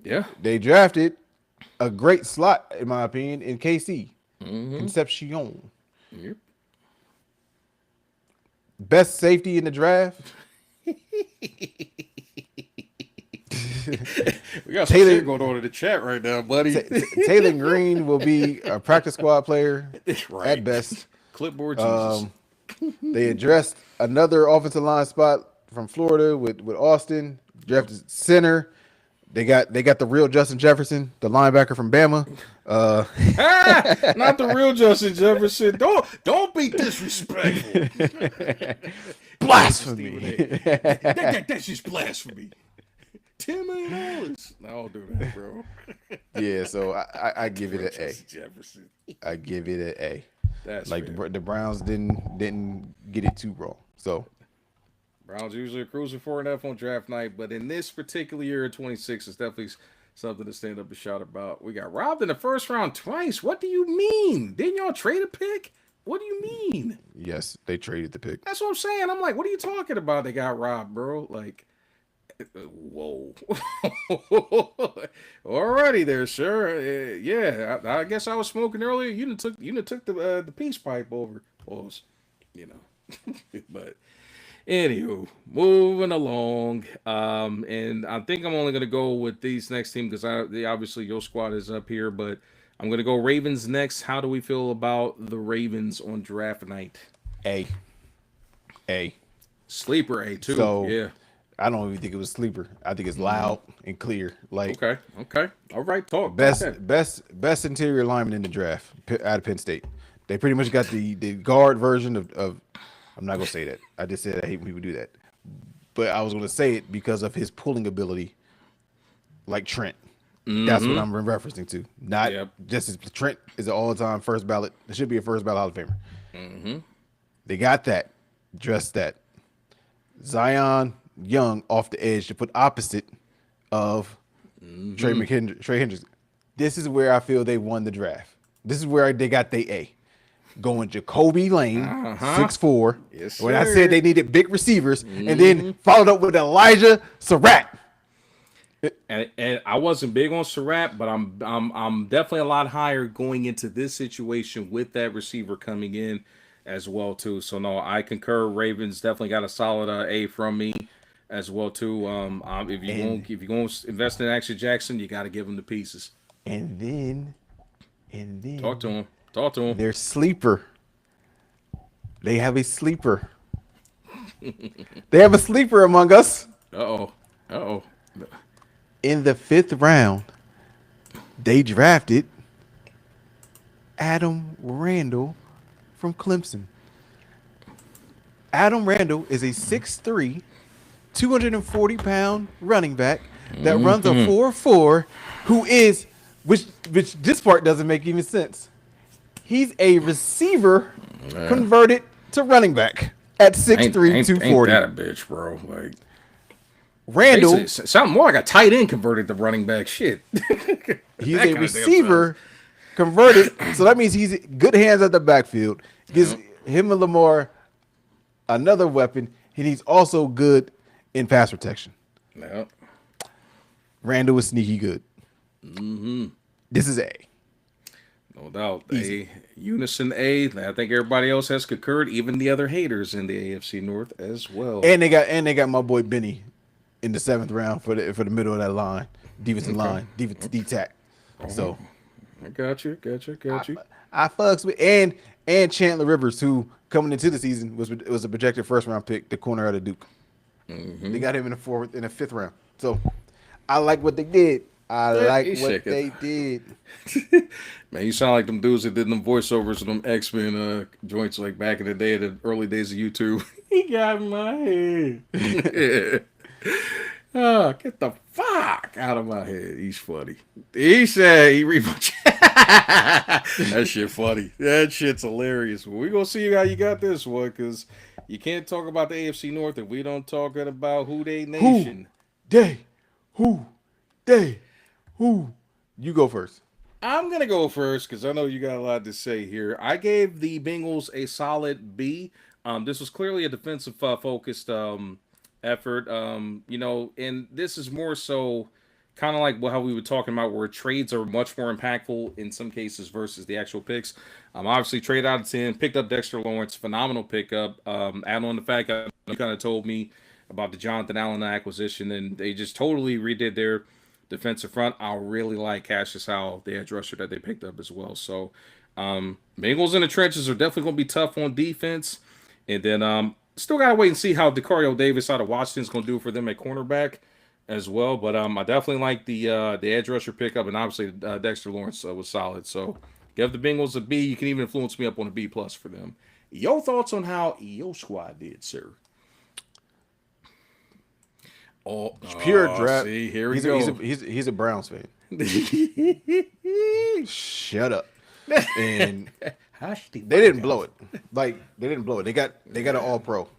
Yeah. They drafted a great slot, in my opinion, in KC. Concepcion. Yep. Best safety in the draft. We got some shit going on in the chat right now, buddy. Taylor Green will be a practice squad player Right. at best. Clipboard Jesus. They addressed another offensive line spot from Florida with Austin. Drafted center. They got the real Justin Jefferson, the linebacker from Bama. Not the real Justin Jefferson. Don't be disrespectful. Blasphemy. That's just blasphemy. $10 million. No, I'll do that, bro. Yeah, so I give it an A. Jefferson. I give it an A. That's like fair. the Browns didn't get it too wrong. So Browns usually are cruising for an F on draft night, but in this particular year, 26, it's definitely something to stand up and shout about. We got robbed in the first round twice. What do you mean? Didn't y'all trade a pick? What do you mean? yes, they traded the pick. That's what I'm saying. I'm like, what are you talking about? They got robbed, bro. Like, whoa. Alrighty there, sir. Yeah, I guess I was smoking earlier. You took the peace pipe over. Pause. But anywho, moving along. And I think I'm only gonna go with these next team because obviously your squad is up here, but I'm gonna go Ravens next. How do we feel about the Ravens on draft night? A. Sleeper A too. So, yeah. I don't even think it was sleeper. I think it's loud and clear. Like Okay. All right. Talk that. best interior lineman in the draft out of Penn State. They pretty much got the guard version of. I'm not gonna say that. I just said I hate when people do that, but I was gonna say it because of his pulling ability, like Trent. That's what I'm referencing to. Not just as Trent is an all-time first ballot. It should be a first ballot Hall of Famer. They got that, dressed that. Zion Young off the edge to put opposite of Trey Hendricks. This is where I feel they won the draft. This is where they got their A. Going Jacoby Lane, 6'4". Yes, when I sir. said they needed big receivers, and then followed up with Elijah Surratt. And I wasn't big on Surratt, but I'm definitely a lot higher going into this situation with that receiver coming in as well too. So no, I concur. Ravens definitely got a solid A from me as well too. If you're going to invest in Action Jackson, you got to give him the pieces. And then Talk to him. their sleeper. They have a sleeper. They have a sleeper among us. Uh-oh. In the 5th round, they drafted Adam Randall from Clemson. Adam Randall is a 6'3", 240-pound running back that runs a 4.4, who is, which this part doesn't make even sense. He's a receiver converted to running back at 6'3", 240. Ain't that a bitch, bro? Like Randall, sound more like a tight end converted to running back. Shit. he's a receiver converted, so that means he's good hands at the backfield. Gives him and Lamar another weapon, and he's also good in pass protection. Yep. Randall is sneaky good. This is A. No doubt. Easy. Unison A. I think everybody else has concurred, even the other haters in the AFC North as well. And they got my boy Benny in the 7th round for the middle of that line, defensive line, D-tack. So I got you. I fucks with and Chandler Rivers, who coming into the season was a projected 1st round pick, the corner out of Duke. They got him in the 5th round. So I like what they did. They did. Man, you sound like them dudes that did them voiceovers of them X-Men joints like back in the day, the early days of YouTube. He got my head. Oh, get the fuck out of my head. He's funny. He said he read my that shit funny. That shit's hilarious. Well, we gonna see how you got this one, because you can't talk about the AFC North if we don't talk about who they nation. Who? You go first. I'm going to go first because I know you got a lot to say here. I gave the Bengals a solid B. This was clearly a defensive focused effort. And this is more so kind of like how we were talking about, where trades are much more impactful in some cases versus the actual picks. Obviously, trade out of 10, picked up Dexter Lawrence, phenomenal pickup. Add on the fact that you kind of told me about the Jonathan Allen acquisition, and they just totally redid their defensive front. I really like Cassius Howell, the edge rusher that they picked up as well. So, Bengals in the trenches are definitely going to be tough on defense. And then still got to wait and see how Decario Davis out of Washington is going to do for them at cornerback as well. But I definitely like the edge rusher pickup, and obviously Dexter Lawrence was solid. So give the Bengals a B. You can even influence me up on a B+ for them. Your thoughts on how your squad did, sir? Oh, Pure draft. See, here we go. He's a Browns fan. Shut up. And they didn't blow it. Like, they didn't blow it. They got an All-Pro.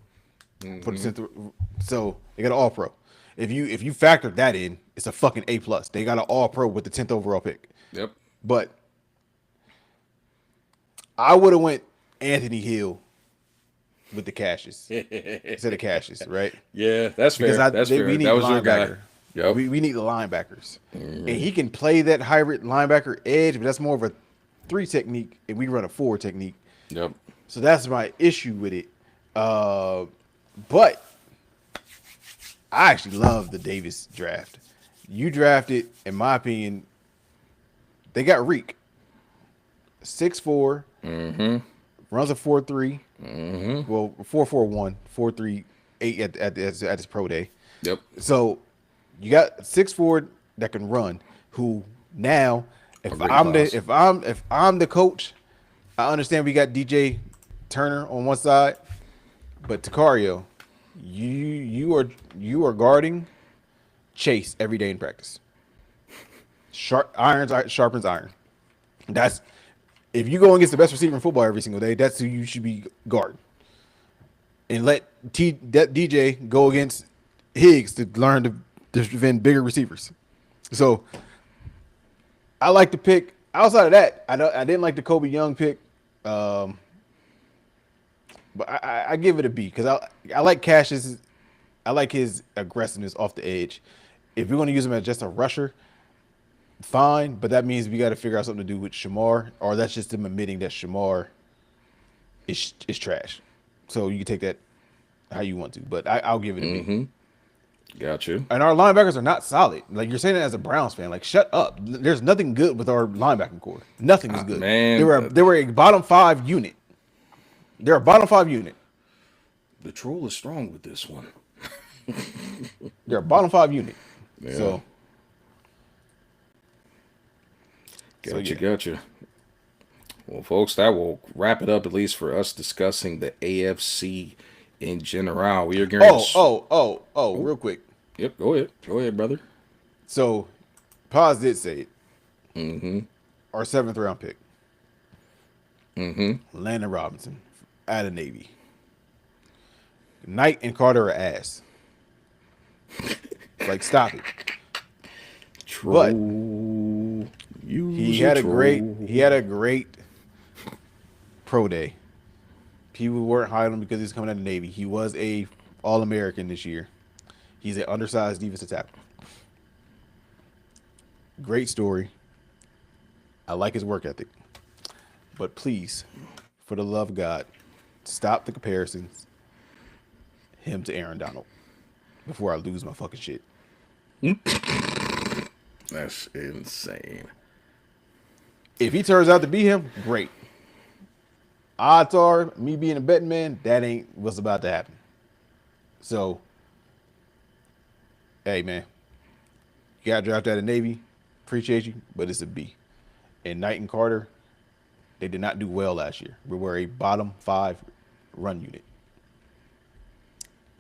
So they got an All-Pro. If you factor that in, it's a fucking A+. They got an All-Pro with the 10th overall pick. Yep. But I would have went Anthony Hill with the Cassius instead of Cassius, right? Yeah, that's fair. That's fair. We need that was your guy. Yep. We need the linebackers. And he can play that hybrid linebacker edge, but that's more of a 3 technique, and we run a 4 technique. Yep. So that's my issue with it. But I actually love the Davis draft. You drafted, in my opinion, they got Reek. 6'4", runs a 4.3. Well, 4.41, 4.38 at his pro day. Yep. So you got 6'4" that can run. Who now, A if great I'm class. the if I'm the coach, I understand we got DJ Turner on one side, but Takario, you are guarding Chase every day in practice. Irons sharpens iron. That's if you go against the best receiver in football every single day, that's who you should be guarding. And let DJ go against Higgs to learn to defend bigger receivers. So I like the pick. Outside of that, I didn't like the Kobe Young pick, but I give it a B because I like Cash's. I like his aggressiveness off the edge. If you're going to use him as just a rusher, fine, but that means we got to figure out something to do with Shamar, or that's just him admitting that Shamar is trash. So you can take that how you want to, but I'll give it a B. Got you. And our linebackers are not solid. Like you're saying that as a Browns fan. Like shut up. There's nothing good with our linebacking core. Nothing is good. Man, They were a bottom 5 unit. They're a bottom 5 unit. the troll is strong with this one. They're a bottom 5 unit. Yeah. So Gotcha. Well, folks, that will wrap it up at least for us discussing the AFC in general. We are going real quick. Yep, go ahead, brother. So Paz did say it. Our 7th round pick. Landon Robinson out of Navy. Knight and Carter are ass. Like, stop it. Troll. He had a great pro day. People weren't high on him because he's coming out of the Navy. He was a All-American this year. He's an undersized defensive tackle. Great story. I like his work ethic. But please, for the love of God, stop the comparisons. Him to Aaron Donald before I lose my fucking shit. That's insane. If he turns out to be him, great. Odds are, me being a betting man, that ain't what's about to happen. So, hey, man. You got drafted out of Navy. Appreciate you, but it's a B. And Knight and Carter, they did not do well last year. We were a bottom 5 run unit.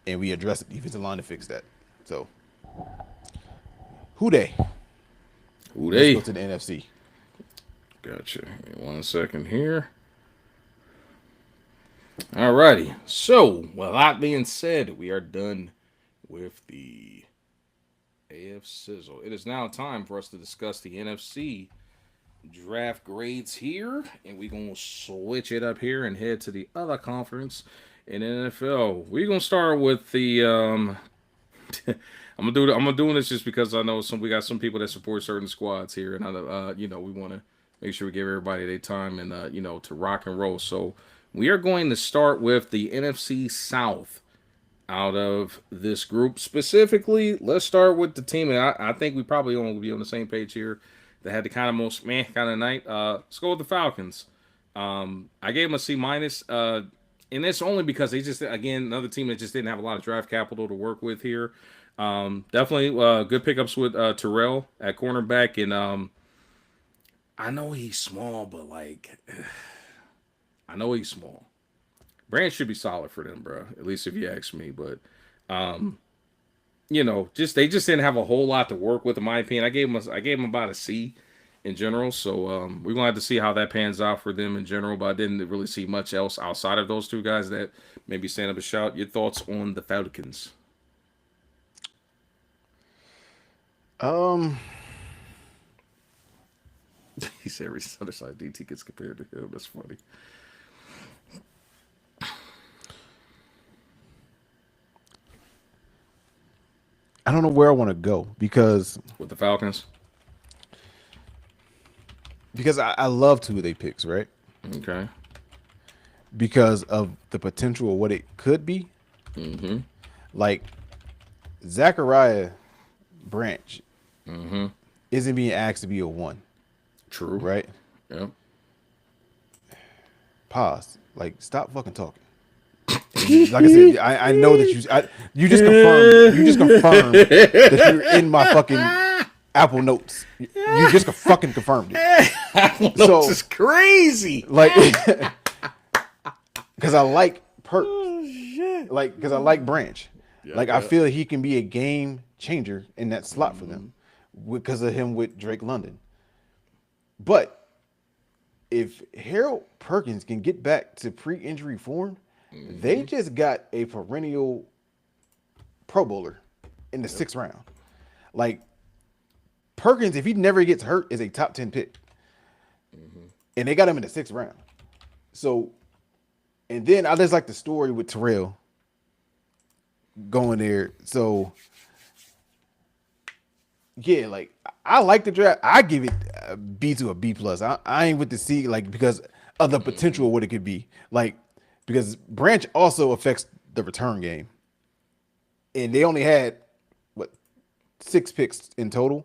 And we addressed the defensive line to fix that. So, who they? Let's go to the NFC. Gotcha. Give me 1 second here. Alrighty. So, with that being said, we are done with the AF Sizzle. It is now time for us to discuss the NFC draft grades here, and we're gonna switch it up here and head to the other conference in NFL. We're gonna start with the I'm doing this just because I know we got some people that support certain squads here, and we want to make sure we give everybody their time and to rock and roll. So we are going to start with the NFC South out of this group. Specifically, let's start with the team, and I think we probably will be on the same page here, that had the kind of most meh kind of night. Let's go with the Falcons. I gave them a C minus, and it's only because they just, again, another team that just didn't have a lot of draft capital to work with here. Definitely good pickups with Terrell at cornerback, and I know he's small, but I know he's small. Brand should be solid for them, bro. At least if you ask me, but they just didn't have a whole lot to work with, in my opinion. I gave them about a C in general, so we're gonna have to see how that pans out for them in general. But I didn't really see much else outside of those two guys that maybe stand up a shout. Your thoughts on the Falcons? He said every other side DT gets compared to him. That's funny. I don't know where I want to go because With the Falcons? I love 2 of their picks, right? Okay. Because of the potential of what it could be. Mm-hmm. Like Zachariah Branch isn't being asked to be a 1. True. Right? Yep. Pause. Like, stop fucking talking. like I said, I know that you just confirmed that you're in my fucking Apple Notes. You just fucking confirmed it. This is crazy. Like, because I like Perk. Like, because I like Branch. I feel he can be a game changer in that slot for them because of him with Drake London. But if Harold Perkins can get back to pre-injury form, they just got a perennial Pro Bowler in the 6th round. Like, Perkins, if he never gets hurt, is a top 10 pick. And they got him in the 6th round. So, and then I just like the story with Terrell going there. So, yeah, like, I like the draft. I give it a B to a B plus. I ain't with the C, like, because of the potential of what it could be. Like, because Branch also affects the return game. And they only had, 6 picks in total.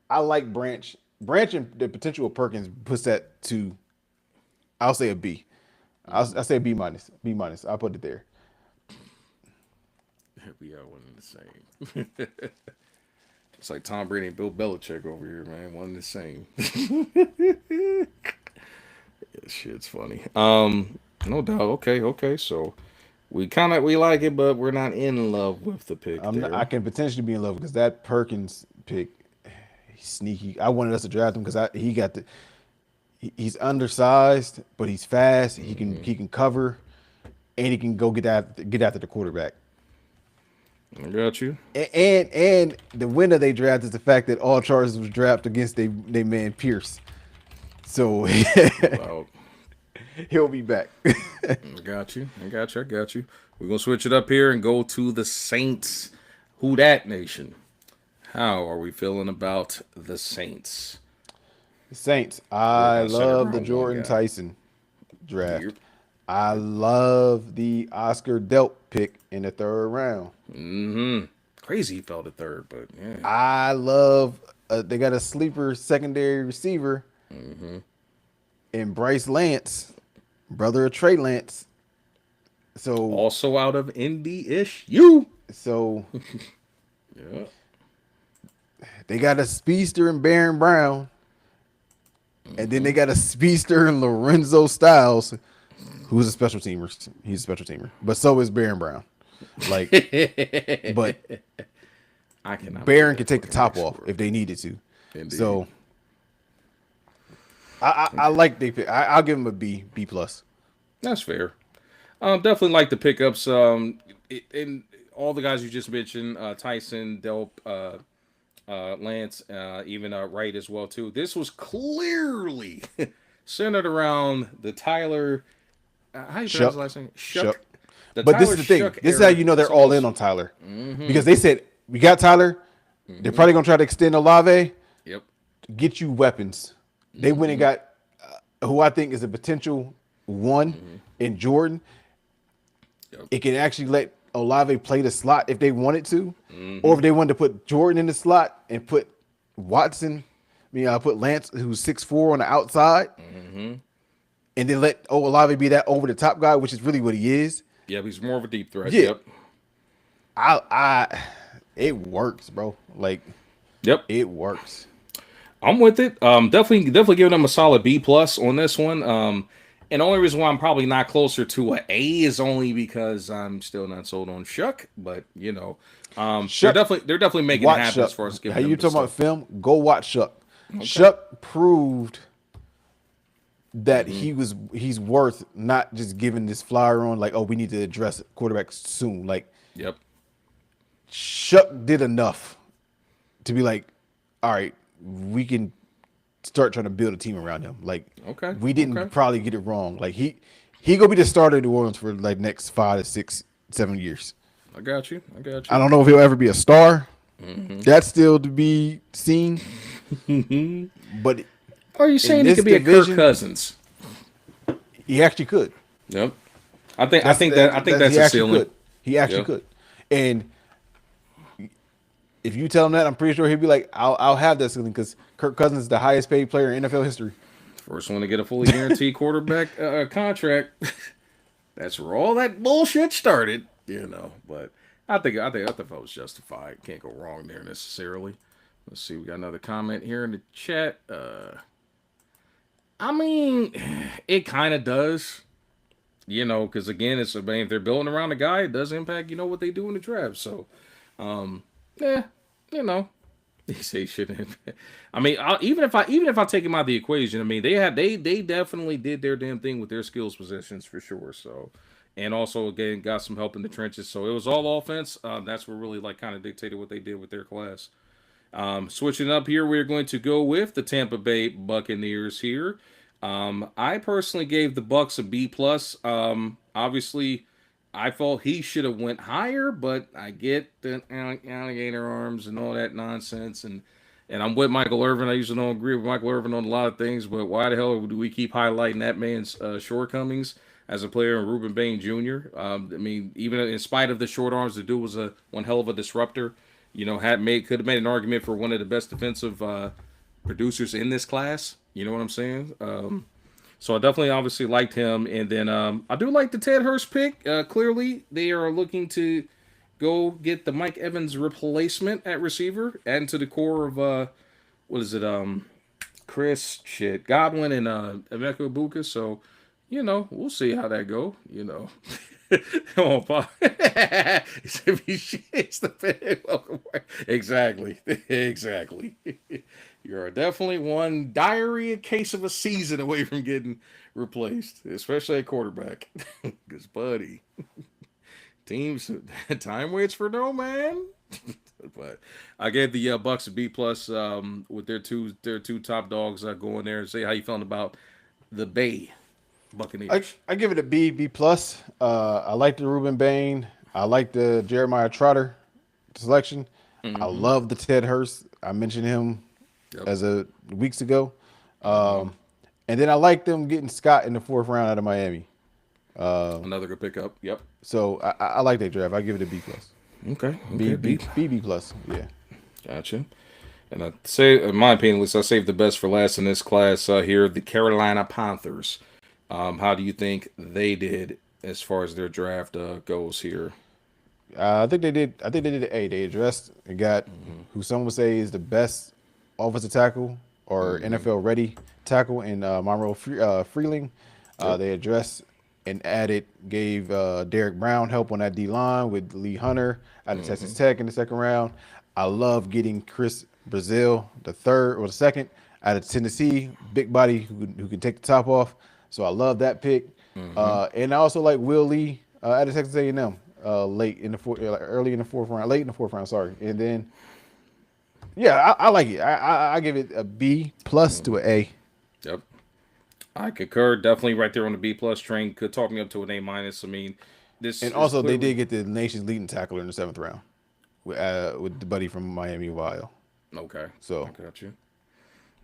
I like Branch. Branch and the potential of Perkins puts that to, I'll say a B. I'll say B minus. B minus. I'll put it there. We are one and the same. It's like Tom Brady and Bill Belichick over here, man. One and the same. Shit's funny. No doubt. Okay. So we like it, but we're not in love with the pick. I can potentially be in love because that Perkins pick, he's sneaky. I wanted us to draft him because he's undersized, but he's fast. He can cover, and he can go get after the quarterback. I got you. And the winner they draft is the fact that all charges was drafted against they man Pierce. So he'll be back. I got you. We're gonna switch it up here and go to the Saints. Who dat nation? How are we feeling about the Saints? The Saints. I love the Jordan Tyson draft. Yep. I love the Oscar Delp pick in the 3rd round. Crazy he fell to 3rd, but yeah. I love they got a sleeper secondary receiver in Bryce Lance, brother of Trey Lance. So also out of Indy-ish. You. So yeah. They got a speedster in Baron Brown. And then they got a speedster in Lorenzo Styles, who's a special teamer. He's a special teamer. But so is Baron Brown. Like, but Baron can take the top off if they needed to. Indeed. So I like they pick. I'll give him a B plus. That's fair. Definitely like the pickups. And all the guys you just mentioned, Tyson, Delp, Lance, even Wright as well too. This was clearly centered around the Tyler. How you pronounce his last name? Shuck. But this is the thing. This is how you know they're all in on Tyler, because they said we got Tyler. They're probably gonna try to extend Olave. Yep. Get you weapons. They went and got who I think is a potential one in Jordan. Yep. It can actually let Olave play the slot if they wanted to, or if they wanted to put Jordan in the slot and put Watson. Put Lance, who's 6'4", on the outside, and then let Olave be that over the top guy, which is really what he is. Yeah, he's more of a deep threat. Yeah. Yep. It works, bro. Like, yep, it works. I'm with it. Definitely giving them a solid B plus on this one. And the only reason why I'm probably not closer to an A is only because I'm still not sold on Shuck. But Shuck, they're definitely making it happen as far as giving. How you talking about film? Go watch Shuck. Okay. Shuck proved that he's worth not just giving this flyer on like, oh, we need to address quarterback soon. Like, yep, Shuck did enough to be like, all right, we can start trying to build a team around him. Like, okay, we didn't probably get it wrong. Like he gonna be the starter in New Orleans for like next 5 to 6, 7 years. I got you. I don't know if he'll ever be a star. That's still to be seen. But are you saying he could be a Kirk Cousins? He actually could. Yep. I think that's a ceiling. He actually could. And if you tell him that, I'm pretty sure he'll be like, I'll have that ceiling because Kirk Cousins is the highest paid player in NFL history. First one to get a fully guaranteed quarterback contract. That's where all that bullshit started, you know. But I thought it was justified. Can't go wrong there necessarily. Let's see, we got another comment here in the chat. I mean, it kind of does, you know, because again, it's I mean, if they're building around a guy, it does impact, you know, what they do in the draft. So, yeah, you know, they say shouldn't. I mean, even if I take him out of the equation, I mean, they definitely did their damn thing with their skills positions for sure. So, and also again got some help in the trenches. So it was all offense. That's what really like kind of dictated what they did with their class. Switching up here, we're going to go with the Tampa Bay Buccaneers here. I personally gave the Bucks a B plus. Obviously, I thought he should have went higher, but I get the alligator arms and all that nonsense, and I'm with Michael Irvin. I usually don't agree with Michael Irvin on a lot of things, but why the hell do we keep highlighting that man's shortcomings as a player in Ruben Bain Jr.? I mean, even in spite of the short arms, the dude was one hell of a disruptor. You know, could have made an argument for one of the best defensive producers in this class. You know what I'm saying? So I definitely obviously liked him. And then I do like the Ted Hurst pick. Clearly, they are looking to go get the Mike Evans replacement at receiver, adding to the core of what is it? Godwin and Emeka Ibuka. So, you know, we'll see how that go. You know. Come on, Paul. He said, "He shits the bed." Welcome back. Exactly. Exactly. You're definitely one diarrhea case of a season away from getting replaced, especially at quarterback. Because, buddy, teams time waits for no man. But I gave the Bucks a B plus with their two top dogs going there. Say how you feeling about the Bay Buccaneers. I give it a B plus. I like the Ruben Bain. I like the Jeremiah Trotter selection. I love the Ted Hurst. I mentioned him as a weeks ago. And then I like them getting Scott in the 4th round out of Miami. Another good pickup. Yep. So I like that draft. I give it a B plus. Okay. B plus. Yeah. Gotcha. And I say, in my opinion, at least I saved the best for last in this class here. The Carolina Panthers. How do you think they did as far as their draft goes here? I think they did. I think they did an A. They addressed and got who some would say is the best offensive tackle or NFL ready tackle in Monroe Freeling. They addressed and gave Derek Brown help on that D line with Lee Hunter out of Texas Tech in the 2nd round. I love getting Chris Brazil, the 3rd or the 2nd, out of Tennessee, big body who can take the top off. So I love that pick. And I also like Will Lee out of Texas A&M late in the early in the 4th round, late in the 4th round. Sorry. And then, yeah, I like it. I give it a B plus to an A. Yep, I concur. Definitely right there on the B plus train. Could talk me up to an A minus. I mean, this and also they did get the nation's leading tackler in the 7th round with the buddy from Miami of Ohio. Okay, so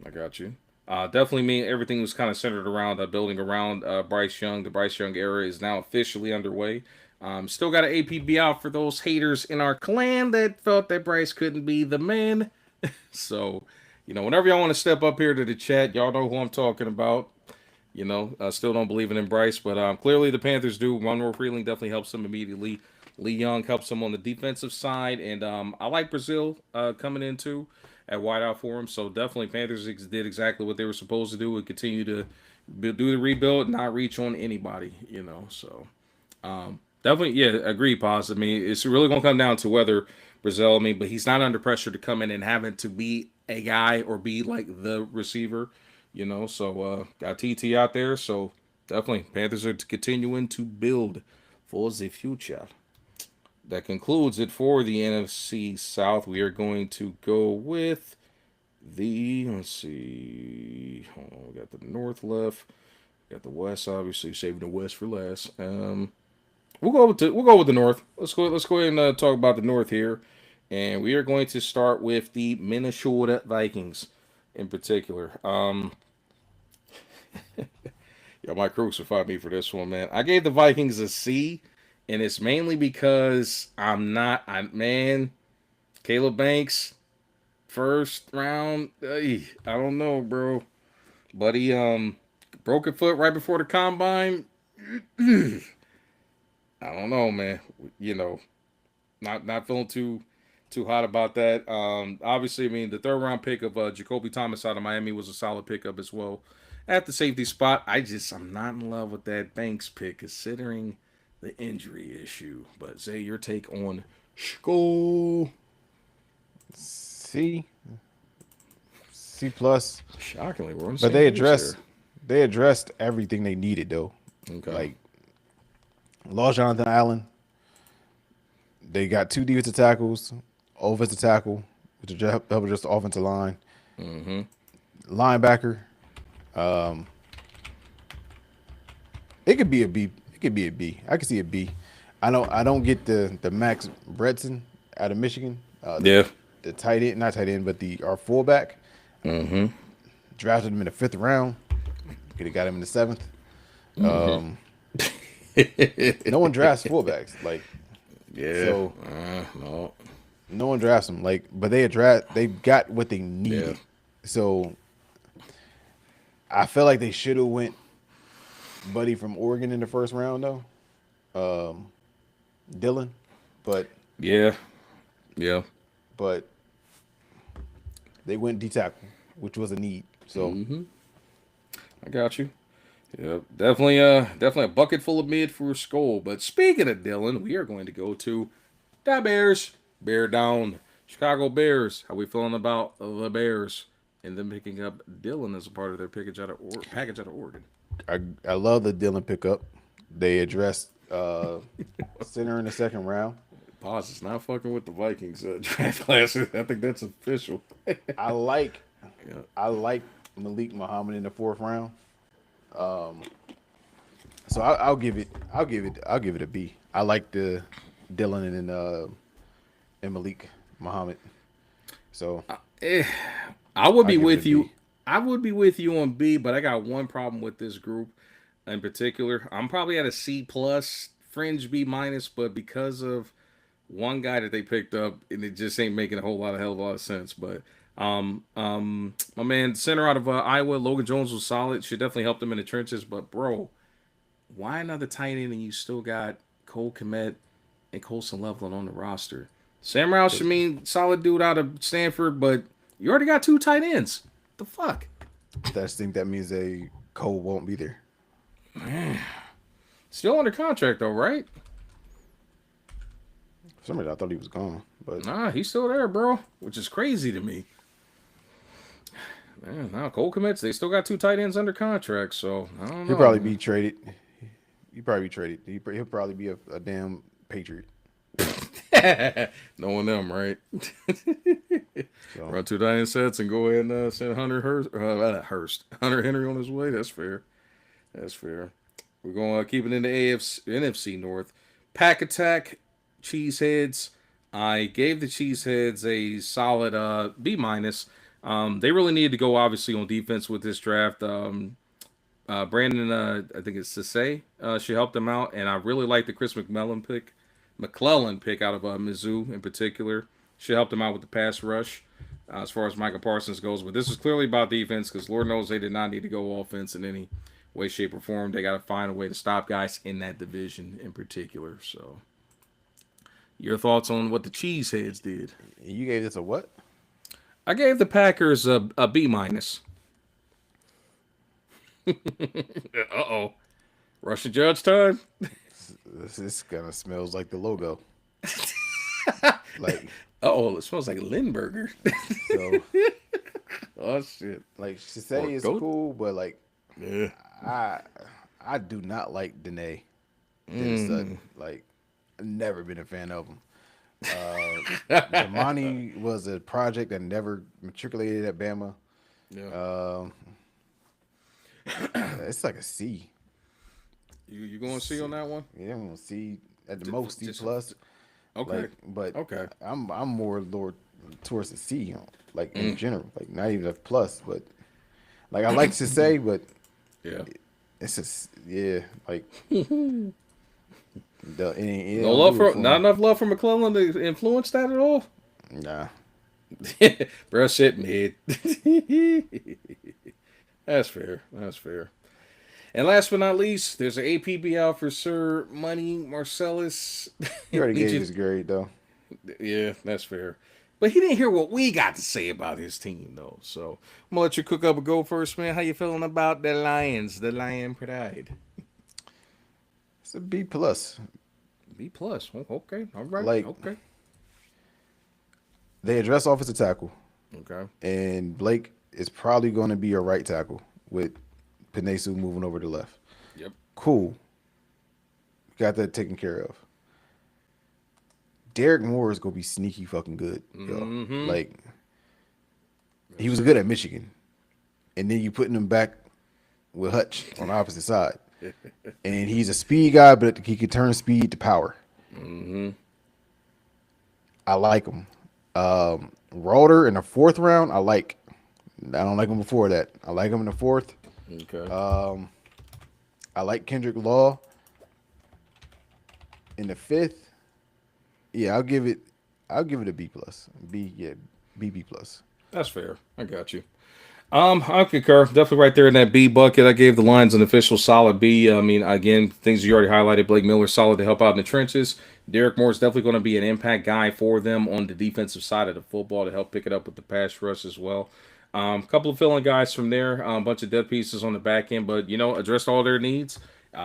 I got you. Definitely mean everything was kind of centered around building around Bryce Young. The Bryce Young era is now officially underway. Still got an APB out for those haters in our clan that felt that Bryce couldn't be the man. So, you know, whenever y'all want to step up here to the chat, y'all know who I'm talking about. You know, I still don't believe in Bryce, but clearly the Panthers do. Monroe Freeling definitely helps them immediately. Lee Young helps them on the defensive side, and I like Brazil coming in too at wideout for him. So definitely Panthers did exactly what they were supposed to do and continue to do the rebuild, not reach on anybody, you know. So definitely, yeah, agree, Paz. I mean, it's really going to come down to whether Brazil, but he's not under pressure to come in and having to be a guy or be like the receiver, you know. So got TT out there. So definitely Panthers are continuing to build for the future. That concludes it for the NFC South. We are going to go with let's see. Hold on, we got the North left. We got the West, obviously saving the West for last. We'll go with the North. Let's go ahead and talk about the North here. And we are going to start with the Minnesota Vikings in particular. Yo, my crucify me for this one, man. I gave the Vikings a C. And it's mainly because Caleb Banks, 1st round. I don't know, bro. But he broke a foot right before the combine. I don't know, man. You know, not feeling too hot about that. Obviously, I mean the third round pick of Jacoby Thomas out of Miami was a solid pickup as well. At the safety spot, I'm not in love with that Banks pick considering the injury issue. But Zay, your take on School? C, C plus. Shockingly, we're on the But same page there. they addressed everything they needed though. Okay. Like lost Jonathan Allen. They got 2 defensive tackles, offensive tackle, which will help just the offensive line. Mm-hmm. Linebacker. It could be a B. It could be a B. I could see a B. I don't get the Max Bredson out of Michigan. Yeah. The tight end, not tight end, but our fullback. Mm-hmm. Drafted him in the 5th round. Could have got him in the 7th. No one drafts fullbacks. Like, Yeah. so No. no one drafts them. Like, but they got what they needed. Yeah. So I feel like they should have went Buddy from Oregon in the 1st round though. Dylan, but Yeah. Yeah. they went D tackle, which was a need. So I got you. Yeah, definitely a bucket full of mid for Skull. But speaking of Dylan, we are going to go to the Bears. Bear down. Chicago Bears. How we feeling about the Bears and them picking up Dylan as a part of their package out of Oregon? I love the Dylan pickup. They addressed center in the 2nd round. Pause. It's not fucking with the Vikings draft classes. I think that's official. I like Yeah. I like Malik Muhammad in the 4th round. So I'll give it a B. I like the Dylan and Malik Muhammad. So I would be give it with a you. B. I would be with you on B, but I got one problem with this group in particular. I'm probably at a C plus, fringe B minus, but because of one guy that they picked up, and it just ain't making a hell of a lot of sense. But my man, center out of Iowa, Logan Jones was solid. Should definitely help them in the trenches. But bro, why another tight end and you still got Cole Kmet and Colson Loveland on the roster? Sam Roush, I mean, solid dude out of Stanford, but you already got 2 tight ends. The fuck? I just think that means Cole won't be there. Still under contract though, right? For some reason, I thought he was gone, but Nah, he's still there, bro. Which is crazy to me. Man, now Cole commits. They still got 2 tight ends under contract, so I don't know. he'll probably be traded. He'll probably be traded. He'll probably be a damn Patriot. Knowing them, right? So Run 2 tight end sets and go ahead and send Hunter Henry on his way. That's fair. That's fair. We're going to keep it in the NFC North. Pack Attack, Cheeseheads. I gave the Cheeseheads a solid B minus. They really needed to go obviously on defense with this draft. Brandon, I think it's Sase, should help them out, and I really like the Chris McClellan pick out of Mizzou in particular. Should help them out with the pass rush as far as Michael Parsons goes. But this is clearly about defense because Lord knows they did not need to go offense in any way, shape, or form. They got to find a way to stop guys in that division in particular. So, your thoughts on what the Cheeseheads did? you gave this a what? I gave the Packers a B minus. Uh-oh. Russian Judge time? This kind of smells like the logo. Like Uh-oh, it smells like Lindbergher. so, Oh, shit. like she say it's goat? cool, but like Yeah. I do not like Danae. Sutton. Like, I've never been a fan of him. Damani was a project that never matriculated at Bama. Yeah. It's like a C. You going to see on that one? Yeah, I'm gonna C at the most C plus. Okay. Like, but Okay. I'm more towards the C, like in general, like not even a plus, but like I like to say, but Yeah. it's just like Not enough love for McClellan to influence that at all? Nah. Bro, shit mid. That's fair. That's fair. And last but not least, there's an APB out for Sir Money Marcellus. You already Need gave you- his grade though. Yeah, that's fair. But he didn't hear what we got to say about his team, though. So I'm gonna let you cook up a go first, man. How you feeling about the Lions, the Lion Pride? It's a B plus. B plus. Okay, all right. Like- Okay, They address offensive tackle, okay. and Blake is probably going to be a right tackle with Penesu moving over to left. Yep. Cool. Got that taken care of. Derek Moore is gonna be sneaky fucking good, yo. Like he was good at Michigan, and then you putting him back with Hutch on the opposite side, and he's a speed guy, but he can turn speed to power. I like him. Rauder in the 4th round, I like. I don't like him before that. I like him in the 4th. Okay. I like Kendrick Law in the 5th. Yeah, I'll give it a B plus. B plus. That's fair. I got you. I concur. Definitely right there in that B bucket. I gave the Lions an official solid B. I mean, again, things you already highlighted. Blake Miller solid to help out in the trenches. Derek Moore is definitely going to be an impact guy for them on the defensive side of the football to help pick it up with the pass rush as well. A couple of filling guys from there. A bunch of dead pieces on the back end, but addressed all their needs.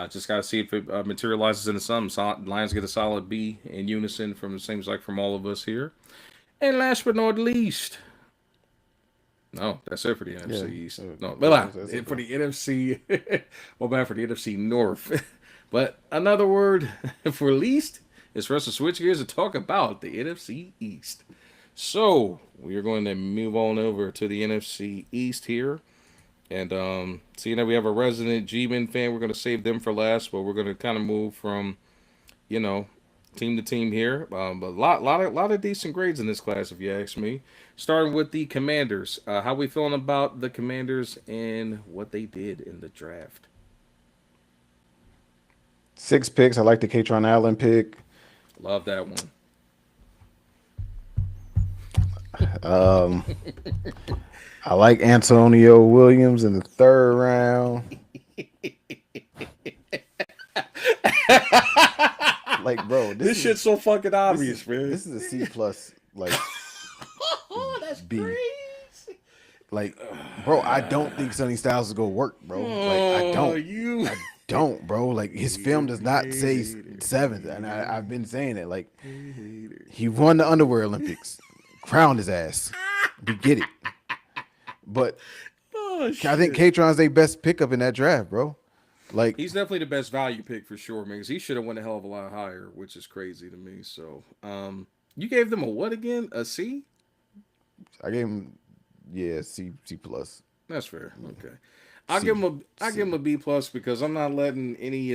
Just got to see if it materializes into something. Lions get a solid B in unison from it seems like from all of us here. And last but not least, no, that's it for the NFC East. No, that's it for the NFC. Well, bad for the NFC North. But another word for least is for us to switch gears and talk about the NFC East. So we are going to move on over to the NFC East here. And seeing that we have a resident G-Men fan, we're going to save them for last, but we're going to kind of move from, team to team here. But a lot of decent grades in this class, if you ask me. Starting with the Commanders. How we feeling about the Commanders and what they did in the draft? 6 picks. I like the Katron Allen pick. Love that one. I like Antonio Williams in the 3rd round. Like, bro, This shit's so fucking obvious, man. This is a C plus. Like, Oh, that's B. crazy. Like, bro, I don't think Sonny Styles is gonna work, bro. Like, I don't, bro. Like, his film does not say 7th, and I've been saying it. Like, he won the Underwear Olympics, crowned his ass. We get it, but I think Katron's their best pickup in that draft, bro. Like, He's definitely the best value pick for sure, man, because he should have went a hell of a lot higher, which is crazy to me. So, you gave them a what again? A C? I gave him, C plus. That's fair. Okay, I give him a B plus because I'm not letting any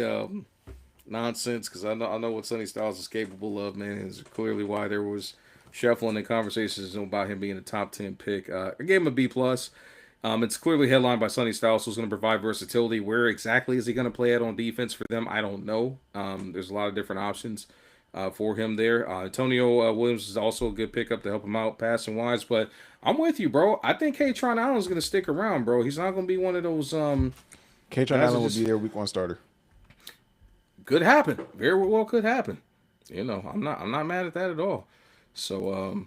nonsense because I know what Sonny Styles is capable of, man. Is clearly why there was shuffling and conversations about him being a top 10 pick. I gave him a B plus. It's clearly headlined by Sonny Styles, who's going to provide versatility. Where exactly is he going to play at on defense for them? I don't know. There's a lot of different options for him there. Antonio Williams is also a good pickup to help him out passing wise. But I'm with you, bro. I think Katron Allen is going to stick around, bro. He's not going to be one of those. Katron Allen will be their week 1 starter. Could happen. Very well could happen. I'm not mad at that at all. So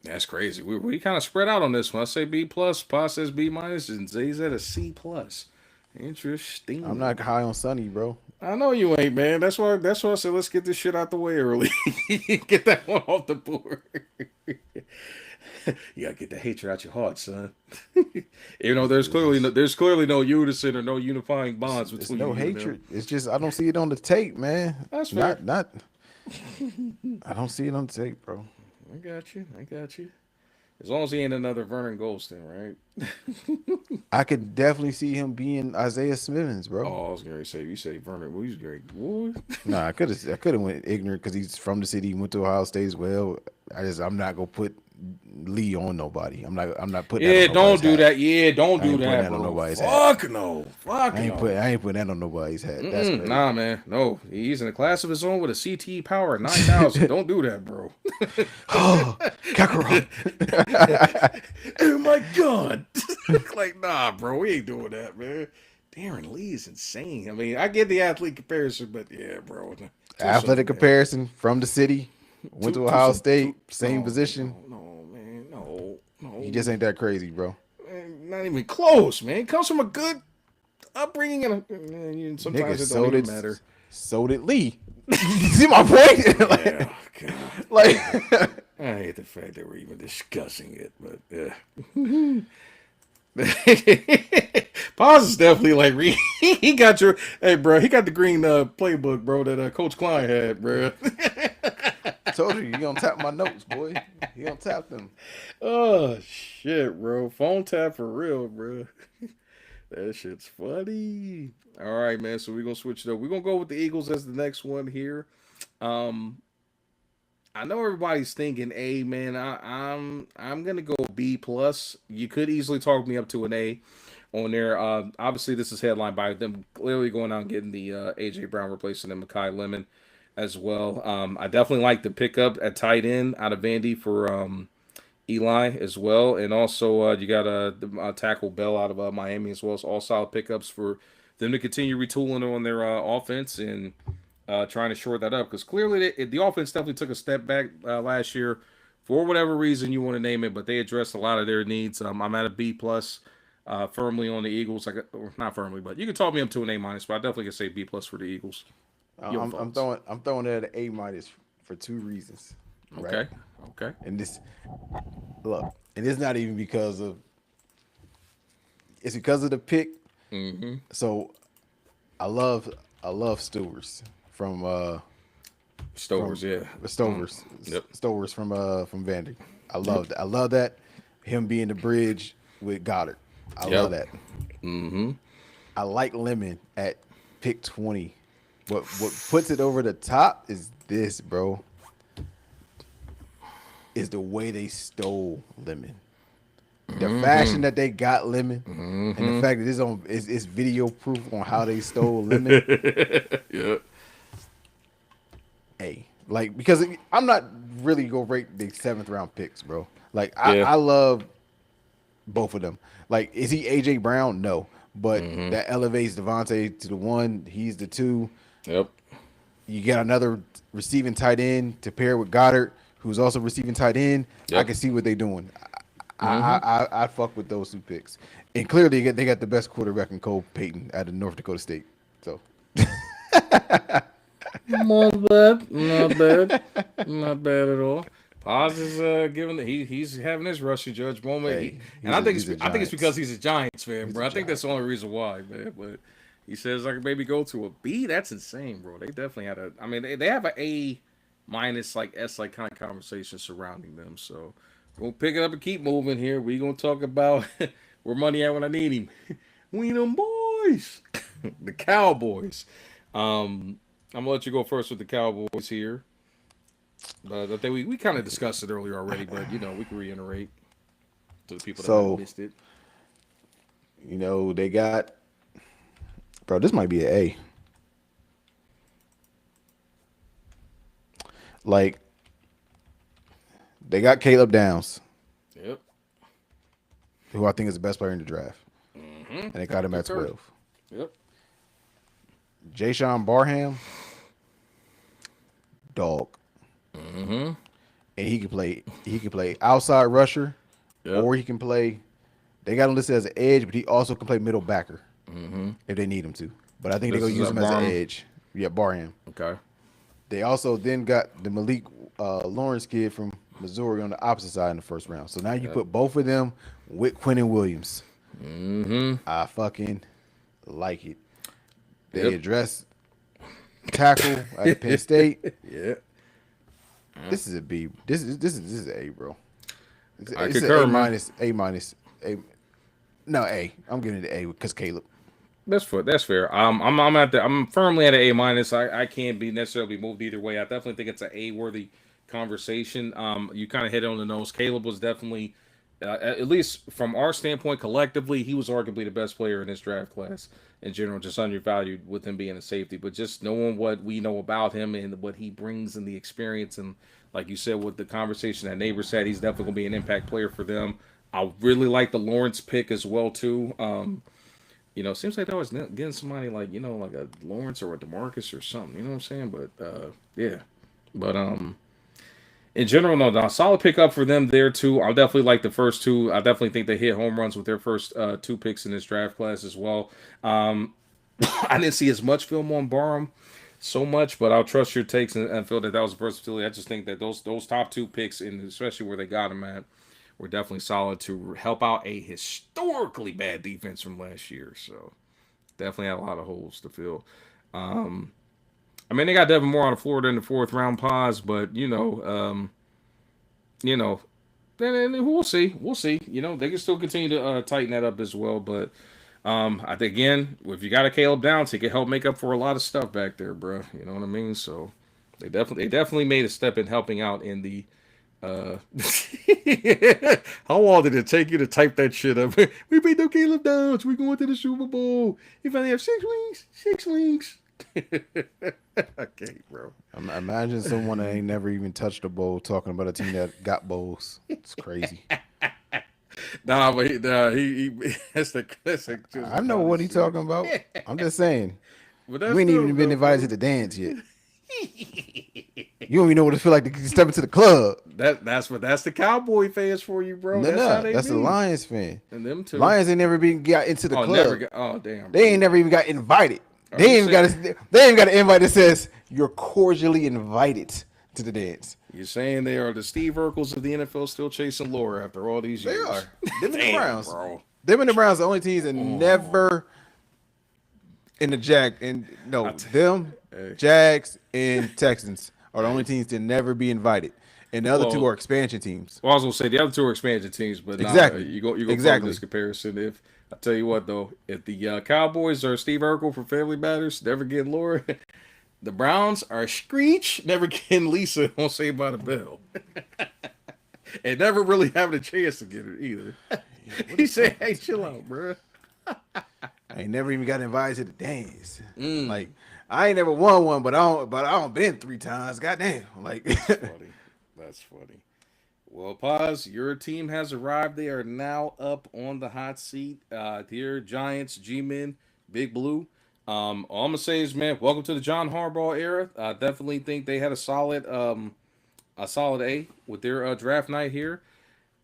that's crazy. We kind of spread out on this one. I say B plus, Pa says B minus, and Zay's at a C plus. Interesting. I'm not high on Sonny, bro. I know you ain't, man. That's why I said let's get this shit out the way early. Get that one off the board. You gotta get the hatred out your heart, son. There's clearly no unison or no unifying bonds between no you hatred. It's just I don't see it on the tape, man. That's fair. Not. I don't see it on the tape, bro. I got you. As long as he ain't another Vernon Golston, right? I could definitely see him being Isaiah Smithens, bro. Oh, I was gonna say you say Vernon. Well, he's great. What? Nah, I could have went ignorant because he's from the city. He went to Ohio State as well. I'm not gonna put Lee on nobody. I'm not putting. Yeah, that on don't do hat. that. Yeah, don't do putting that, on bro. nobody's Fuck hat. no. Fuck I ain't putting that on nobody's hat. That's crazy. Nah, man. No, he's in a class of his own with a CT power of 9,000. Don't do that, bro. Oh, Kakarot. Oh my god. Like, nah, bro. We ain't doing that, man. Darren Lee is insane. I mean, I get the athlete comparison, but yeah, bro. Athletic comparison from the city, went to Ohio State, same no, position. no, man, no. He just ain't that crazy, bro. Man, not even close, man. It comes from a good upbringing, and sometimes Nigga, it don't even matter. So did Lee. You see my point? Yeah, God. like I hate the fact that we're even discussing it, but yeah. Paz is definitely like he got your bro. He got the green playbook, bro, that Coach Klein had, bro. told you gonna tap my notes, boy. You gonna tap them. Oh shit, bro. Phone tap for real, bro. That shit's funny. All right, man. So we're gonna switch it up. We're gonna go with the Eagles as the next one here. I know everybody's thinking A, man. I'm gonna go B plus. You could easily talk me up to an A on there. Obviously, this is headlined by them clearly going out and getting the AJ Brown replacing them, Mekhi Lemon as well. I definitely like the pickup at tight end out of Vandy for Eli as well, and also you got the tackle Bell out of Miami as well. So all solid pickups for them to continue retooling on their offense and trying to shore that up, because clearly the offense definitely took a step back last year for whatever reason you want to name it, but they addressed a lot of their needs. I'm at a B plus, firmly on the Eagles. Or not firmly, but you can talk me up to an A minus, but I definitely can say B plus for the Eagles. I'm throwing it at an A minus for two reasons. Right? Okay. And this it's not even because of the pick. Mm-hmm. So I love Stewers from Stovers, Stovers. Yep. Stovers from Vandy. I love that. Him being the bridge with Goddard. I love that. Mm-hmm. I like Lemon at pick 20. What puts it over the top is this, bro. Is the way they stole Lemon. The fashion that they got Lemon, and the fact that it's video proof on how they stole Lemon. Yeah. Hey, like, because I'm not really gonna rate the 7th round picks, bro. Like I love both of them. Like, is he AJ Brown? No, but that elevates Devontae to the 1. He's the 2. Yep. You get another receiving tight end to pair with Goddard, who's also receiving tight end. Yep. I can see what they're doing. I fuck with those 2 picks, and clearly they got the best quarterback in Cole Payton out of North Dakota State. So, not bad at all. Paz is he's having his Rushy Judge moment, Hey, I think it's Giants. because he's a Giants fan, bro. I think Giants. that's the only reason why, man. But he says I can maybe go to a B. That's insane, bro. They definitely had I mean, they have an A minus like S like kind of conversation surrounding them. So we'll pick it up and keep moving here. We're gonna talk about where money at when I need him. We them boys, the Cowboys. I'm gonna let you go first with the Cowboys here. But I think we kind of discussed it earlier already, but we can reiterate to the people that missed it. They got, bro. This might be an A. Like, they got Caleb Downs, Yep. who I think is the best player in the draft, and they got him at 12. Yep. Jayshon Barham, dog. Mm-hmm. And he can play outside rusher, Yep. or he can play. They got him listed as an edge, but he also can play middle backer if they need him to. But I think they're gonna use him as an edge. Yeah, Barham. Okay. They also then got the Malik Lawrence kid from Missouri on the opposite side in the first round. So now you put both of them with Quinnen Williams. I fucking like it. They address tackle at Penn State. Yeah. This is a B. This is an A, bro. I It's concur, an man. A minus. No, A. I'm giving it an A because Caleb. That's fair. I'm firmly at an A minus. I can't be necessarily moved either way. I definitely think it's an A worthy conversation. You kind of hit it on the nose. Caleb was definitely, at least from our standpoint collectively, he was arguably the best player in this draft class in general. Just undervalued with him being a safety, but just knowing what we know about him and what he brings and the experience, and like you said with the conversation that neighbors had, he's definitely gonna be an impact player for them. I really like the Lawrence pick as well too. it seems like they was getting somebody like like a Lawrence or a DeMarcus or something. You know what I'm saying? But yeah, but in general, no, solid pickup for them there too. I definitely like the first two. I definitely think they hit home runs with their first two picks in this draft class as well. I didn't see as much film on Barham so much, but I'll trust your takes and feel that was versatility. I just think that those top two picks, and especially where they got them at, were definitely solid to help out a historically bad defense from last year. So definitely had a lot of holes to fill. I mean, they got Devin Moore out of Florida in the fourth round pause, but you know, then we'll see. We'll see. They can still continue to tighten that up as well. But I think again, if you got a Caleb Downs, he can help make up for a lot of stuff back there, bro. You know what I mean? So they definitely made a step in helping out in the. How long did it take you to type that shit up? We beat no Caleb Downs. We going to the Super Bowl. If I have 6 weeks, 6 weeks. Okay, bro. Imagine someone that ain't never even touched a bowl talking about a team that got bowls. It's crazy. Nah, but he that's the I know what he's talking about. I'm just saying. But You ain't even been invited to the dance yet. You don't even know what it feel like to step into the club. That's the Cowboy fans for you, bro. That's the Lions fan. And them too. Lions ain't never been got into the club. Oh damn. They ain't never even got invited. They ain't got an invite that says you're cordially invited to the dance. You're saying they are the Steve Urkels of the NFL still chasing lore after all these years. They are. Them and the Browns. Bro. Them and the Browns, the only teams that never in the Jags and Texans are the only teams to never be invited. And the other two are expansion teams. Well, I was gonna say the other two are expansion teams, but exactly. You go exactly this comparison. If I tell you what though, if the Cowboys are Steve Urkel for Family Matters, never getting Laura. The Browns are Screech, never getting Lisa on Saved by the Bell, and never really having a chance to get it either. He said, "Hey, chill out, bro." I ain't never even got invited to the dance. Like I ain't never won one, but I don't been 3 times. Goddamn, like That's funny. Well, pause. Your team has arrived. They are now up on the hot seat. Dear Giants, G-Men, Big Blue. All I'm gonna say is, man, welcome to the John Harbaugh era. I definitely think they had a solid A with their draft night here.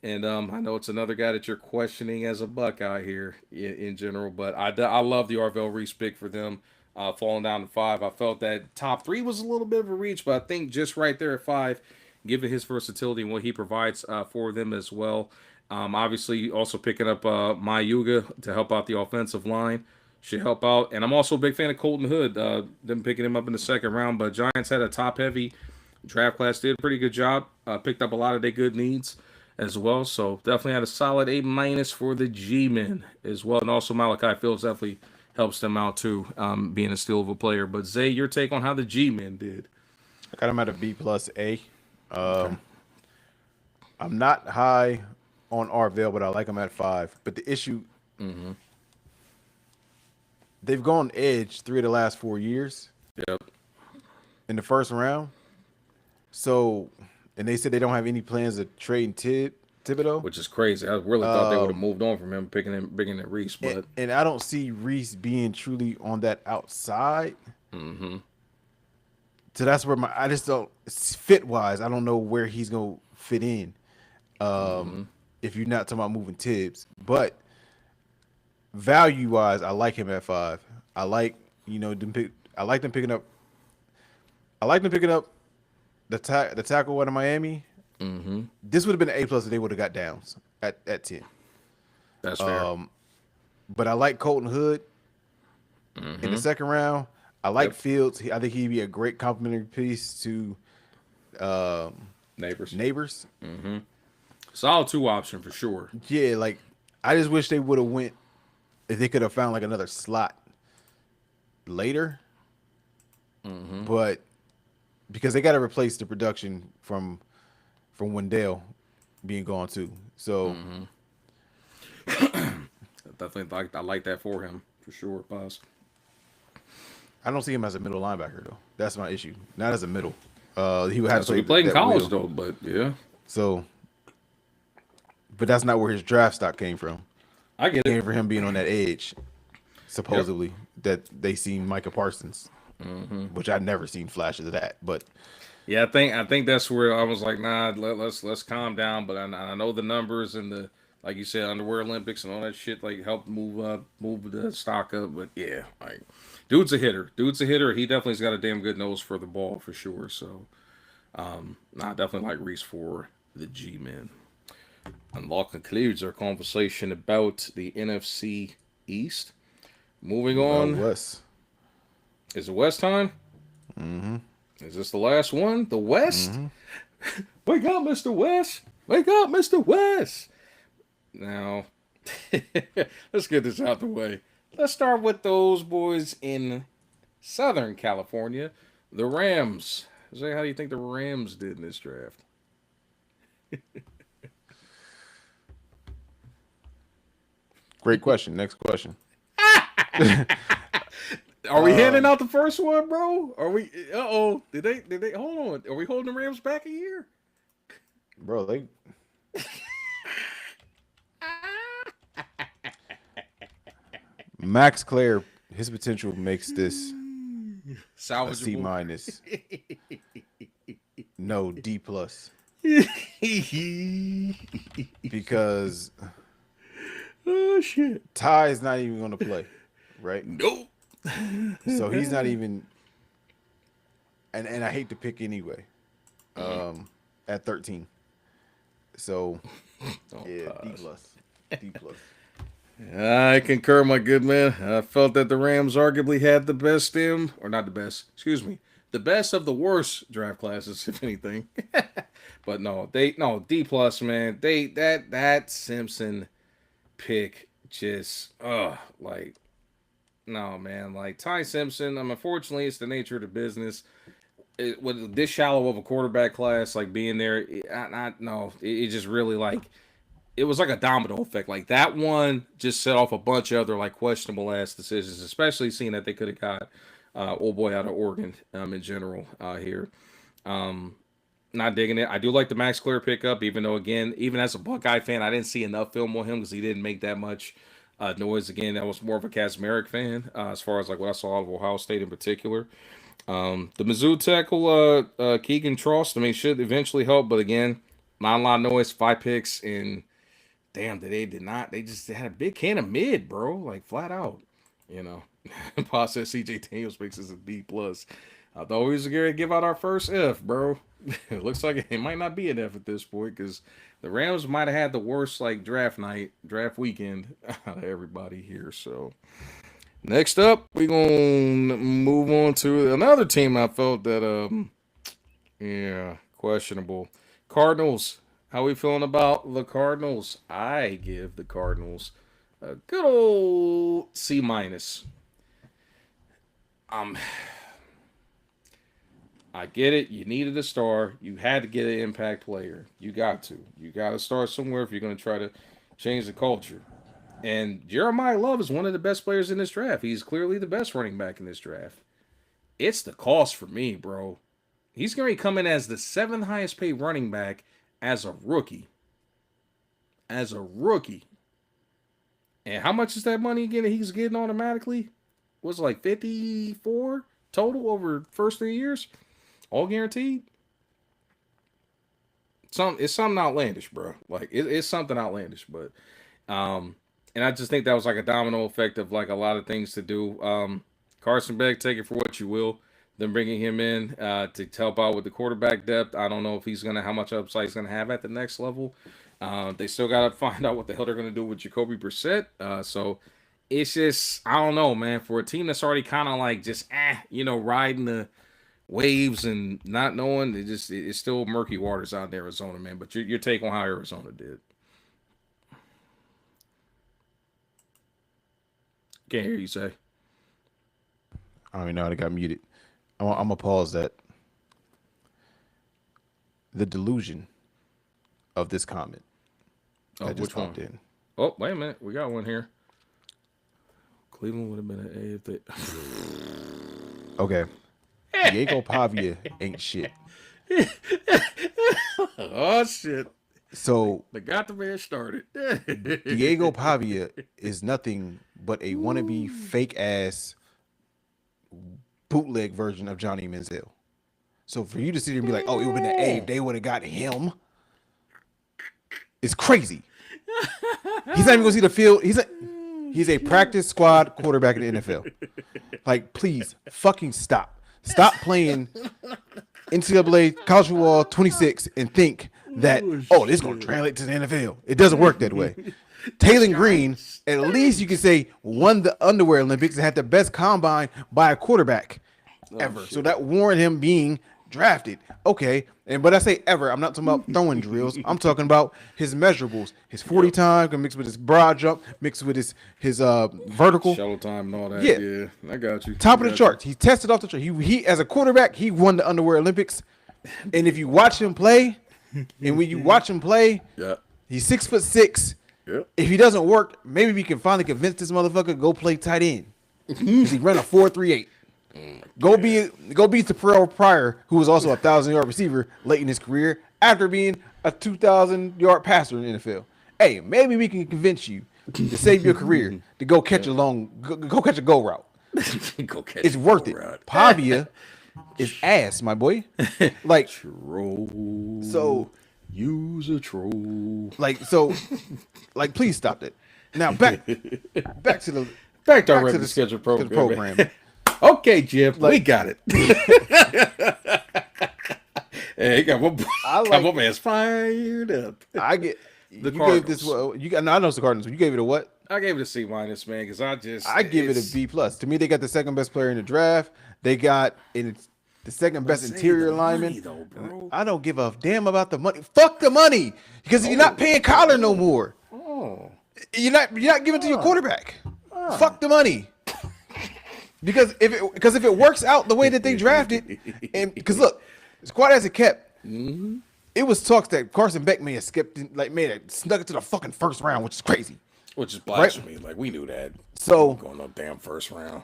And I know it's another guy that you're questioning as a Buckeye here in general, but I love the Arvell Reese pick for them falling down to 5. I felt that top 3 was a little bit of a reach, but I think just right there at 5, given his versatility and what he provides for them as well. Obviously, also picking up Mayuga to help out the offensive line should help out. And I'm also a big fan of Colton Hood, them picking him up in the second round. But Giants had a top-heavy draft class, did a pretty good job, picked up a lot of their good needs as well. So definitely had a solid A- for the G-Men as well. And also Malachi Fields definitely helps them out too, being a steal of a player. But Zay, your take on how the G-Men did? I got him at a B+A. Okay. I'm not high on Arvell, but I like him at 5. But the issue, they've gone edge 3 of the last 4 years. Yep. In the first round. So, and they said they don't have any plans of trading Thibodeau, which is crazy. I really thought they would have moved on from him, picking at Reese, but and I don't see Reese being truly on that outside. So that's where I just don't fit wise. I don't know where he's gonna fit in. If you're not talking about moving Tibbs, but value wise, I like him at 5. I like I like them picking up. I like them picking up the tackle out of Miami. This would have been an A+ if they would have got Downs at 10. That's fair. But I like Colton Hood in the second round. I like Fields. I think he'd be a great complementary piece to Neighbors. Solid 2 option for sure. Yeah, like I just wish they would have went if they could have found like another slot later. But because they got to replace the production from Wendell being gone too. So definitely I like that for him for sure, boss. I don't see him as a middle linebacker though. That's my issue. Not as a middle. He would have to. He played in college though, but yeah. So, but that's not where his draft stock came from. I get it. Came from him being on that edge. supposedly that they seen Micah Parsons, which I've never seen flashes of that. But Yeah, I think that's where I was like, nah, let's calm down. But I know the numbers and the, like you said, underwear Olympics and all that shit like helped move the stock up. But yeah, like dude's a hitter. Dude's a hitter. He definitely's got a damn good nose for the ball for sure. So nah, definitely like Reese for the G men. And that concludes our conversation about the NFC East. Moving on, Wes, is it West time? Is this the last one? The West? Wake up, Mr. West! Wake up, Mr. West! Now, let's get this out the way. Let's start with those boys in Southern California, the Rams. Zay, how do you think the Rams did in this draft? great question. Next question. Are we handing out the first one, bro? Are we? Did they? Hold on. Are we holding the Rams back a year? Bro, they Max Clare, his potential makes this a Salvageable. C minus. No, D plus. Because Oh shit! Ty is not even going to play, right? Nope. So he's not even. And I hate to pick anyway. At 13. So yeah, D plus. D plus. I concur, my good man. I felt that the Rams arguably had the best or not the best, excuse me, the best of the worst draft classes, if anything. But no, D plus, man. That Simpson pick just like no, man. Like Ty Simpson, unfortunately, it's the nature of the business. With this shallow of a quarterback class, like being there, it just really like it was like a domino effect. Like that one just set off a bunch of other like questionable ass decisions, especially seeing that they could have got old boy out of Oregon in general here. Not digging it. I do like the Max Clare pickup, even though again, even as a Buckeye fan, I didn't see enough film on him because he didn't make that much noise. Again, that was more of a Kazmarek fan as far as like what I saw of Ohio State in particular. The Mizzou tackle, Keegan Trost, I mean, should eventually help, but again, not a lot of noise, 5 picks, and damn, they did not. They just had a big can of mid, bro, like flat out, you know. Boss says CJ Daniels picks is a B plus. I thought we was going to give out our first F, bro. It looks like it might not be an F at this point because the Rams might have had the worst like draft weekend out of everybody here, so. Next up, we're going to move on to another team I felt that, questionable. Cardinals. How we feeling about the Cardinals? I give the Cardinals a good old C minus. I get it. You needed a star. You had to get an impact player. You got to. You got to start somewhere if you're going to try to change the culture. And Jeremiah Love is one of the best players in this draft. He's clearly the best running back in this draft. It's the cost for me, bro. He's going to come in as the 7th highest paid running back as a rookie. As a rookie. And how much is that money again that he's getting automatically? Was it like 54 total over first 3 years? All guaranteed? It's something outlandish, bro. Like, it's something outlandish, but... And I just think that was like a domino effect of like a lot of things to do. Carson Beck, take it for what you will. Then bringing him in to help out with the quarterback depth. I don't know if how much upside he's gonna have at the next level. They still gotta find out what the hell they're gonna do with Jacoby Brissett. So it's just I don't know, man. For a team that's already kind of like just riding the waves and not knowing, it's still murky waters out in Arizona, man. But your take on how Arizona did. Can't hear you say. I don't even know how they got muted. I'm gonna pause that. The delusion of this comment. Oh, that just which one? popped in. Oh, wait a minute. We got one here. Cleveland would have been an A if they. Okay. Diego Pavia ain't shit. Oh shit. So they got the man started. Diego Pavia is nothing but a wannabe fake ass bootleg version of Johnny Manziel. So for you to sit here and be like, oh, it would have been an A if they would have got him, it's crazy. He's not even gonna see the field. He's a practice squad quarterback in the NFL. Like, please fucking stop. Stop playing NCAA college football 26 and think that, oh, this is gonna translate to the NFL. It doesn't work that way. Taylor Green, at least you can say, won the underwear Olympics and had the best combine by a quarterback ever. So that warranted him being drafted. Okay. But I say ever, I'm not talking about throwing drills. I'm talking about his measurables, his 40 time mixed with his broad jump, mixed with his vertical. Shuttle time and all that. Yeah. Yeah, I got you. Top of the charts. He tested off the chart. He as a quarterback, he won the underwear Olympics. And if you watch him play, and when you watch him play, Yeah. he's 6'6". Yeah. If he doesn't work, maybe we can finally convince this motherfucker to go play tight end. 'Cause he ran a 4.38. Go beat the Terrell Pryor, who was also a 1,000-yard receiver late in his career after being a 2,000-yard passer in the NFL. Hey, maybe we can convince you to save your career to go catch go catch a goal route. It's worth it. Pavia is ass, my boy. Like troll. so. Use a troll. Like please stop that. Now back to the our regular scheduled program. Okay, Jim, we Like- got it. Hey, got my man's fired up. I get The you Cardinals. gave this what you got. No, I know it's the Cardinals. You gave it a what? I gave it a C minus, man, because I give it a B plus. To me, they got the second best player in the draft. They got the second best interior lineman. Though, bro. I don't give a damn about the money. Fuck the money, because you're not paying Kyler no more. Oh. You're not giving it to your quarterback. Fuck the money. Because if it works out the way that they drafted, and because look, as quiet as it kept, it was talks that Carson Beck may have snuck it to the fucking first round, which is crazy. Which is blasphemy. Like, we knew that. So Going no damn first round.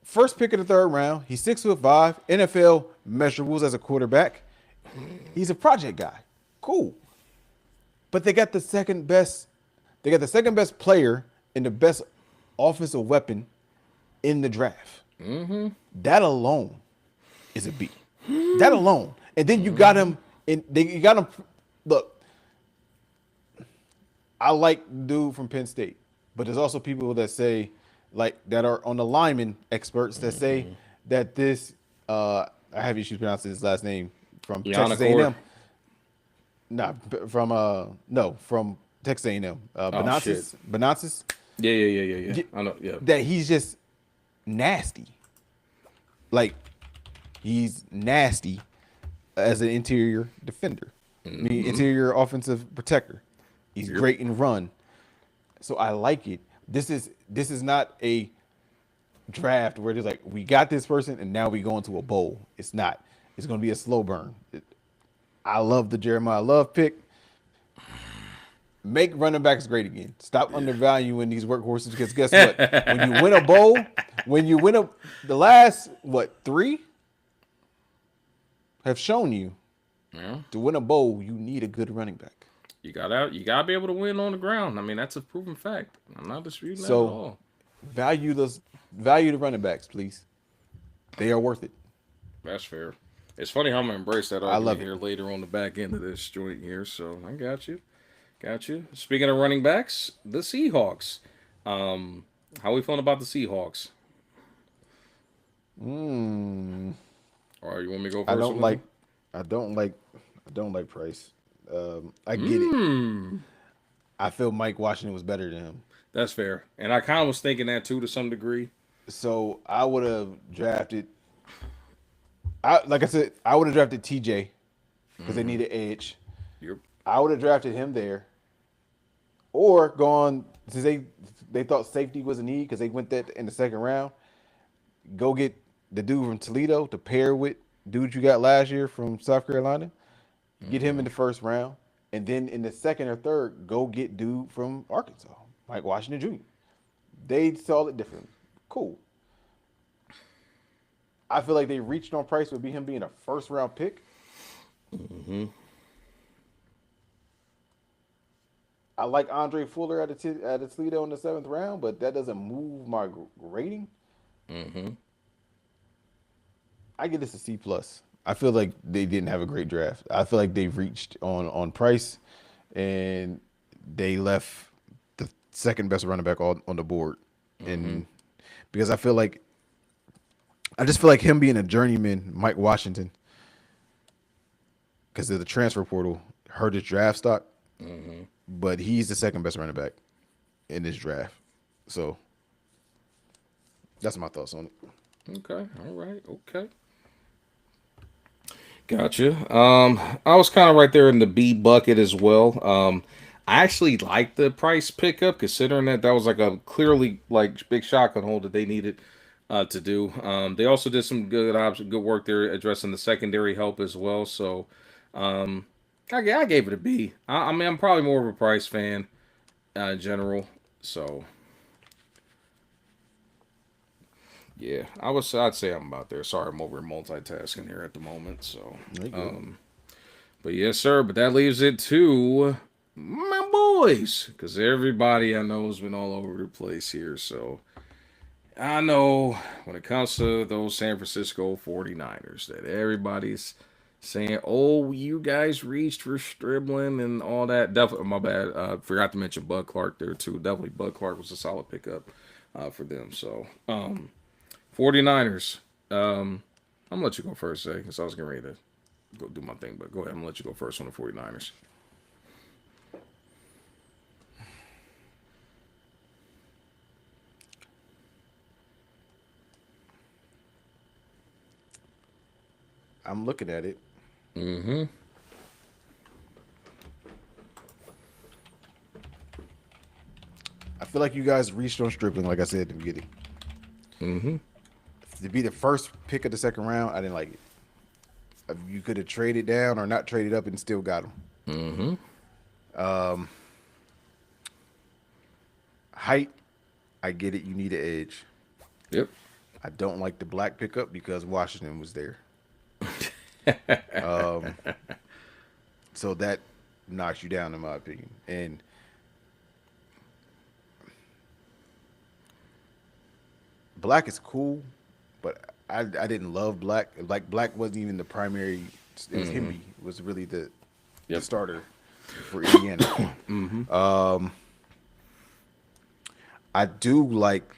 first pick of the third round, he's 6'5", NFL measurables as a quarterback. He's a project guy. Cool. But they got the second best player and the best offensive weapon in the draft. That alone is a B. That alone. And then you got him look, I like the dude from Penn State, but there's also people that say, like, that are on the lineman experts that say that this I have issues pronouncing his last name from Texas A&M. From Texas A&M. Benazis. Yeah. I know. Yeah. That he's just nasty. Like, he's nasty as an interior defender. I mean, interior offensive protector. He's great in run. So I like it. This is not a draft where it's like, we got this person and now we go into a bowl. It's not. It's going to be a slow burn. I love the Jeremiah Love pick. Make running backs great again. Stop undervaluing these workhorses, because guess what? When you win a bowl, the last, three have shown you to win a bowl, you need a good running back. You gotta be able to win on the ground. I mean, that's a proven fact. I'm not disputing that at all. Value the running backs, please. They are worth it. That's fair. It's funny how I'm gonna embrace that I love argument here later on the back end of this joint here. So I got you. Speaking of running backs, the Seahawks. How we feeling about the Seahawks? All right, you want me to go first? I don't like Price. I get it. I feel Mike Washington was better than him. That's fair. And I kind of was thinking that too, to some degree. So I would have drafted. I would have drafted TJ because they needed edge. Yep. I would have drafted him there, or gone, since they thought safety was a need because they went that in the second round. Go get the dude from Toledo to pair with dude you got last year from South Carolina. Get him in the first round, and then in the second or third, go get dude from Arkansas, Mike Washington Jr. They saw it differently. Cool. I feel like they reached on Price would be him being a first round pick. I like Andre Fuller at a Toledo in the seventh round, but that doesn't move my rating. Mm-hmm. I give this a C plus. I feel like they didn't have a great draft. I feel like they reached on price, and they left the second best running back on the board, Mm-hmm. and because I just feel like him being a journeyman, Mike Washington, because of the transfer portal, hurt his draft stock, Mm-hmm. but he's the second best running back in this draft. So that's my thoughts on it. Okay. All right. Okay. Gotcha. I was kind of right there in the B bucket as well. I actually liked the price pickup, considering that that was like a clearly like big shotgun hole that they needed to do. They also did some good work there addressing the secondary help as well. So, um, I gave it a B. I mean, I'm probably more of a price fan in general. So, yeah, I'd say I'm about there. Sorry, I'm over multitasking here at the moment. So, There you go. um, but yes, sir. But that leaves it to my boys, because everybody I know has been all over the place here. So I know when it comes to those San Francisco 49ers that everybody's saying, "Oh, you guys reached for Stribling and all that." Definitely, my bad. Forgot to mention Bud Clark there too. Definitely, Bud Clark was a solid pickup for them. So, 49ers. I'm gonna let you go first, because I was getting ready to go do my thing. But go ahead, I'm gonna let you go first on the 49ers. I'm looking at it. Mm-hmm. I feel like you guys reached on Stripling, like I said at the beginning. Mm-hmm. To be the first pick of the second round, I didn't like it. You could have traded down or not traded up and still got him. Mm-hmm. Height, I get it. You need an edge. Yep. I don't like the black pickup because Washington was there. So that knocks you down, in my opinion. And black is cool, but I didn't love black. Like black wasn't even the primary. It was Himby was really the Yep. starter for Indiana. Mm-hmm. I do like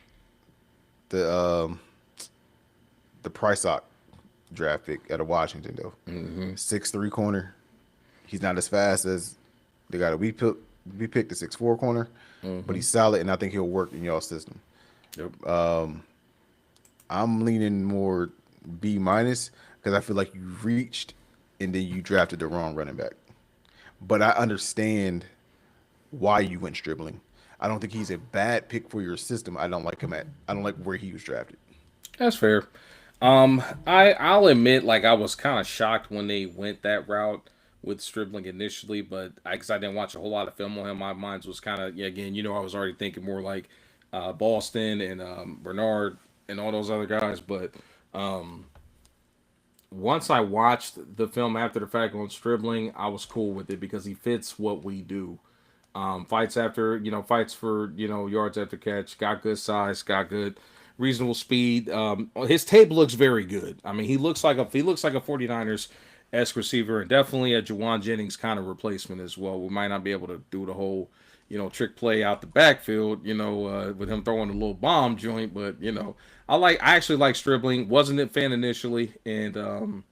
the the Price draft pick out of Washington though. Mm-hmm. 6'3" corner. He's not as fast as the guy that we picked the 6'4" corner, but Mm-hmm. he's solid and I think he'll work in y'all system. Yep. I'm leaning more B minus because I feel like you reached and then you drafted the wrong running back. But I understand why you went Stribling. I don't think he's a bad pick for your system. I don't like where he was drafted. That's fair. I'll admit, like I was kind of shocked when they went that route with Stribling initially, but because I didn't watch a whole lot of film on him, my mind was kind of, yeah, again, I was already thinking more like Boston and Bernard and all those other guys. But once I watched the film after the fact on Stribling, I was cool with it because he fits what we do. Fights for yards after catch. Got good size. Got good, reasonable speed. His tape looks very good. I mean, he looks like a 49ers esque receiver, and definitely a Juwan Jennings kind of replacement as well. We might not be able to do the whole trick play out the backfield, with him throwing a little bomb joint, but I actually like Stribling. Wasn't a fan initially, and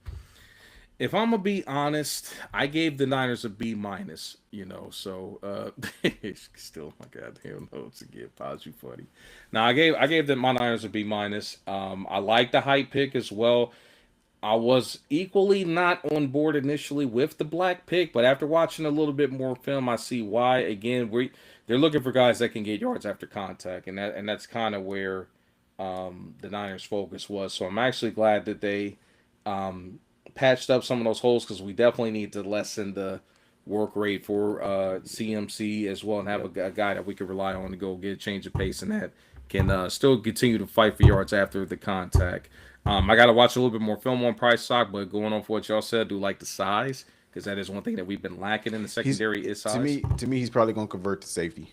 if I'm gonna be honest, I gave the Niners a B minus. So still my goddamn notes again. Pause you funny. Now I gave my Niners a B minus. I like the hype pick as well. I was equally not on board initially with the black pick, but after watching a little bit more film, I see why. Again, they're looking for guys that can get yards after contact, and that's kind of where the Niners' focus was. So I'm actually glad that they patched up some of those holes because we definitely need to lessen the work rate for CMC as well and have a guy that we can rely on to go get a change of pace and that can still continue to fight for yards after the contact. I got to watch a little bit more film on Price Stock, but going on for what y'all said, I do like the size. because that is one thing that we've been lacking in the secondary is size. To me, he's probably gonna convert to safety.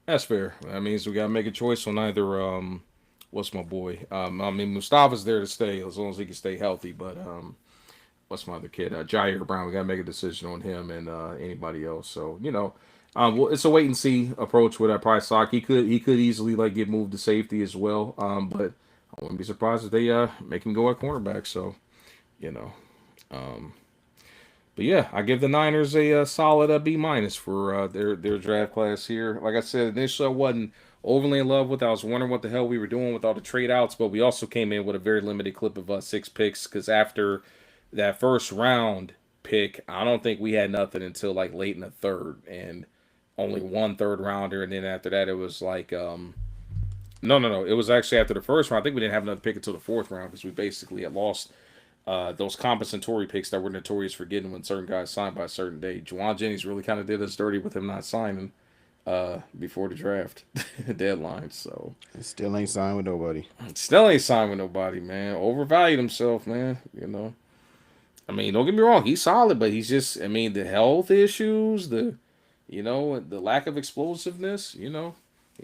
That's fair. That means we gotta make a choice on either what's my boy? Mustafa's there to stay as long as he can stay healthy, but what's my other kid? Jair Brown. We gotta make a decision on him and anybody else. So well, it's a wait and see approach with that price stock. He could easily like get moved to safety as well. But I wouldn't be surprised if they make him go at cornerback. So you know. But yeah, I give the Niners a solid B minus for their draft class here. Like I said, initially I wasn't overly in love with. I was wondering what the hell we were doing with all the trade outs, but we also came in with a very limited clip of 6 picks because after that first round pick, I don't think we had nothing until like late in the third, and only 1 third rounder, and then after that it was like no, it was actually after the first round. I think we didn't have another pick until the 4th round because we basically had lost. Those compensatory picks that we're notorious for getting when certain guys signed by a certain date. Juwan Jennings really kind of did us dirty with him not signing before the draft deadline. So Still ain't signed with nobody. Still ain't signed with nobody, man. Overvalued himself, man. I mean, don't get me wrong, he's solid, but he's just, I mean, the health issues, the lack of explosiveness, he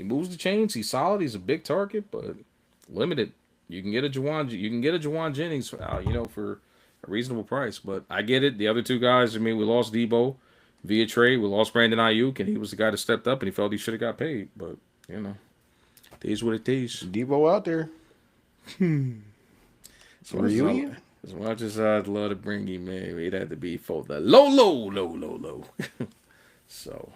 moves the chains, he's solid, he's a big target, but limited. You can get a Juwan Jennings, for a reasonable price. But I get it. The other 2 guys, I mean, we lost Debo via trade. We lost Brandon Ayuk, and he was the guy that stepped up, and he felt he should have got paid. But it is what it is. Debo out there. So reunion. As much as I'd love to bring him, man, it had to be for the low. So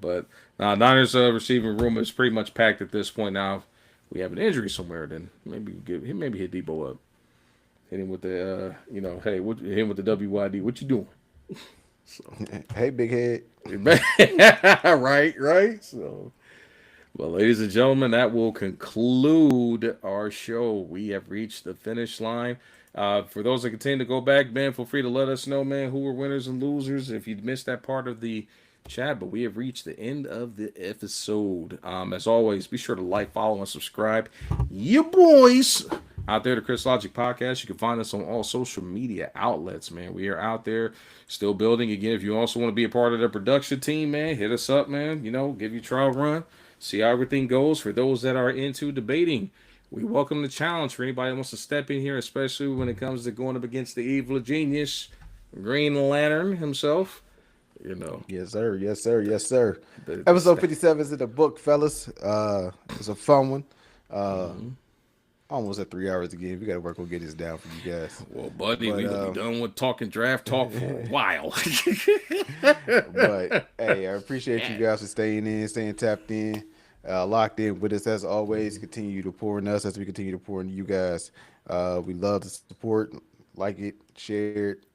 but Niners receiving room is pretty much packed at this point now. We have an injury somewhere, then maybe hit Debo up, hit him with the hit him with the WYD. What you doing? So, hey, big head. right. So, well, ladies and gentlemen, that will conclude our show. We have reached the finish line. For those that continue to go back, man, feel free to let us know, man, who were winners and losers if you missed that part of the chat, but we have reached the end of the episode. As always, be sure to like, follow, and subscribe. You boys out there, the Chris Logic Podcast. You can find us on all social media outlets, man. We are out there still building. Again, if you also want to be a part of the production team, man, hit us up, man. Give you a trial run, see how everything goes. For those that are into debating, we welcome the challenge for anybody that wants to step in here, especially when it comes to going up against the evil genius, Green Lantern himself. Yes, sir. Episode 57 is in the book, fellas. It's a fun one. Almost at 3 hours again. We got to work on getting this down for you guys. Well, buddy, we gonna be done with talking draft talk for a while. But hey, I appreciate you guys for staying tapped in, locked in with us as always. Continue to pour in us as we continue to pour into you guys. We love the support. Like it, share it,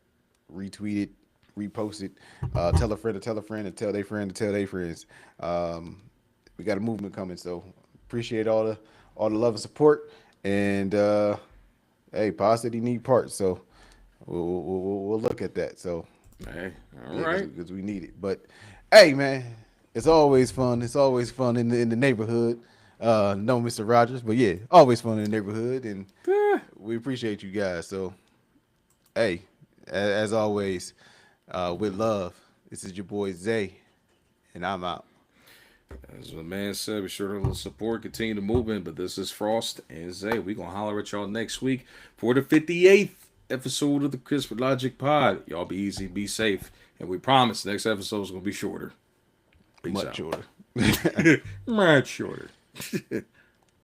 retweet it, repost it, tell a friend to tell a friend, and tell their friend to tell their friends. We got a movement coming, so appreciate all the love and support. And hey, Pod City need parts, so we'll look at that. So hey, all right, because we need it. But hey, man, it's always fun. It's always fun in the neighborhood. No, Mr. Rogers, but yeah, always fun in the neighborhood, and we appreciate you guys. So hey, as always. With love, this is your boy Zay, and I'm out. As the man said, be sure to support, continue the movement. But this is Frost and Zay. We're going to holler at y'all next week for the 58th episode of the Chris Logic Pod. Y'all be easy, be safe. And we promise the next episode is going to be shorter. Peace Much out. shorter. Much shorter.